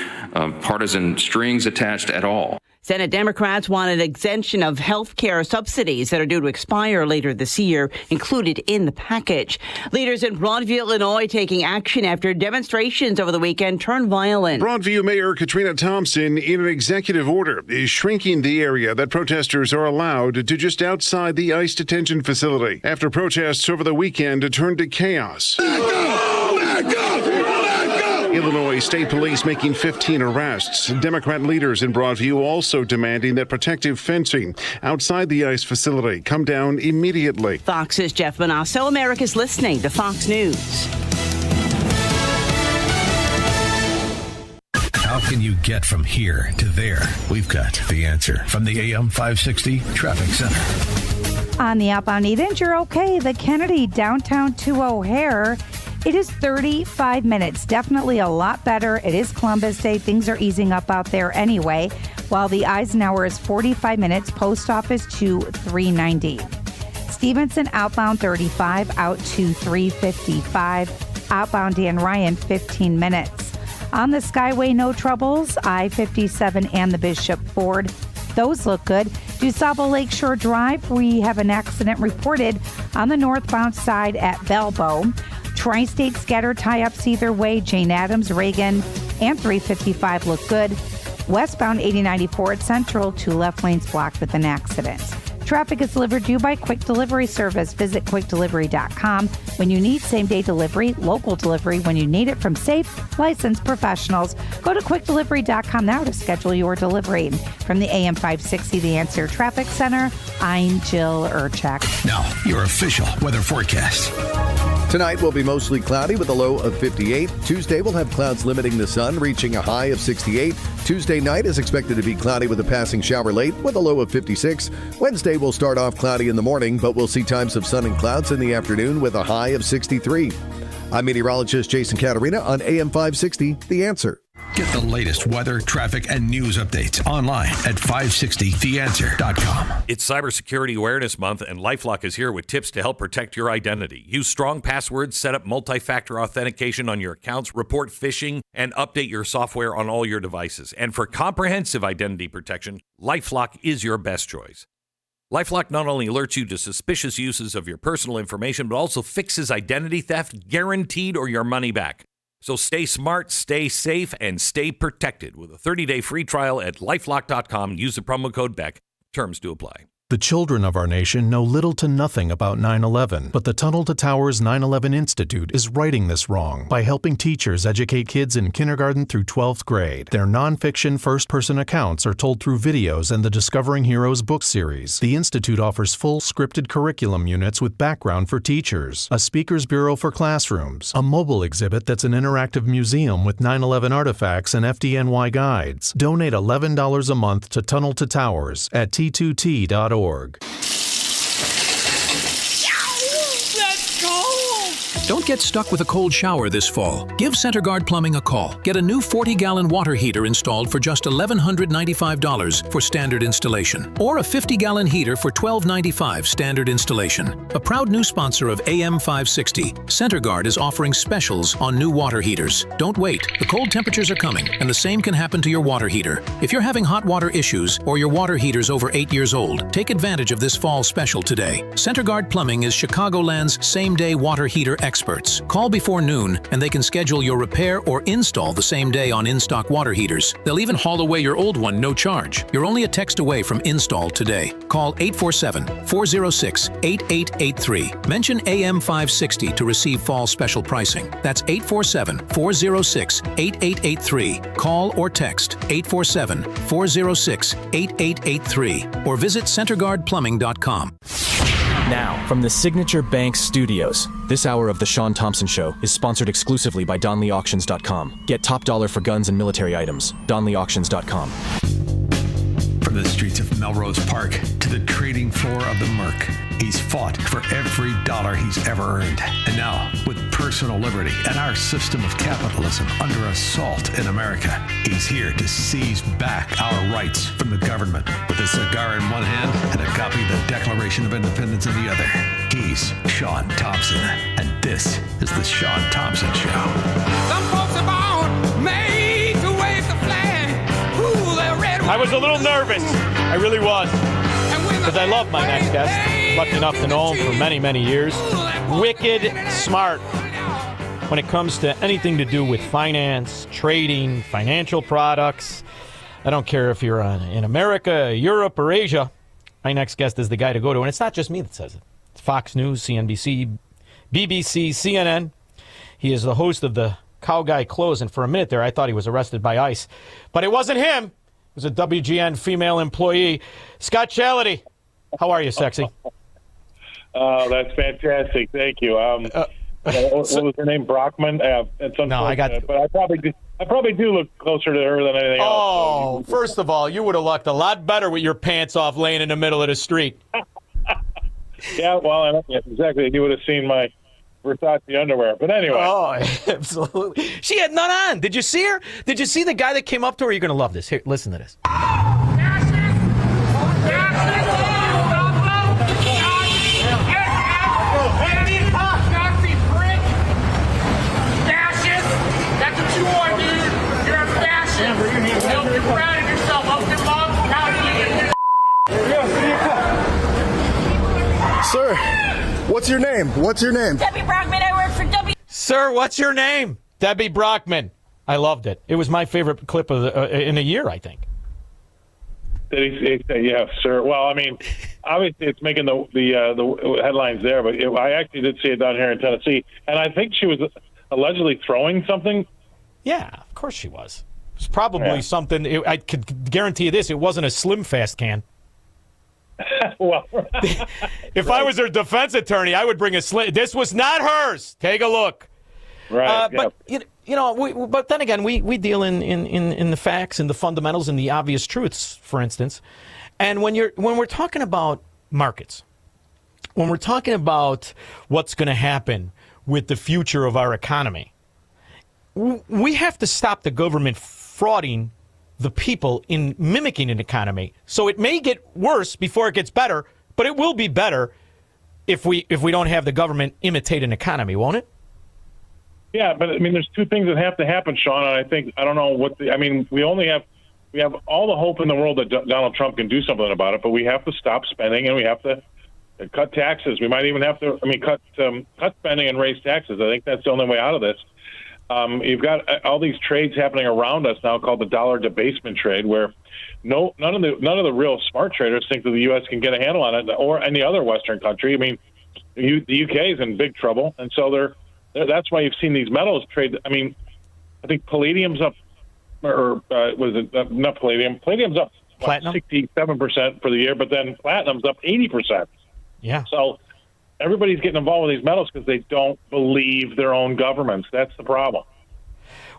partisan strings attached at all. Senate Democrats want an exemption of health care subsidies that are due to expire later this year included in the package. Leaders in Broadview, Illinois, taking action after demonstrations over the weekend turned violent. Broadview Mayor Katrina Thompson, in an executive order, is shrinking the area that protesters are allowed to just outside the ICE detention facility after protests over the weekend turned to chaos. Illinois State Police making 15 arrests. Democrat leaders in Broadview also demanding that protective fencing outside the ICE facility come down immediately. Fox's Jeff Manasso. America's listening to Fox News. How can you get from here to there? We've got the answer from the AM 560 Traffic Center. On the outbound Eden, you're okay. The Kennedy downtown to O'Hare. It is 35 minutes. Definitely a lot better. It is Columbus Day. Things are easing up out there anyway. While the Eisenhower is 45 minutes. Post Office to 390. Stevenson outbound 35 out to 355. Outbound Dan Ryan 15 minutes. On the Skyway, no troubles. I-57 and the Bishop Ford. Those look good. DuSable Lakeshore Drive, we have an accident reported on the northbound side at Belbo. Tri-State scatter tie-ups either way. Jane Addams, Reagan, and 355 look good. Westbound 8094 at Central, 2 left lanes blocked with an accident. Traffic is delivered to you by Quick Delivery Service. Visit quickdelivery.com when you need same-day delivery, local delivery when you need it from safe, licensed professionals. Go to quickdelivery.com now to schedule your delivery. From the AM 560 The Answer Traffic Center, I'm Jill Urchak. Now, your official weather forecast. Tonight will be mostly cloudy with a low of 58. Tuesday will have clouds limiting the sun, reaching a high of 68. Tuesday night is expected to be cloudy with a passing shower late with a low of 56. Wednesday will start off cloudy in the morning, but we'll see times of sun and clouds in the afternoon with a high of 63. I'm meteorologist Jason Caterina on AM 560, The Answer. Get the latest weather, traffic, and news updates online at 560theanswer.com. It's Cybersecurity Awareness Month, and LifeLock is here with tips to help protect your identity. Use strong passwords, set up multi-factor authentication on your accounts, report phishing, and update your software on all your devices. And for comprehensive identity protection, LifeLock is your best choice. LifeLock not only alerts you to suspicious uses of your personal information, but also fixes identity theft, guaranteed, or your money back. So stay smart, stay safe, and stay protected with a 30-day free trial at LifeLock.com. Use the promo code BECK. Terms do apply. The children of our nation know little to nothing about 9/11, but the Tunnel to Towers 9/11 Institute is righting this wrong by helping teachers educate kids in kindergarten through 12th grade. Their nonfiction first-person accounts are told through videos and the Discovering Heroes book series. The Institute offers full scripted curriculum units with background for teachers, a speakers bureau for classrooms, a mobile exhibit that's an interactive museum with 9/11 artifacts and FDNY guides. Donate $11 a month to Tunnel to Towers at t2t.org. That's cold! Don't get stuck with a cold shower this fall. Give CenterGuard Plumbing a call. Get a new 40-gallon water heater installed for just $1,195 for standard installation, or a 50-gallon heater for $1,295 standard installation. A proud new sponsor of AM 560, CenterGuard is offering specials on new water heaters. Don't wait. The cold temperatures are coming, and the same can happen to your water heater. If you're having hot water issues or your water heater's over 8 years old, take advantage of this fall special today. CenterGuard Plumbing is Chicagoland's same-day water heater expert. experts. Call before noon and they can schedule your repair or install the same day on in-stock water heaters. They'll even haul away your old one no charge. You're only a text away from install today. Call 847-406-8883. Mention AM 560 to receive fall special pricing. That's 847-406-8883. Call or text 847-406-8883 or visit CenterGuardPlumbing.com. Now, from the Signature Bank Studios, this hour of The Shaun Thompson Show is sponsored exclusively by DonleyAuctions.com. Get top dollar for guns and military items. DonleyAuctions.com. From the streets of Melrose Park to the trading floor of the Merc, he's fought for every dollar he's ever earned. And now, with personal liberty and our system of capitalism under assault in America, he's here to seize back our rights from the government. With a cigar in one hand and a copy of the Declaration of Independence in the other, he's Shaun Thompson. And this is the Shaun Thompson Show. Some folks are born made to wave the flag. Ooh, they're red. I was a little nervous. I really was. Because I love my next guest. Lucky enough to know him for many, many years. Wicked smart when it comes to anything to do with finance, trading, financial products. I don't care if you're in America, Europe, or Asia. My next guest is the guy to go to. And it's not just me that says it. It's Fox News, CNBC, BBC, CNN. He is the host of the Cow Guy Close. And for a minute there, I thought he was arrested by ICE. But it wasn't him. It was a WGN female employee. Scott Chality. How are you, sexy? Oh, that's fantastic. Thank you. What was her name? Brockman? No, I got. But I probably do look closer to her than anything else. Oh, first of all, you would have looked a lot better with your pants off laying in the middle of the street. Yeah, well, exactly. You would have seen my Versace underwear. But anyway. Oh, absolutely. She had none on. Did you see her? Did you see the guy that came up to her? You're going to love this. Here, listen to this. Sir, what's your name? What's your name? Debbie Brockman, I work for Sir, what's your name? Debbie Brockman. I loved it. It was my favorite clip of in a year, I think. Yeah, sir. Well, I mean, obviously it's making the headlines there, but I actually did see it down here in Tennessee, and I think she was allegedly throwing something. Yeah, of course she was. It was probably something. I could guarantee you this: it wasn't a Slim Fast can. Well, if I was her defense attorney, I would bring a Slim. This was not hers. Take a look. Right. But you know, but then again, we deal in the facts and the fundamentals and the obvious truths, for instance. And when we're talking about markets, when we're talking about what's going to happen with the future of our economy, we have to stop the government frauding the people in mimicking an economy. So it may get worse before it gets better, but it will be better if we don't have the government imitate an economy, won't it? Yeah, but I mean, there's two things that have to happen, Shaun. And I don't know what I mean. We have all the hope in the world that Donald Trump can do something about it, but we have to stop spending and we have to cut taxes. We might even have to, cut spending and raise taxes. I think that's the only way out of this. You've got all these trades happening around us now called the dollar debasement trade, where none of the real smart traders think that the U.S. can get a handle on it, or any other Western country. I mean, the U.K. is in big trouble, and so that's why you've seen these metals trade. I mean, I think palladium's up, or was it not palladium? Palladium's up 67% for the year, but then platinum's up 80%. Yeah. So everybody's getting involved with these metals because they don't believe their own governments. That's the problem.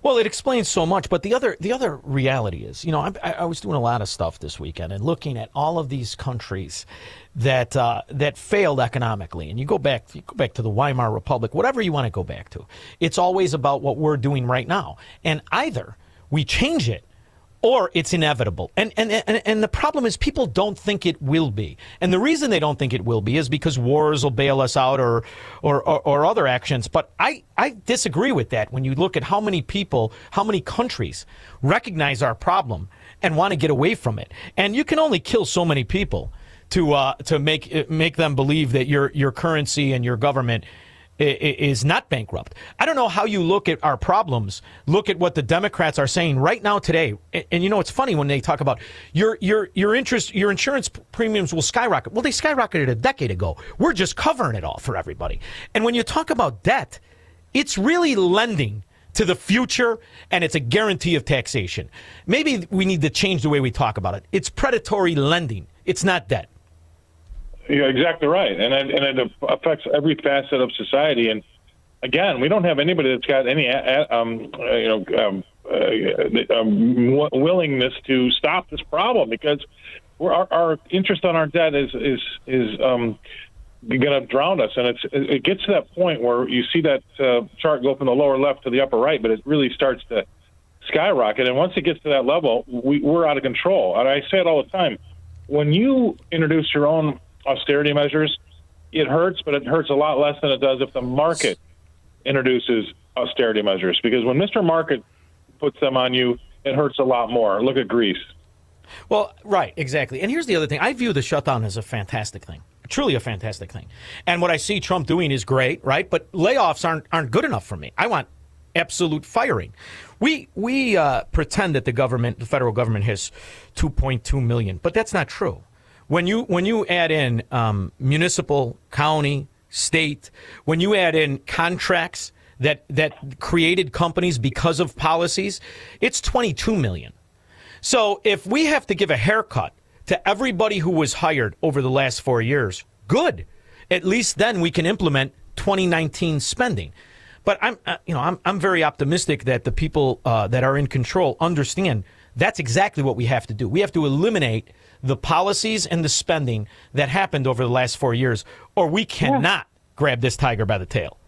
Well, it explains so much, but the other reality is, I was doing a lot of stuff this weekend and looking at all of these countries that failed economically. And you go back to the Weimar Republic, whatever you want to go back to. It's always about what we're doing right now, and either we change it or it's inevitable. And the problem is people don't think it will be. And the reason they don't think it will be is because wars will bail us out or other actions. But I disagree with that when you look at how many people, how many countries recognize our problem and want to get away from it. And you can only kill so many people to make them believe that your currency and your government is not bankrupt. I don't know how you look at our problems, look at what the Democrats are saying right now today. And you know, it's funny when they talk about your insurance premiums will skyrocket. Well, they skyrocketed a decade ago. We're just covering it all for everybody. And when you talk about debt, it's really lending to the future, and it's a guarantee of taxation. Maybe we need to change the way we talk about it. It's predatory lending. It's not debt. You're exactly right, and it affects every facet of society. And again, we don't have anybody that's got any willingness to stop this problem, because our interest on our debt is going to drown us. And it gets to that point where you see that chart go from the lower left to the upper right, but it really starts to skyrocket. And once it gets to that level, we're out of control. And I say it all the time: when you introduce your own austerity measures, it hurts, but it hurts a lot less than it does if the market introduces austerity measures. Because when Mr. Market puts them on you, it hurts a lot more. Look at Greece. Well, right, exactly. And here's the other thing. I view the shutdown as a fantastic thing, truly a fantastic thing. And what I see Trump doing is great, right? But layoffs aren't good enough for me. I want absolute firing. We pretend that the federal government has 2.2 million, but that's not true. When you add in municipal, county, state, when you add in contracts that created companies because of policies, it's 22 million. So if we have to give a haircut to everybody who was hired over the last 4 years, good. At least then we can implement 2019 spending. But I'm very optimistic that the people that are in control understand that's exactly what we have to do. We have to eliminate the policies and the spending that happened over the last 4 years, or we cannot grab this tiger by the tail.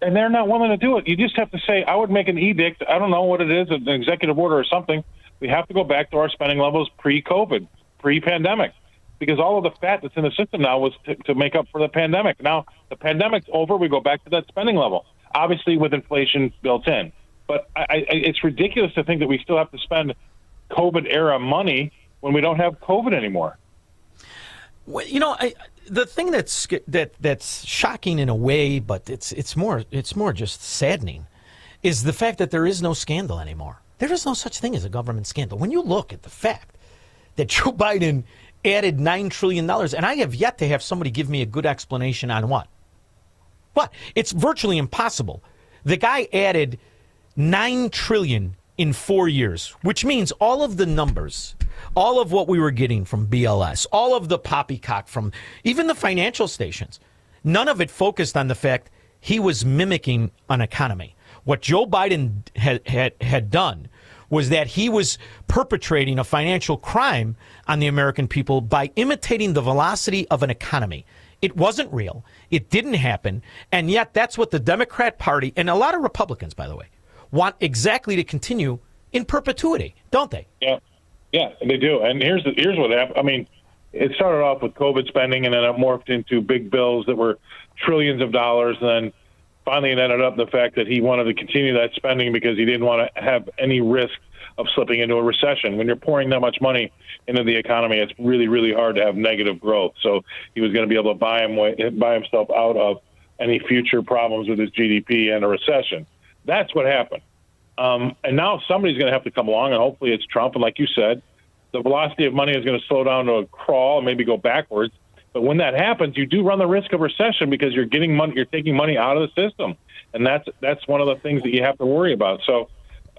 And they're not willing to do it. You just have to say, I would make an edict. I don't know what it is, an executive order or something. We have to go back to our spending levels pre-COVID, pre-pandemic, because all of the fat that's in the system now was to make up for the pandemic. Now the pandemic's over. We go back to that spending level, obviously with inflation built in. But it's ridiculous to think that we still have to spend COVID-era money when we don't have COVID anymore. Well, the thing that's shocking in a way, but it's more just saddening, is the fact that there is no scandal anymore. There is no such thing as a government scandal. When you look at the fact that Joe Biden added $9 trillion, and I have yet to have somebody give me a good explanation on what. What? It's virtually impossible. The guy added $9 trillion in 4 years, which means all of the numbers, all of what we were getting from BLS, all of the poppycock from even the financial stations, none of it focused on the fact he was mimicking an economy. What Joe Biden had done was that he was perpetrating a financial crime on the American people by imitating the velocity of an economy. It wasn't real. It didn't happen. And yet that's what the Democrat Party, and a lot of Republicans, by the way, want exactly to continue in perpetuity, don't they? Yeah, they do. And here's what happened. I mean, it started off with COVID spending, and then it morphed into big bills that were trillions of dollars. And then finally it ended up in the fact that he wanted to continue that spending because he didn't want to have any risk of slipping into a recession. When you're pouring that much money into the economy, it's really, really hard to have negative growth. So he was going to be able to buy himself out of any future problems with his GDP and a recession. That's what happened. And now somebody's going to have to come along, and hopefully it's Trump. And like you said, the velocity of money is going to slow down to a crawl and maybe go backwards. But when that happens, you do run the risk of recession because you're getting money, you're taking money out of the system, and that's one of the things that you have to worry about. So,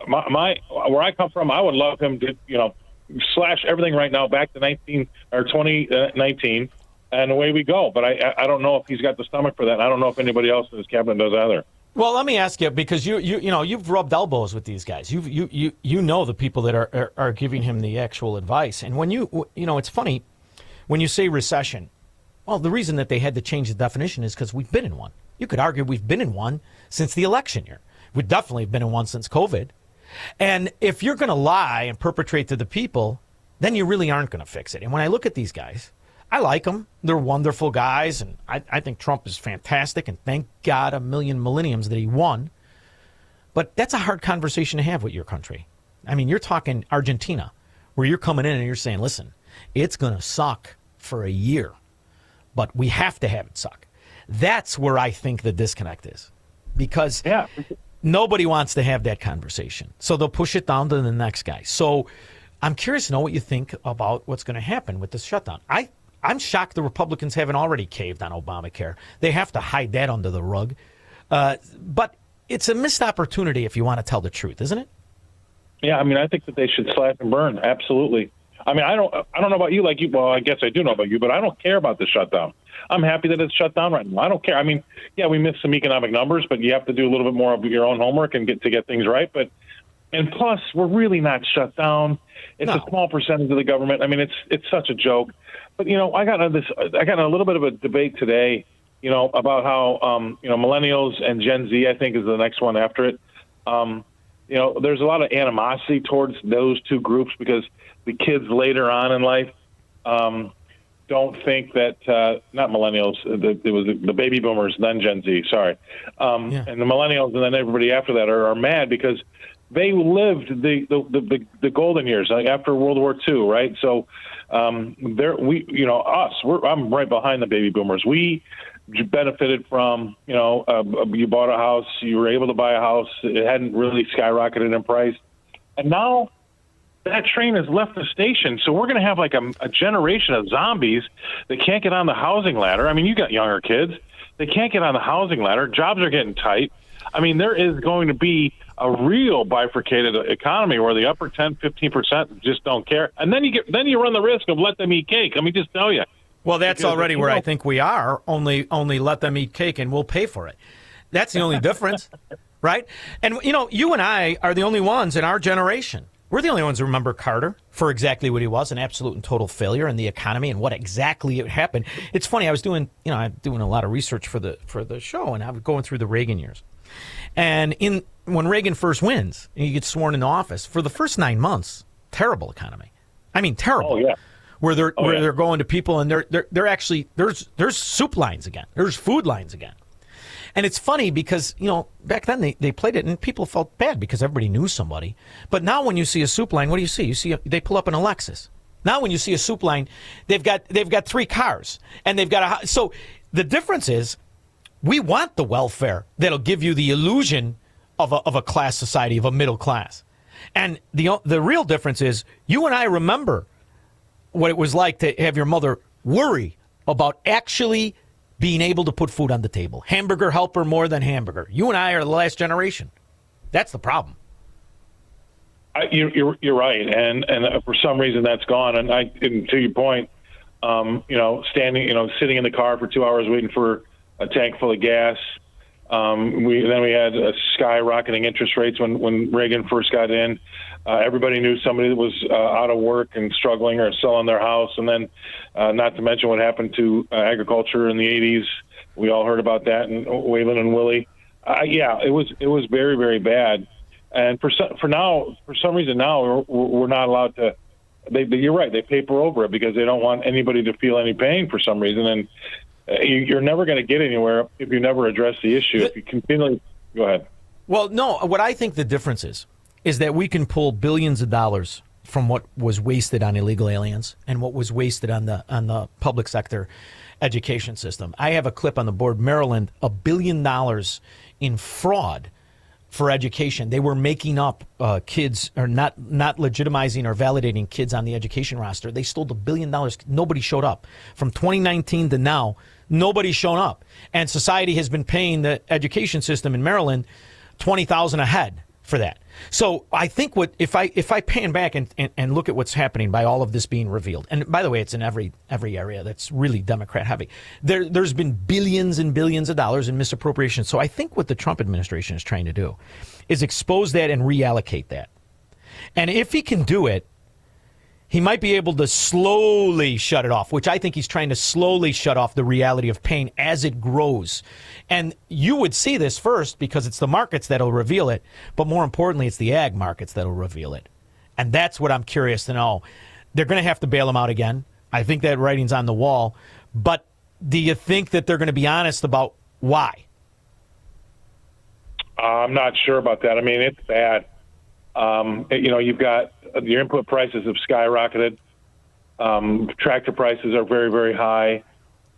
where I come from, I would love him to slash everything right now back to 2019, and away we go. But I don't know if he's got the stomach for that. I don't know if anybody else in his cabinet does either. Well, let me ask you, because you've rubbed elbows with these guys. You know the people that are giving him the actual advice. And when it's funny when you say recession. Well, the reason that they had to change the definition is because we've been in one. You could argue we've been in one since the election year. We've definitely been in one since COVID. And if you're going to lie and perpetrate to the people, then you really aren't going to fix it. And when I look at these guys, I like them. They're wonderful guys, and I think Trump is fantastic, and thank God a million millenniums that he won. But that's a hard conversation to have with your country. I mean, you're talking Argentina, where you're coming in and you're saying, listen, it's going to suck for a year, but we have to have it suck. That's where I think the disconnect is, because nobody wants to have that conversation. So they'll push it down to the next guy. So I'm curious to know what you think about what's going to happen with this shutdown. I'm shocked the Republicans haven't already caved on Obamacare. They have to hide that under the rug. But it's a missed opportunity if you want to tell the truth, isn't it? Yeah, I mean, I think that they should slash and burn. Absolutely. I mean, I don't know about you, like you. Well, I guess I do know about you, but I don't care about the shutdown. I'm happy that it's shut down right now. I don't care. I mean, yeah, we missed some economic numbers, but you have to do a little bit more of your own homework and get things right. And plus, we're really not shut down. It's a small percentage of the government. I mean, it's such a joke. But I got in a little bit of a debate today, about how millennials and Gen Z, I think, is the next one after it. There's a lot of animosity towards those two groups because the kids later on in life don't think that not millennials. It was the baby boomers, then Gen Z. Sorry, and the millennials, and then everybody after that are mad because they lived the golden years after World War II, right? So I'm right behind the baby boomers. We benefited from, you bought a house, you were able to buy a house. It hadn't really skyrocketed in price. And now that train has left the station. So we're going to have like a generation of zombies that can't get on the housing ladder. I mean, you got younger kids. They can't get on the housing ladder. Jobs are getting tight. I mean, there is going to be a real bifurcated economy where the upper 10, 15% just don't care. And then you run the risk of let them eat cake. Let me just tell you. Well, that's already where I think we are. Only let them eat cake and we'll pay for it. That's the only difference, right? And, you and I are the only ones in our generation. We're the only ones who remember Carter for exactly what he was, an absolute and total failure in the economy and what exactly happened. It's funny. I was doing a lot of research for the show, and I was going through the Reagan years. And when Reagan first wins and he gets sworn into office, for the first 9 months, terrible economy. I mean, terrible. Oh, yeah. Where they're going to people and they're actually there's soup lines again. There's food lines again. And it's funny because, back then they played it and people felt bad because everybody knew somebody. But now when you see a soup line, what do you see? They pull up in a Lexus. Now when you see a soup line, they've got 3 cars and they've got a house. So the difference is we want the welfare that'll give you the illusion of a class society, of a middle class. And the real difference is you and I remember what it was like to have your mother worry about actually being able to put food on the table. Hamburger helper more than hamburger. You and I are the last generation. That's the problem. You're right, and for some reason that's gone. And to your point, sitting in the car for 2 hours waiting for a tank full of gas. We had skyrocketing interest rates when Reagan first got in. Everybody knew somebody that was out of work and struggling or selling their house. And then not to mention what happened to agriculture in the 80s. We all heard about that, and Waylon and Willie. It was very, very bad. And for some reason now we're not allowed to. You're right. They paper over it because they don't want anybody to feel any pain for some reason. And you're never going to get anywhere if you never address the issue. If you continually go ahead. Well, no. What I think the difference is that we can pull billions of dollars from what was wasted on illegal aliens and what was wasted on the public sector education system. I have a clip on the board. Maryland, $1 billion in fraud for education. They were making up kids, or not legitimizing or validating kids on the education roster. They stole $1 billion. Nobody showed up. From 2019 to now, nobody's shown up. And society has been paying the education system in Maryland $20,000 a head for that. So I think if I pan back and look at what's happening by all of this being revealed, and by the way, it's in every area that's really Democrat heavy. There's been billions and billions of dollars in misappropriation. So I think what the Trump administration is trying to do is expose that and reallocate that. And if he can do it, he might be able to slowly shut it off, which I think he's trying to slowly shut off the reality of pain as it grows. And you would see this first because it's the markets that'll reveal it. But more importantly, it's the ag markets that'll reveal it. And that's what I'm curious to know. They're going to have to bail him out again. I think that writing's on the wall. But do you think that they're going to be honest about why? I'm not sure about that. I mean, it's bad. You've got your input prices have skyrocketed. Tractor prices are very, very high.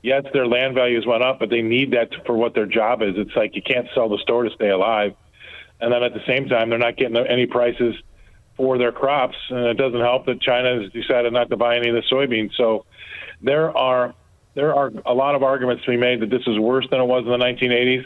Yes, their land values went up, but they need that for what their job is. It's like you can't sell the store to stay alive. And then at the same time, they're not getting any prices for their crops. And it doesn't help that China has decided not to buy any of the soybeans. So there are a lot of arguments to be made that this is worse than it was in the 1980s.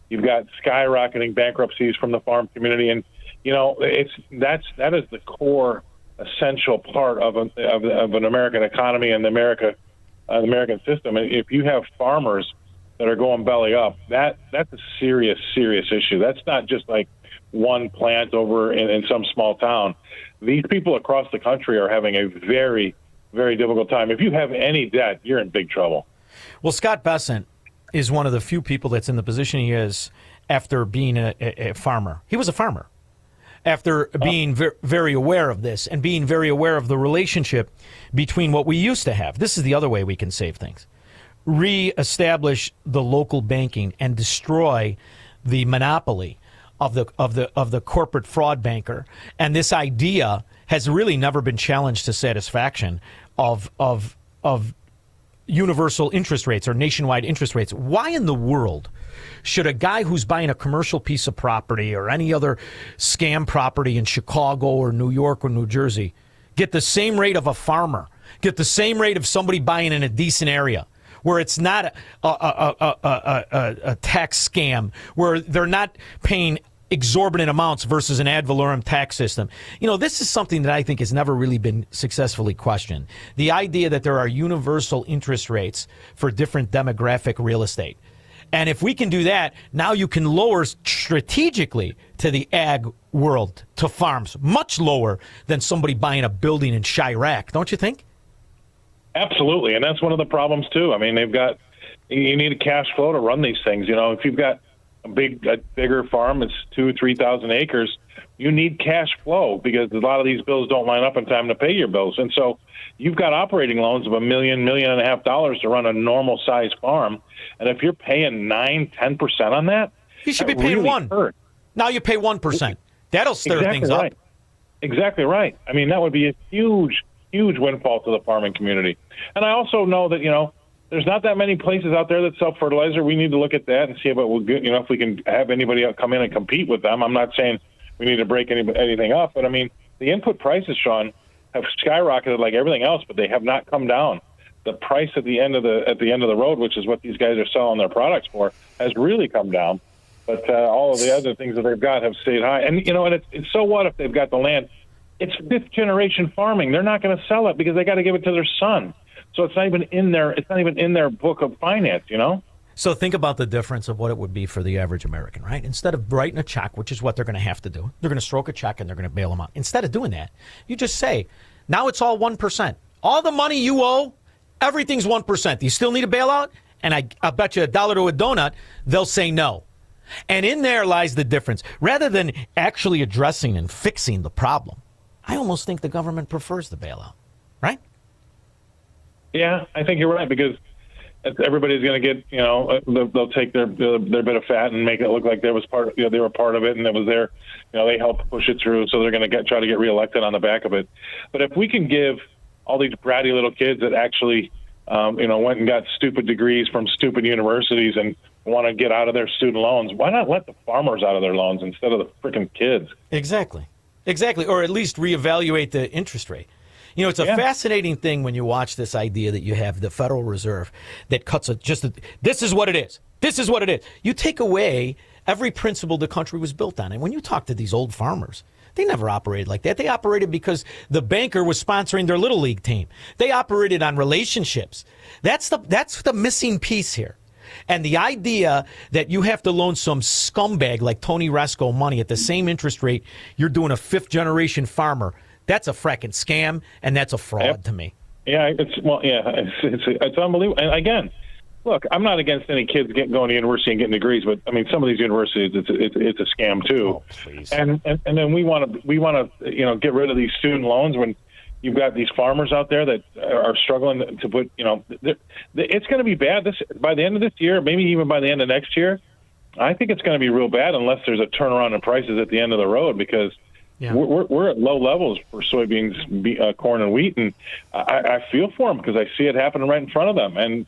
You've got skyrocketing bankruptcies from the farm community. And, that is the core essential part of an American economy and the American system. And if you have farmers that are going belly up, that's a serious issue. That's not just like one plant over in some small town. These people across the country are having a very, very difficult time. If you have any debt, you're in big trouble. Well, Scott Bessent is one of the few people that's in the position he is after being a farmer. He was a farmer. After being very aware of this and being very aware of the relationship between what we used to have. This is the other way we can save things. Reestablish the local banking and destroy the monopoly of the corporate fraud banker. And this idea has really never been challenged to satisfaction of universal interest rates or nationwide interest rates. Why in the world should a guy who's buying a commercial piece of property or any other scam property in Chicago or New York or New Jersey get the same rate of a farmer, get the same rate of somebody buying in a decent area where it's not a tax scam, where they're not paying exorbitant amounts versus an ad valorem tax system? This is something that I think has never really been successfully questioned. The idea that there are universal interest rates for different demographic real estate. And if we can do that, now you can lower strategically to the ag world, to farms, much lower than somebody buying a building in Chirac, don't you think? Absolutely, and that's one of the problems too. I mean, you need a cash flow to run these things. If you've got a bigger farm, it's 2,000-3,000 acres, you need cash flow because a lot of these bills don't line up in time to pay your bills. And so you've got operating loans of $1 million, $1.5 million to run a normal size farm. And if you're paying 9-10% on that, you should be paying really 1%. Now you pay 1%. That'll stir things up. Exactly right. I mean, that would be a huge windfall to the farming community. And I also know that, there's not that many places out there that sell fertilizer. We need to look at that and see about, if we can have anybody come in and compete with them. I'm not saying we need to break anything up, but I mean, the input prices, Shaun, have skyrocketed like everything else, but they have not come down. The price at the end of the road, which is what these guys are selling their products for, has really come down. But all of the other things that they've got have stayed high. And and it's so what if they've got the land? It's fifth generation farming. They're not going to sell it because they got to give it to their son. So it's not even in their book of finance, So think about the difference of what it would be for the average American, right? Instead of writing a check, which is what they're going to have to do, they're going to stroke a check and they're going to bail them out. Instead of doing that, you just say, now it's all 1%. All the money you owe, everything's 1%. Do you still need a bailout? And I bet you $1 to a donut, they'll say no. And in there lies the difference. Rather than actually addressing and fixing the problem, I almost think the government prefers the bailout, right? Yeah, I think you're right, because everybody's going to get, they'll take their bit of fat and make it look like they were part of it, and it was their, they helped push it through, so they're going to try to get reelected on the back of it. But if we can give all these bratty little kids that actually, went and got stupid degrees from stupid universities and want to get out of their student loans, why not let the farmers out of their loans instead of the freaking kids? Exactly. Or at least reevaluate the interest rate. It's a fascinating thing when you watch this idea that you have the Federal Reserve that cuts this is what it is. This is what it is. You take away every principle the country was built on. And when you talk to these old farmers, they never operated like that. They operated because the banker was sponsoring their little league team. They operated on relationships. That's the missing piece here. And the idea that you have to loan some scumbag like Tony Resco money at the same interest rate you're doing a fifth-generation farmer, that's a fracking scam, and that's a fraud to me. Yeah, it's unbelievable. And again, look, I'm not against any kids going to university and getting degrees, but I mean, some of these universities, it's a scam too. Oh, please. And then we want to get rid of these student loans when you've got these farmers out there that are struggling to put. It's going to be bad by the end of this year, maybe even by the end of next year. I think it's going to be real bad unless there's a turnaround in prices at the end of the road, because we're at low levels for soybeans, corn, and wheat, and I feel for them because I see it happening right in front of them. And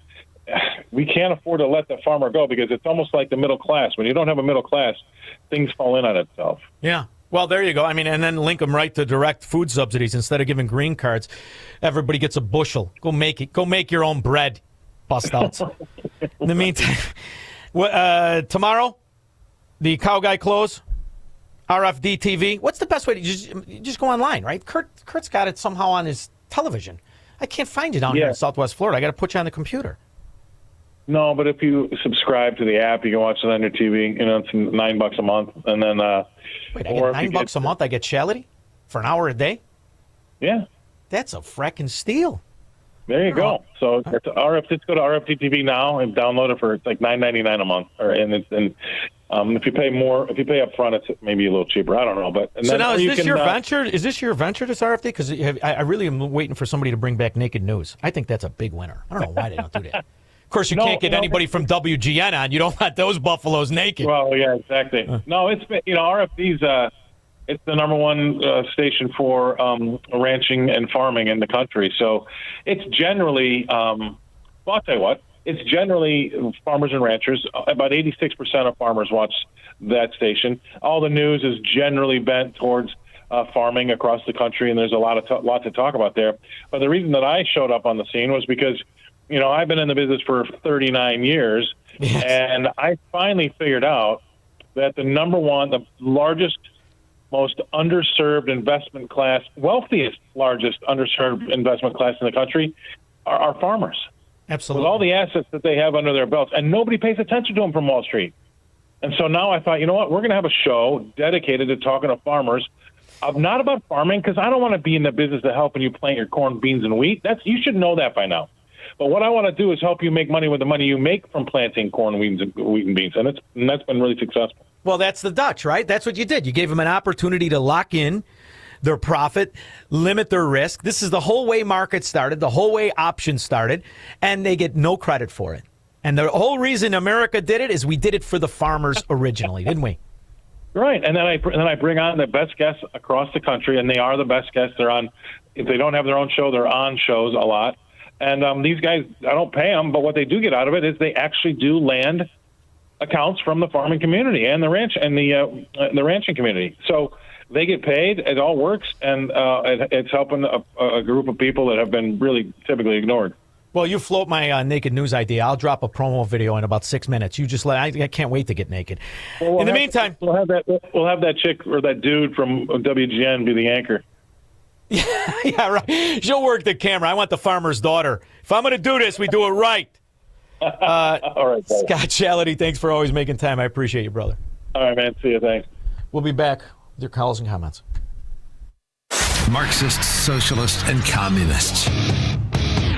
we can't afford to let the farmer go because it's almost like the middle class. When you don't have a middle class, things fall in on itself. Yeah. Well, there you go. I mean, and then link them right to direct food subsidies instead of giving green cards. Everybody gets a bushel. Go make it. Go make your own bread. Bust outs. In the meantime, tomorrow, the Cow Guy close, RFD TV. What's the best way to you just go online, right? Kurt's got it somehow on his television. I can't find it down here in Southwest Florida. I got to put you on the computer. No, but if you subscribe to the app, you can watch it on your TV. You know, it's $9 a month, and then wait, I get $9 a month. I get Charity for an hour a day. Yeah, that's a fracking steal. There you go. So it's just go to RFD TV now and download it for it's like $9.99 a month. If you pay more, if you pay up front, it's maybe a little cheaper. I don't know, but so now is this your venture? Is this your venture, this RFD? Because I really am waiting for somebody to bring back Naked News. I think that's a big winner. I don't know why they don't do that. Of course, you can't get anybody from WGN on. You don't want those buffaloes naked. Well, yeah, exactly. No, it's been, RFD's it's the number one station for ranching and farming in the country. So it's generally, I'll tell you what, it's generally farmers and ranchers. About 86% of farmers watch that station. All the news is generally bent towards farming across the country, and there's a lot to talk about there. But the reason that I showed up on the scene was because I've been in the business for 39 years, and I finally figured out that the number one, the largest, most underserved investment class, wealthiest, largest underserved investment class in the country are farmers. Absolutely. With all the assets that they have under their belts, and nobody pays attention to them from Wall Street. And so now I thought, you know what, we're going to have a show dedicated to talking to farmers, not about farming, because I don't want to be in the business of helping you plant your corn, beans, and wheat. You should know that by now. But what I want to do is help you make money with the money you make from planting corn, wheat, and beans, and that's been really successful. Well, that's the Dutch, right? That's what you did. You gave them an opportunity to lock in their profit, limit their risk. This is the whole way market started, the whole way options started, and they get no credit for it. And the whole reason America did it is we did it for the farmers originally, didn't we? Right, and then I bring on the best guests across the country, and they are the best guests. They're on. If they don't have their own show, they're on shows a lot. And these guys, I don't pay them, but what they do get out of it is they actually do land accounts from the farming community and the ranch and the ranching community. So they get paid. It all works, and it's helping a group of people that have been really typically ignored. Well, you float my Naked News idea. I'll drop a promo video in about 6 minutes. You just I can't wait to get naked. Well, in the meantime, we'll have that chick or that dude from WGN be the anchor. Yeah, right. She'll work the camera. I want the farmer's daughter. If I'm going to do this, we do it right. All right, brother. Scott Chality, thanks for always making time. I appreciate you, brother. All right, man. See you. Thanks. We'll be back with your calls and comments. Marxists, socialists, and communists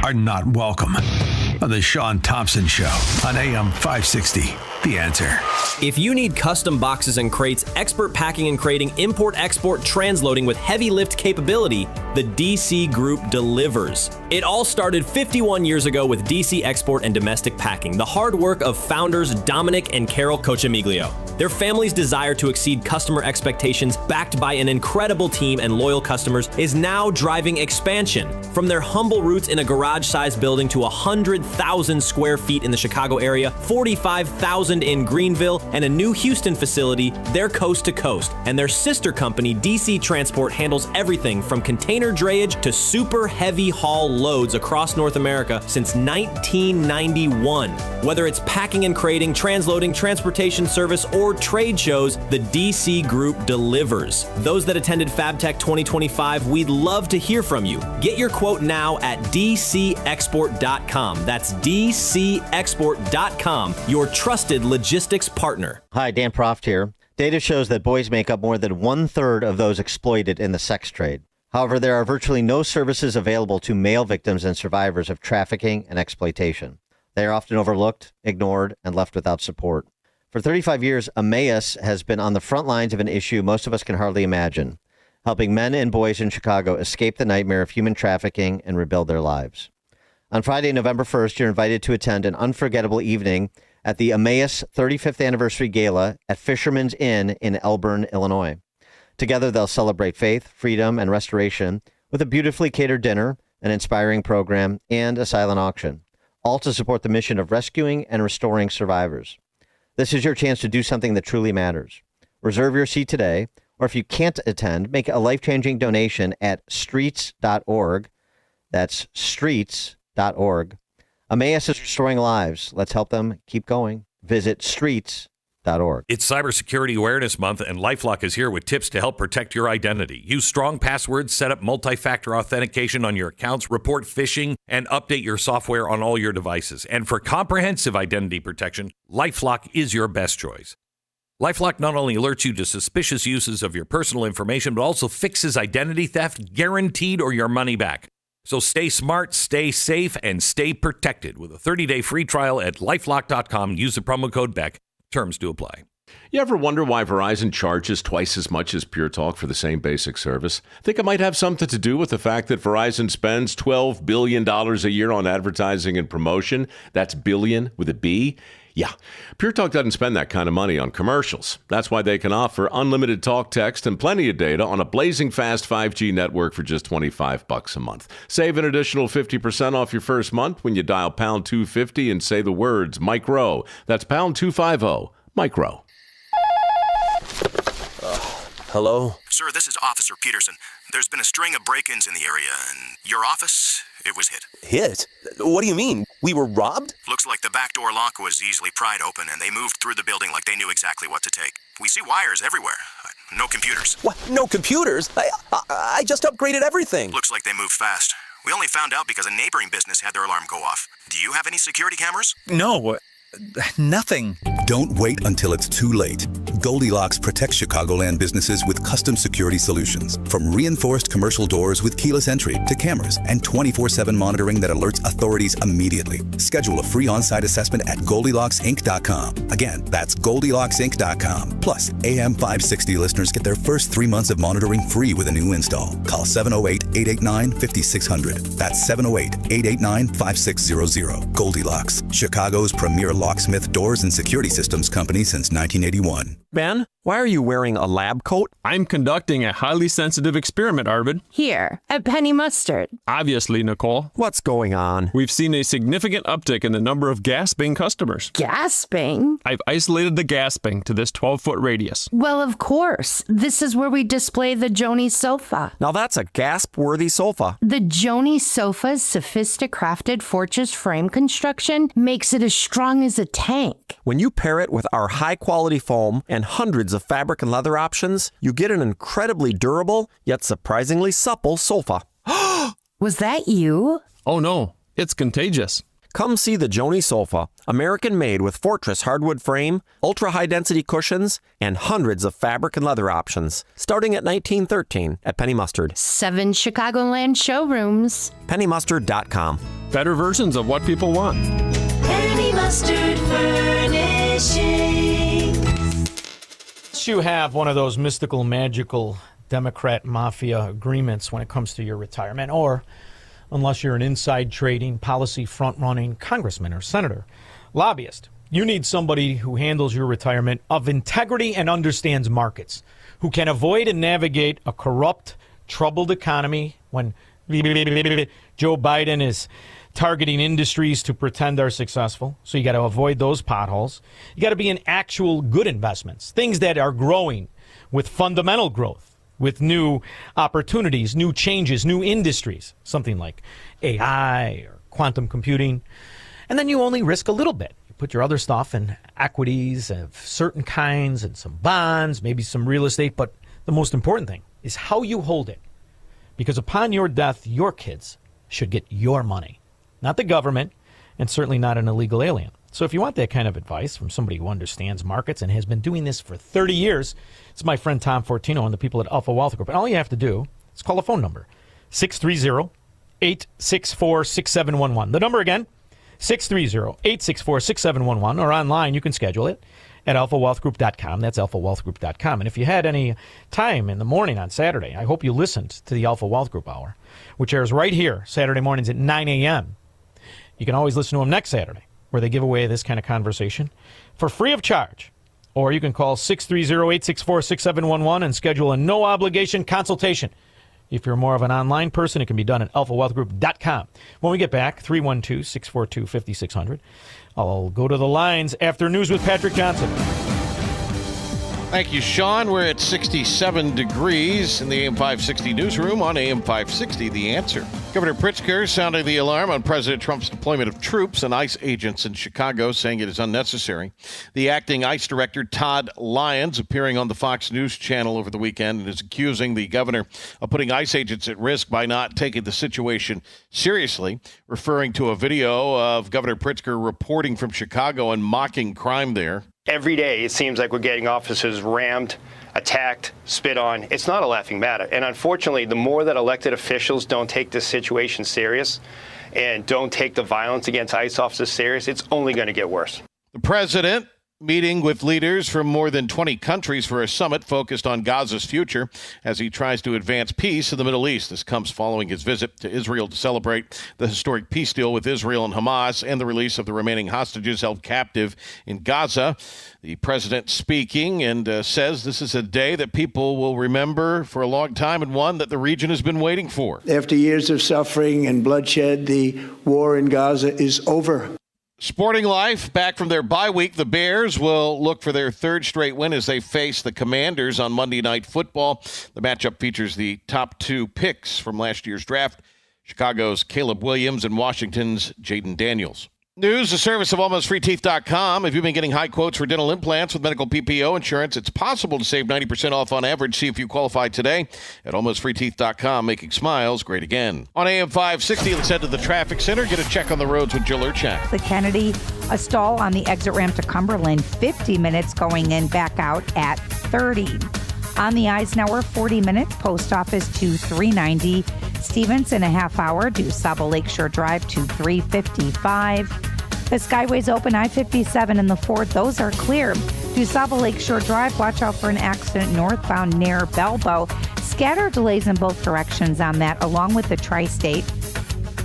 are not welcome on the Shaun Thompson Show on AM 560. The Answer. If you need custom boxes and crates, expert packing and crating, import-export transloading with heavy lift capability, the DC Group delivers. It all started 51 years ago with DC Export and Domestic Packing, the hard work of founders Dominic and Carol Cochamiglio. Their family's desire to exceed customer expectations, backed by an incredible team and loyal customers, is now driving expansion. From their humble roots in a garage-sized building to 100,000 square feet in the Chicago area, 45,000 in Greenville, and a new Houston facility, they're coast to coast. And their sister company, DC Transport, handles everything from container drayage to super heavy haul loads across North America since 1991. Whether it's packing and crating, transloading, transportation service, or trade shows, the DC Group delivers. Those that attended FabTech 2025, we'd love to hear from you. Get your quote now at dcexport.com. That's dcexport.com, your trusted logistics partner. Hi, Dan Proft here. Data shows that boys make up more than 1/3 of those exploited in the sex trade. However, there are virtually no services available to male victims and survivors of trafficking and exploitation. They are often overlooked, ignored, and left without support. For 35 years, Emmaus has been on the front lines of an issue most of us can hardly imagine, helping men and boys in Chicago escape the nightmare of human trafficking and rebuild their lives. On Friday, November 1st, you're invited to attend an unforgettable evening at the Emmaus 35th Anniversary Gala at Fisherman's Inn in Elburn, Illinois. Together, they'll celebrate faith, freedom, and restoration with a beautifully catered dinner, an inspiring program, and a silent auction. all to support the mission of rescuing and restoring survivors. This is your chance to do something that truly matters. Reserve your seat today, or if you can't attend, make a life-changing donation at streets.org. That's streets.org. Emmaus is restoring lives. Let's help them keep going. Visit streets.org. It's Cybersecurity Awareness Month, and LifeLock is here with tips to help protect your identity. Use strong passwords, set up multi-factor authentication on your accounts, report phishing, and update your software on all your devices. And for comprehensive identity protection, LifeLock is your best choice. LifeLock not only alerts you to suspicious uses of your personal information, but also fixes identity theft, guaranteed, or your money back. So stay smart, stay safe, and stay protected with a 30-day free trial at LifeLock.com. Use the promo code BECK. Terms do apply. You ever wonder why Verizon charges twice as much as Pure Talk for the same basic service? Think it might have something to do with the fact that Verizon spends $12 billion a year on advertising and promotion. That's billion with a B. Yeah, Pure Talk doesn't spend that kind of money on commercials. That's why they can offer unlimited talk, text, and plenty of data on a blazing fast 5G network for just $25 a month. Save an additional 50% off your first month when you dial pound 250 and say the words micro. That's pound 250, micro. Hello? Sir, this is Officer Peterson. There's been a string of break-ins in the area, and your office, it was hit. Hit? What do you mean? We were robbed? Looks like the back door lock was easily pried open, and they moved through the building like they knew exactly what to take. We see wires everywhere. No computers. What? No computers? I just upgraded everything. Looks like they moved fast. We only found out because a neighboring business had their alarm go off. Do you have any security cameras? No. Nothing. Don't wait until it's too late. Goldilocks protects Chicagoland businesses with custom security solutions. From reinforced commercial doors with keyless entry to cameras and 24/7 monitoring that alerts authorities immediately. Schedule a free on-site assessment at GoldilocksInc.com. Again, that's GoldilocksInc.com. Plus, AM 560 listeners get their first 3 months of monitoring free with a new install. Call 708-889-5600. That's 708-889-5600. Goldilocks, Chicago's premier locksmith doors and security systems company since 1981. Ben, why are you wearing a lab coat? I'm conducting a highly sensitive experiment, Arvid. Here, at Penny Mustard. Obviously, Nicole. What's going on? We've seen a significant uptick in the number of gasping customers. Gasping? I've isolated the gasping to this 12-foot radius. Well, of course. This is where we display the Joni sofa. Now that's a gasp-worthy sofa. The Joni sofa's sophistic-crafted fortress frame construction makes it as strong as a tank. When you pair it with our high-quality foam and hundreds of fabric and leather options, you get an incredibly durable, yet surprisingly supple sofa. Was that you? Oh no, it's contagious. Come see the Joni sofa, American-made with fortress hardwood frame, ultra-high-density cushions, and hundreds of fabric and leather options, starting at $19.13 at Penny Mustard. 7 Chicagoland showrooms. PennyMustard.com. Better versions of what people want. Penny Mustard Furnishing. You have one of those mystical, magical Democrat mafia agreements when it comes to your retirement, or unless you're an inside trading, policy front-running congressman or senator, lobbyist. You need somebody who handles your retirement of integrity and understands markets, who can avoid and navigate a corrupt, troubled economy when Joe Biden is targeting industries to pretend they're successful. So you got to avoid those potholes. You got to be in actual good investments, things that are growing with fundamental growth, with new opportunities, new changes, new industries, something like AI or quantum computing. And then you only risk a little bit. You put your other stuff in equities of certain kinds and some bonds, maybe some real estate. But the most important thing is how you hold it. Because upon your death, your kids should get your money. Not the government, and certainly not an illegal alien. So if you want that kind of advice from somebody who understands markets and has been doing this for 30 years, it's my friend Tom Fortino and the people at Alpha Wealth Group. And all you have to do is call the phone number, 630-864-6711. The number again, 630-864-6711, or online, you can schedule it at alphawealthgroup.com. That's alphawealthgroup.com. And if you had any time in the morning on Saturday, I hope you listened to the Alpha Wealth Group Hour, which airs right here Saturday mornings at 9 a.m. You can always listen to them next Saturday, where they give away this kind of conversation for free of charge. Or you can call 630-864-6711 and schedule a no-obligation consultation. If you're more of an online person, it can be done at alphawealthgroup.com. When we get back, 312-642-5600. I'll go to the lines after news with Patrick Johnson. Thank you, Shaun. We're at 67 degrees in the AM 560 newsroom on AM 560, The Answer. Governor Pritzker sounding the alarm on President Trump's deployment of troops and ICE agents in Chicago, saying it is unnecessary. The acting ICE director, Todd Lyons, appearing on the Fox News channel over the weekend, and is accusing the governor of putting ICE agents at risk by not taking the situation seriously, referring to a video of Governor Pritzker reporting from Chicago and mocking crime there. Every day, it seems like we're getting officers rammed, attacked, spit on. It's not a laughing matter. And unfortunately, the more that elected officials don't take this situation serious and don't take the violence against ICE officers serious, it's only going to get worse. The president meeting with leaders from more than 20 countries for a summit focused on Gaza's future as he tries to advance peace in the Middle East. This comes following his visit to Israel to celebrate the historic peace deal with Israel and Hamas and the release of the remaining hostages held captive in Gaza. The president speaking and says this is a day that people will remember for a long time and one that the region has been waiting for. After years of suffering and bloodshed, the war in Gaza is over. Sporting life, back from their bye week, the Bears will look for their third straight win as they face the Commanders on Monday Night Football. The matchup features the top two picks from last year's draft, Chicago's Caleb Williams and Washington's Jaden Daniels. News, a service of AlmostFreeTeeth.com. If you've been getting high quotes for dental implants with medical PPO insurance, it's possible to save 90% off on average. See if you qualify today at AlmostFreeTeeth.com, making smiles great again. On AM 560, let's head to the traffic center. Get a check on the roads with Jill Urchak. The Kennedy, a stall on the exit ramp to Cumberland, 50 minutes going in, back out at 30. On the Eisenhower, 40 minutes, post office to 390. Stevens in a half hour, DuSable Lakeshore Drive to 355. The Skyway's open, I-57 and the Ford, those are clear. DuSable Lakeshore Drive, watch out for an accident northbound near Belbo. Scattered delays in both directions on that, along with the Tri-State.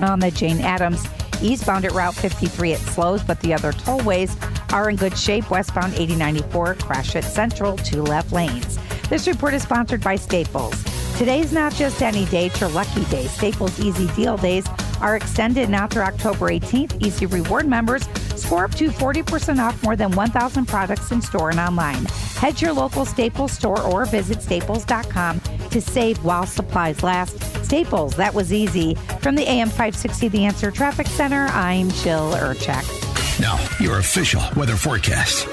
On the Jane Addams, eastbound at Route 53, it slows, but the other tollways are in good shape. Westbound 8094, crash at Central, 2 left lanes. This report is sponsored by Staples. Today's not just any day, it's your lucky day. Staples Easy Deal Days are extended now through October 18th. Easy Reward members score up to 40% off more than 1,000 products in store and online. Head to your local Staples store or visit staples.com to save while supplies last. Staples, that was easy. From the AM 560 The Answer Traffic Center, I'm Jill Urchak. Now, your official weather forecast.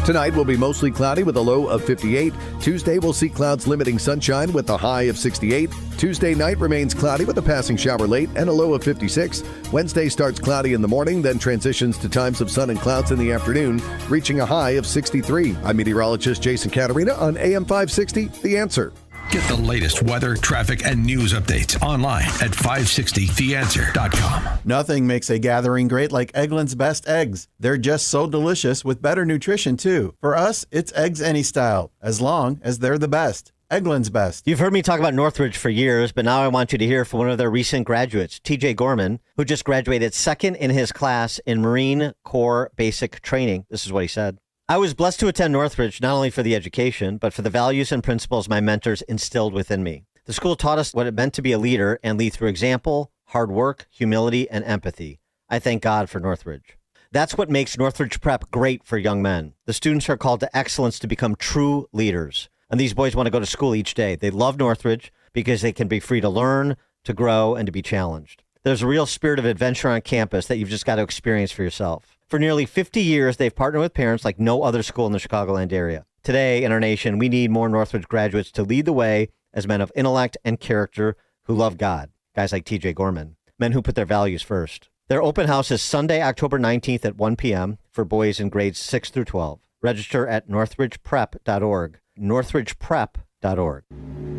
Tonight will be mostly cloudy with a low of 58. Tuesday will see clouds limiting sunshine with a high of 68. Tuesday night remains cloudy with a passing shower late and a low of 56. Wednesday starts cloudy in the morning, then transitions to times of sun and clouds in the afternoon, reaching a high of 63. I'm meteorologist Jason Caterina on AM 560, The Answer. Get the latest weather, traffic, and news updates online at 560theanswer.com. Nothing makes a gathering great like Eggland's Best Eggs. They're just so delicious with better nutrition, too. For us, it's eggs any style, as long as they're the best. Eggland's Best. You've heard me talk about Northridge for years, but now I want you to hear from one of their recent graduates, TJ Gorman, who just graduated second in his class in Marine Corps Basic Training. This is what he said. I was blessed to attend Northridge not only for the education, but for the values and principles my mentors instilled within me. The school taught us what it meant to be a leader and lead through example, hard work, humility, and empathy. I thank God for Northridge. That's what makes Northridge Prep great for young men. The students are called to excellence to become true leaders. And these boys want to go to school each day. They love Northridge because they can be free to learn, to grow, and to be challenged. There's a real spirit of adventure on campus that you've just got to experience for yourself. For nearly 50 years, they've partnered with parents like no other school in the Chicagoland area. Today, in our nation, we need more Northridge graduates to lead the way as men of intellect and character who love God. Guys like TJ Gorman, men who put their values first. Their open house is Sunday, October 19th at 1 p.m. for boys in grades 6 through 12. Register at northridgeprep.org. northridgeprep.org.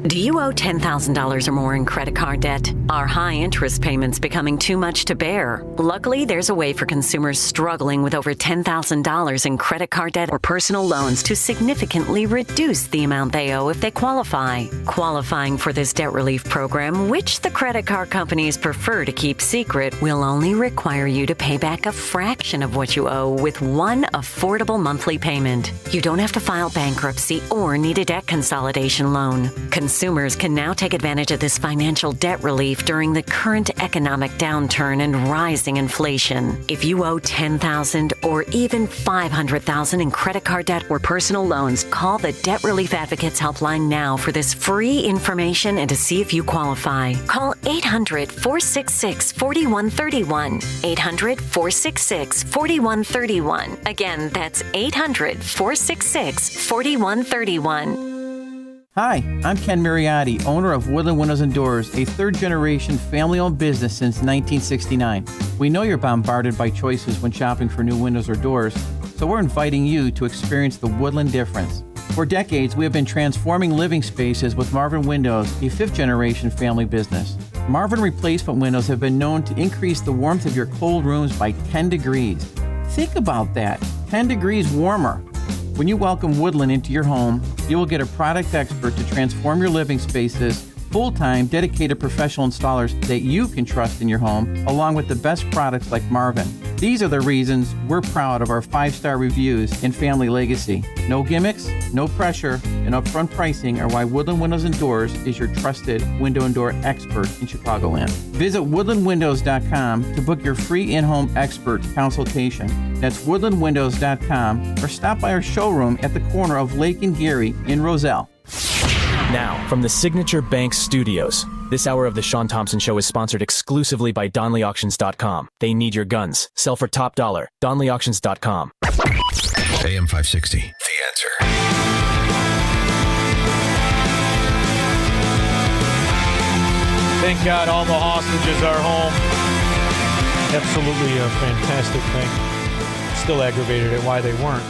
Do you owe $10,000 or more in credit card debt? Are high interest payments becoming too much to bear? Luckily, there's a way for consumers struggling with over $10,000 in credit card debt or personal loans to significantly reduce the amount they owe if they qualify. Qualifying for this debt relief program, which the credit card companies prefer to keep secret, will only require you to pay back a fraction of what you owe with one affordable monthly payment. You don't have to file bankruptcy or need a debt consolidation loan. consumers can now take advantage of this financial debt relief during the current economic downturn and rising inflation. If you owe $10,000 or even $500,000 in credit card debt or personal loans, call the Debt Relief Advocates Helpline now for this free information and to see if you qualify. Call 800-466-4131. 800-466-4131. Again, that's 800-466-4131. Hi, I'm Ken Mariotti, owner of Woodland Windows and Doors, a third-generation family-owned business since 1969. We know you're bombarded by choices when shopping for new windows or doors, so we're inviting you to experience the Woodland difference. For decades, we have been transforming living spaces with Marvin Windows, a fifth-generation family business. Marvin replacement windows have been known to increase the warmth of your cold rooms by 10 degrees. Think about that, 10 degrees warmer. When you welcome Woodland into your home, you will get a product expert to transform your living spaces, full-time, dedicated professional installers that you can trust in your home, along with the best products like Marvin. These are the reasons we're proud of our 5-star reviews and family legacy. No gimmicks, no pressure, and upfront pricing are why Woodland Windows and Doors is your trusted window and door expert in Chicagoland. Visit woodlandwindows.com to book your free in-home expert consultation. That's woodlandwindows.com, or stop by our showroom at the corner of Lake and Geary in Roselle. Now, from the Signature Bank Studios, this hour of the Shaun Thompson Show is sponsored exclusively by DonleyAuctions.com. They need your guns. Sell for top dollar. DonleyAuctions.com. AM 560, The Answer. Thank God all the hostages are home. Absolutely a fantastic thing. Still aggravated at why they weren't.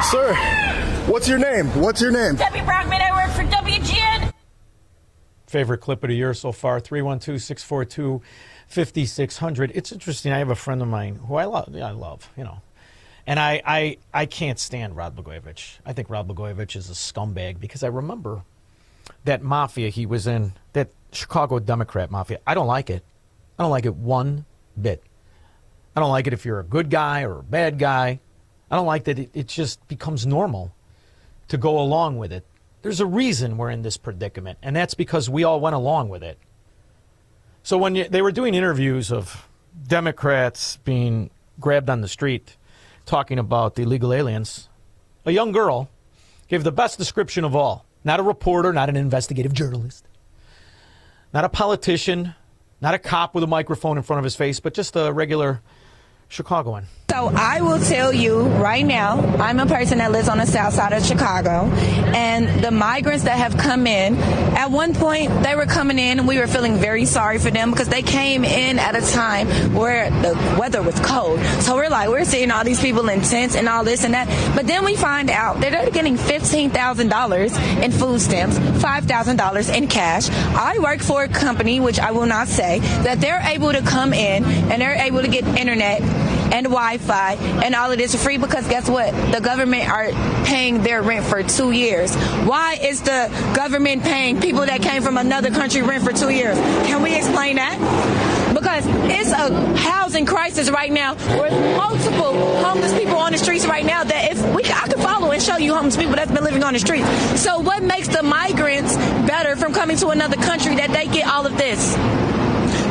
Sir, what's your name? What's your name? Debbie Brockman, I work for WGN. Favorite clip of the year so far, 312-642-5600. It's interesting. I have a friend of mine who I love, you know. And I can't stand Rod Blagojevich. I think Rod Blagojevich is a scumbag because I remember that mafia he was in, that Chicago Democrat mafia. I don't like it. I don't like it one bit. I don't like it if you're a good guy or a bad guy. I don't like that it just becomes normal to go along with it. There's a reason we're in this predicament, and that's because we all went along with it. So when they were doing interviews of Democrats being grabbed on the street talking about the illegal aliens, a young girl gave the best description of all. Not a reporter, not an investigative journalist, not a politician, not a cop with a microphone in front of his face, but just a regular Chicagoan. So I will tell you right now, I'm a person that lives on the south side of Chicago, and the migrants that have come in, at one point they were coming in and we were feeling very sorry for them because they came in at a time where the weather was cold. So we're seeing all these people in tents and all this and that, but then we find out that they're getting $15,000 in food stamps, $5,000 in cash. I work for a company, which I will not say, that they're able to come in and they're able to get internet and Wi-Fi and all of this for free because guess what? The government are paying their rent for 2 years. Why is the government paying people that came from another country rent for 2 years? Can we explain that? Because it's a housing crisis right now with multiple homeless people on the streets right now that I could follow and show you homeless people that's been living on the streets. So what makes the migrants better from coming to another country that they get all of this?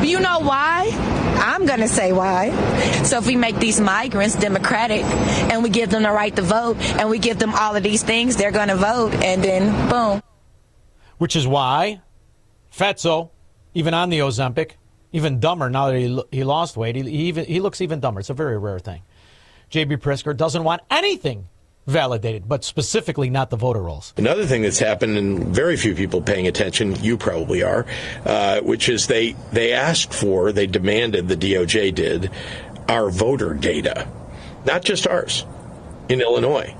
You know why? I'm going to say why. So if we make these migrants democratic and we give them the right to vote and we give them all of these things, they're going to vote and then boom. Which is why Fatso, even on the Ozempic, even dumber now that he lost weight, he looks even dumber. It's a very rare thing. J.B. Pritzker doesn't want anything validated, but specifically not the voter rolls. Another thing that's happened, and very few people paying attention, you probably are, which is they demanded, the DOJ did, our voter data. Not just ours in Illinois,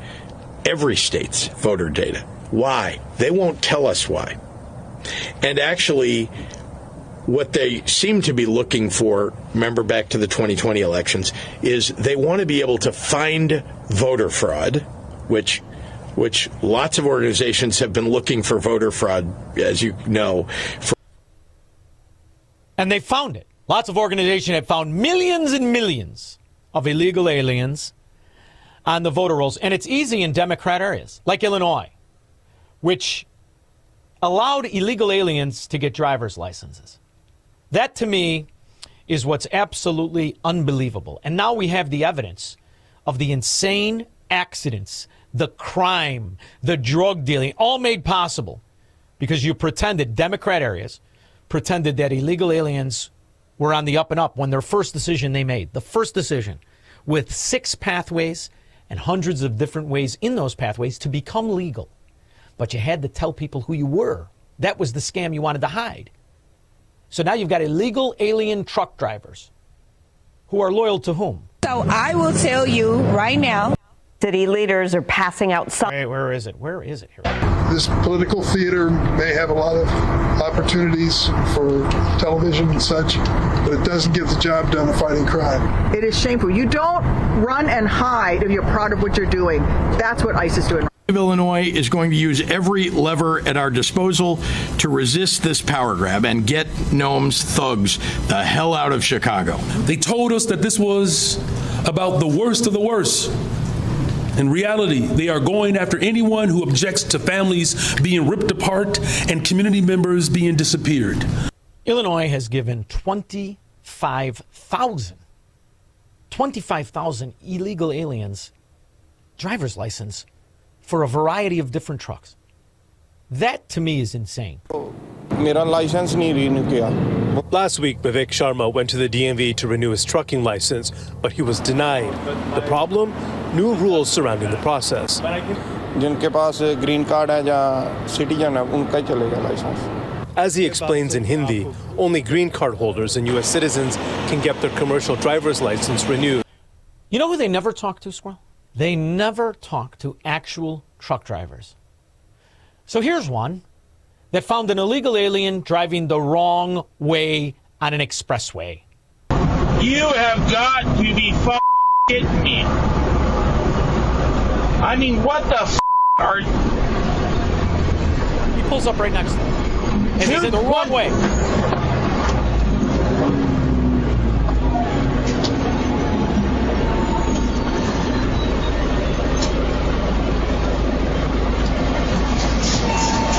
every state's voter data. Why? They won't tell us why. And actually, what they seem to be looking for, remember back to the 2020 elections, is they want to be able to find voter fraud, which lots of organizations have been looking for voter fraud, as you know. And they found it. Lots of organizations have found millions and millions of illegal aliens on the voter rolls. And it's easy in Democrat areas, like Illinois, which allowed illegal aliens to get driver's licenses. That, to me, is what's absolutely unbelievable. And now we have the evidence of the insane accidents, the crime, the drug dealing, all made possible because you pretended, Democrat areas, pretended that illegal aliens were on the up and up when their first decision they made, the first decision, with 6 pathways and hundreds of different ways in those pathways to become legal. But you had to tell people who you were. That was the scam you wanted to hide. So now you've got illegal alien truck drivers who are loyal to whom? So I will tell you right now. City leaders are passing out some. Wait, where is it? Where is it here? This political theater may have a lot of opportunities for television and such, but it doesn't get the job done of fighting crime. It is shameful. You don't run and hide if you're proud of what you're doing. That's what ICE is doing. Illinois is going to use every lever at our disposal to resist this power grab and get Noam's thugs the hell out of Chicago. They told us that this was about the worst of the worst. In reality, they are going after anyone who objects to families being ripped apart and community members being disappeared. Illinois has given 25,000 illegal aliens driver's license for a variety of different trucks. That, to me, is insane. Last week, Vivek Sharma went to the DMV to renew his trucking license, but he was denied. The problem? New rules surrounding the process. As he explains in Hindi, only green card holders and U.S. citizens can get their commercial driver's license renewed. You know who they never talk to, Squirrel? They never talk to actual truck drivers. So here's one that found an illegal alien driving the wrong way on an expressway. You have got to be kidding me. I mean, what the are you? He pulls up right next to him. And he's in the wrong way.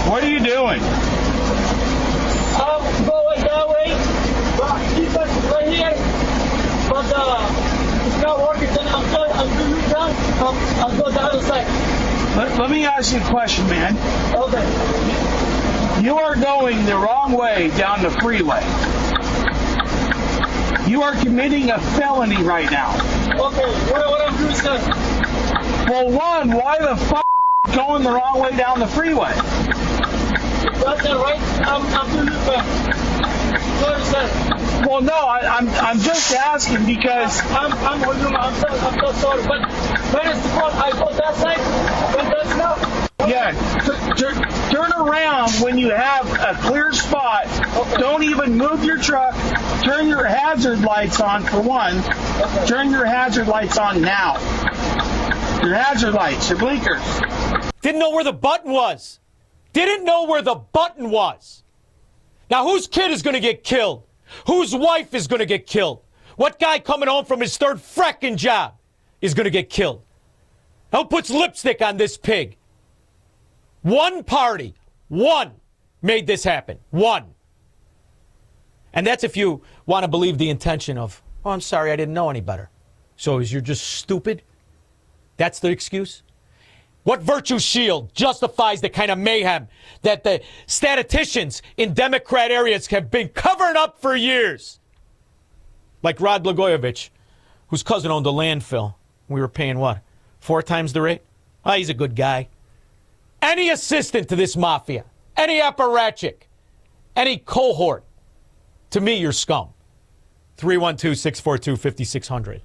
What are you doing? I'm going that way, but keep us right here. But it's not working. Then I'm doing that. I'll go down the side. Let me ask you a question, man. Okay. You are going the wrong way down the freeway. You are committing a felony right now. Okay, what I'm doing, sir? Well, one, why the going the wrong way down the freeway? That's it, right? I'm doing it back. Sorry, sir. Well, no, I'm just asking because I'm so sorry, but where is the fault? I go that side, but that's not. Yeah, turn around when you have a clear spot. Okay. Don't even move your truck. Turn your hazard lights on for one. Okay. Turn your hazard lights on now. Your hazard lights, your blinkers. Didn't know where the button was. Didn't know where the button was. Now, whose kid is going to get killed? Whose wife is going to get killed? What guy coming home from his third fracking job is going to get killed? Who puts lipstick on this pig? One party, one, made this happen. One. And that's if you want to believe the intention of, oh, I'm sorry, I didn't know any better. So you're just stupid? That's the excuse? What virtue shield justifies the kind of mayhem that the statisticians in Democrat areas have been covering up for years? Like Rod Blagojevich, whose cousin owned a landfill. We were paying what? 4 times the rate? Oh, he's a good guy. Any assistant to this mafia, any apparatchik, any cohort, to me, you're scum. 312-642-5600.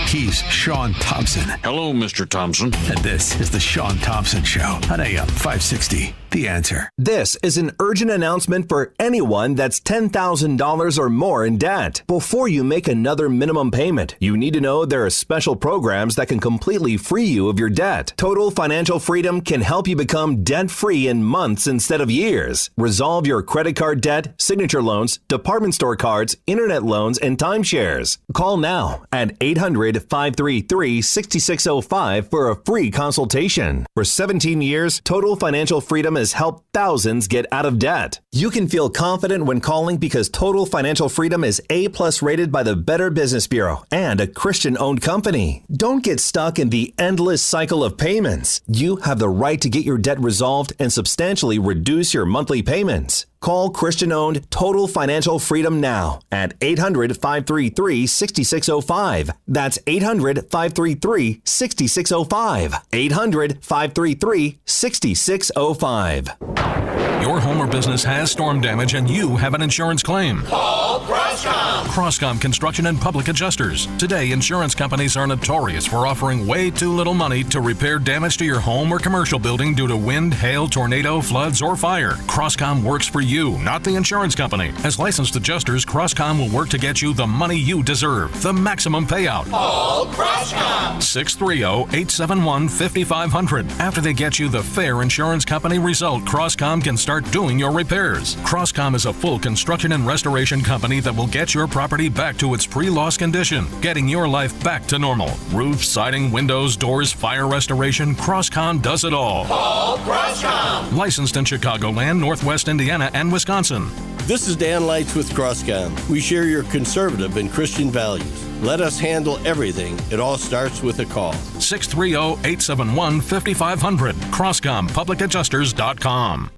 He's Shaun Thompson. Hello, Mr. Thompson. And this is the Shaun Thompson Show on AM 560. The Answer. This is an urgent announcement for anyone that's $10,000 or more in debt. Before you make another minimum payment, you need to know there are special programs that can completely free you of your debt. Total Financial Freedom can help you become debt-free in months instead of years. Resolve your credit card debt, signature loans, department store cards, internet loans, and timeshares. Call now at 800-533-6605 for a free consultation. For 17 years, Total Financial Freedom has helped thousands get out of debt. You can feel confident when calling because Total Financial Freedom is A+ rated by the Better Business Bureau and a Christian-owned company. Don't get stuck in the endless cycle of payments. You have the right to get your debt resolved and substantially reduce your monthly payments. Call Christian-owned Total Financial Freedom now at 800-533-6605. That's 800-533-6605. 800-533-6605. Your home or business has storm damage and you have an insurance claim. Call Crosscom. Crosscom Construction and Public Adjusters. Today, insurance companies are notorious for offering way too little money to repair damage to your home or commercial building due to wind, hail, tornado, floods, or fire. Crosscom works for you, not the insurance company. As licensed adjusters, Crosscom will work to get you the money you deserve, the maximum payout. Call Crosscom. 630-871-5500. After they get you the fair insurance company result, Crosscom can start doing your repairs. Crosscom is a full construction and restoration company that will get your property back to its pre-loss condition, getting your life back to normal. Roof, siding, windows, doors, fire restoration, Crosscom does it all. Call Crosscom. Licensed in Chicagoland, Northwest Indiana, and Wisconsin. This is Dan Lights with Crosscom. We share your conservative and Christian values. Let us handle everything. It all starts with a call. 630-871-5500. CrosscomPublicAdjusters.com.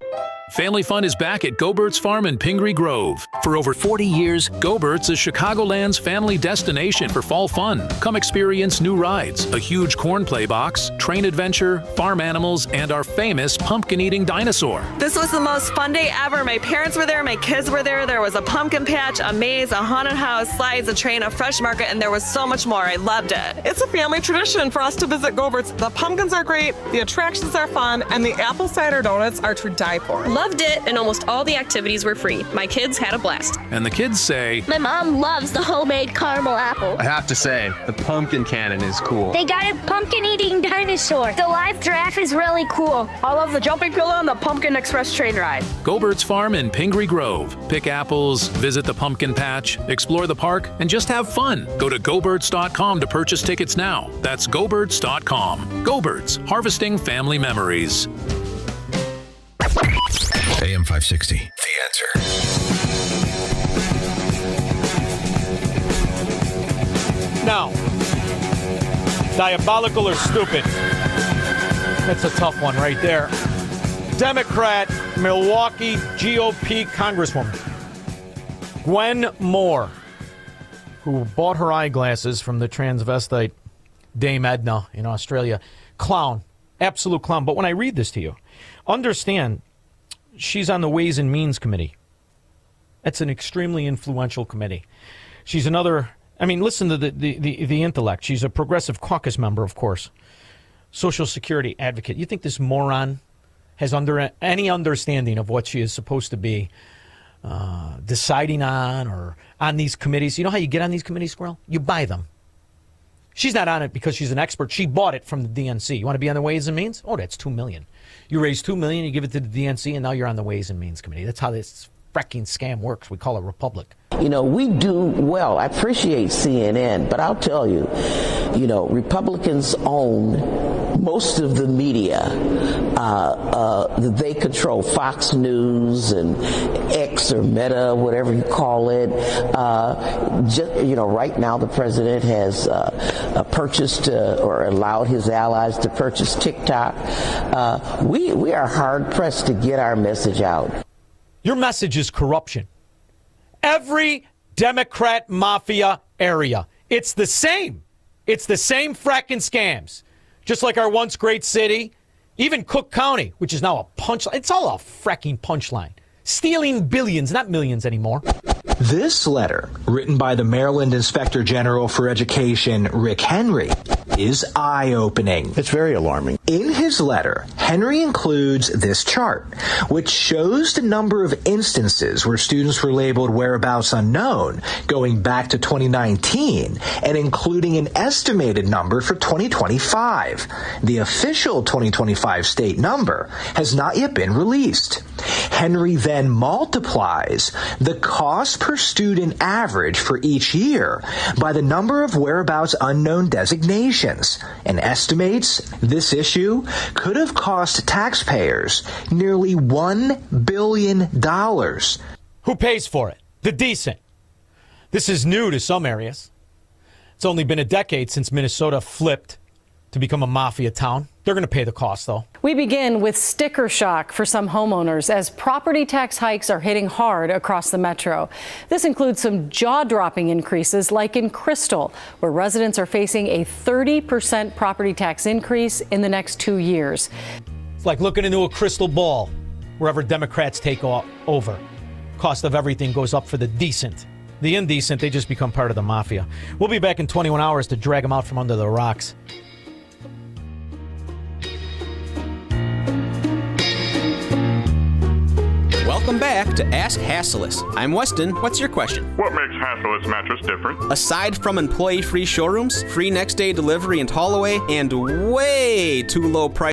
Family Fun is back at Go-Bert's Farm in Pingree Grove. For over 40 years, Go-Bert's is Chicagoland's family destination for fall fun. Come experience new rides, a huge corn play box, train adventure, farm animals, and our famous pumpkin-eating dinosaur. This was the most fun day ever. My parents were there, my kids were there. There was a pumpkin patch, a maze, a haunted house, slides, a train, a fresh market, and there was so much more. I loved it. It's a family tradition for us to visit Go-Bert's. The pumpkins are great, the attractions are fun, and the apple cider donuts are to die for. Loved it, and almost all the activities were free. My kids had a blast. And the kids say, my mom loves the homemade caramel apple. I have to say, the pumpkin cannon is cool. They got a pumpkin-eating dinosaur. The live giraffe is really cool. I love the jumping pillow and the Pumpkin Express train ride. Go-Bert's Farm in Pingree Grove. Pick apples, visit the pumpkin patch, explore the park, and just have fun. Go to GoBirds.com to purchase tickets now. That's GoBirds.com. Go-Birds, harvesting family memories. AM 560, The Answer. Now, diabolical or stupid? That's a tough one right there. Democrat, Milwaukee GOP Congresswoman Gwen Moore, who bought her eyeglasses from the transvestite Dame Edna in Australia. Clown. Absolute clown. But when I read this to you, understand she's on the Ways and Means Committee. That's an extremely influential committee. She's another, I mean, listen to the intellect. She's a Progressive Caucus member, of course. Social Security advocate. You think this moron has any understanding of what she is supposed to be deciding on or on these committees? You know how you get on these committees, Squirrel? You buy them. She's not on it because she's an expert. She bought it from the DNC. You want to be on the Ways and Means? Oh, that's $2 million. You raise $2 million, you give it to the DNC, and now you're on the Ways and Means Committee. That's how this fracking scam works. We call it Republic. You know, we do well. I appreciate CNN, but I'll tell you, Republicans own most of the media. They control Fox News and X or Meta, whatever you call it. Right now the president has purchased or allowed his allies to purchase TikTok. We are hard pressed to get our message out. Your message is corruption. Every Democrat mafia area. It's the same. It's the same fracking scams. Just like our once great city, even Cook County, which is now a punchline. It's all a fracking punchline. Stealing billions, not millions anymore. This letter, written by the Maryland Inspector General for Education, Rick Henry, is eye-opening. It's very alarming. In his letter, Henry includes this chart, which shows the number of instances where students were labeled whereabouts unknown going back to 2019 and including an estimated number for 2025. The official 2025 state number has not yet been released. Henry then multiplies the cost per student average for each year by the number of whereabouts unknown designations and estimates this issue could have cost taxpayers nearly $1 billion. Who pays for it? The decent. This is new to some areas. It's only been a decade since Minnesota flipped to become a mafia town. They're going to pay the cost, though. We begin with sticker shock for some homeowners as property tax hikes are hitting hard across the metro. This includes some jaw-dropping increases like in Crystal, where residents are facing a 30% property tax increase in the next 2 years. It's like looking into a crystal ball wherever Democrats take over. Cost of everything goes up for the decent. The indecent, they just become part of the mafia. We'll be back in 21 hours to drag them out from under the rocks. Welcome back to Ask Hassleus. I'm Weston. What's your question? What makes Hassleus mattress different? Aside from employee-free showrooms, free next-day delivery and haul away, and way too low price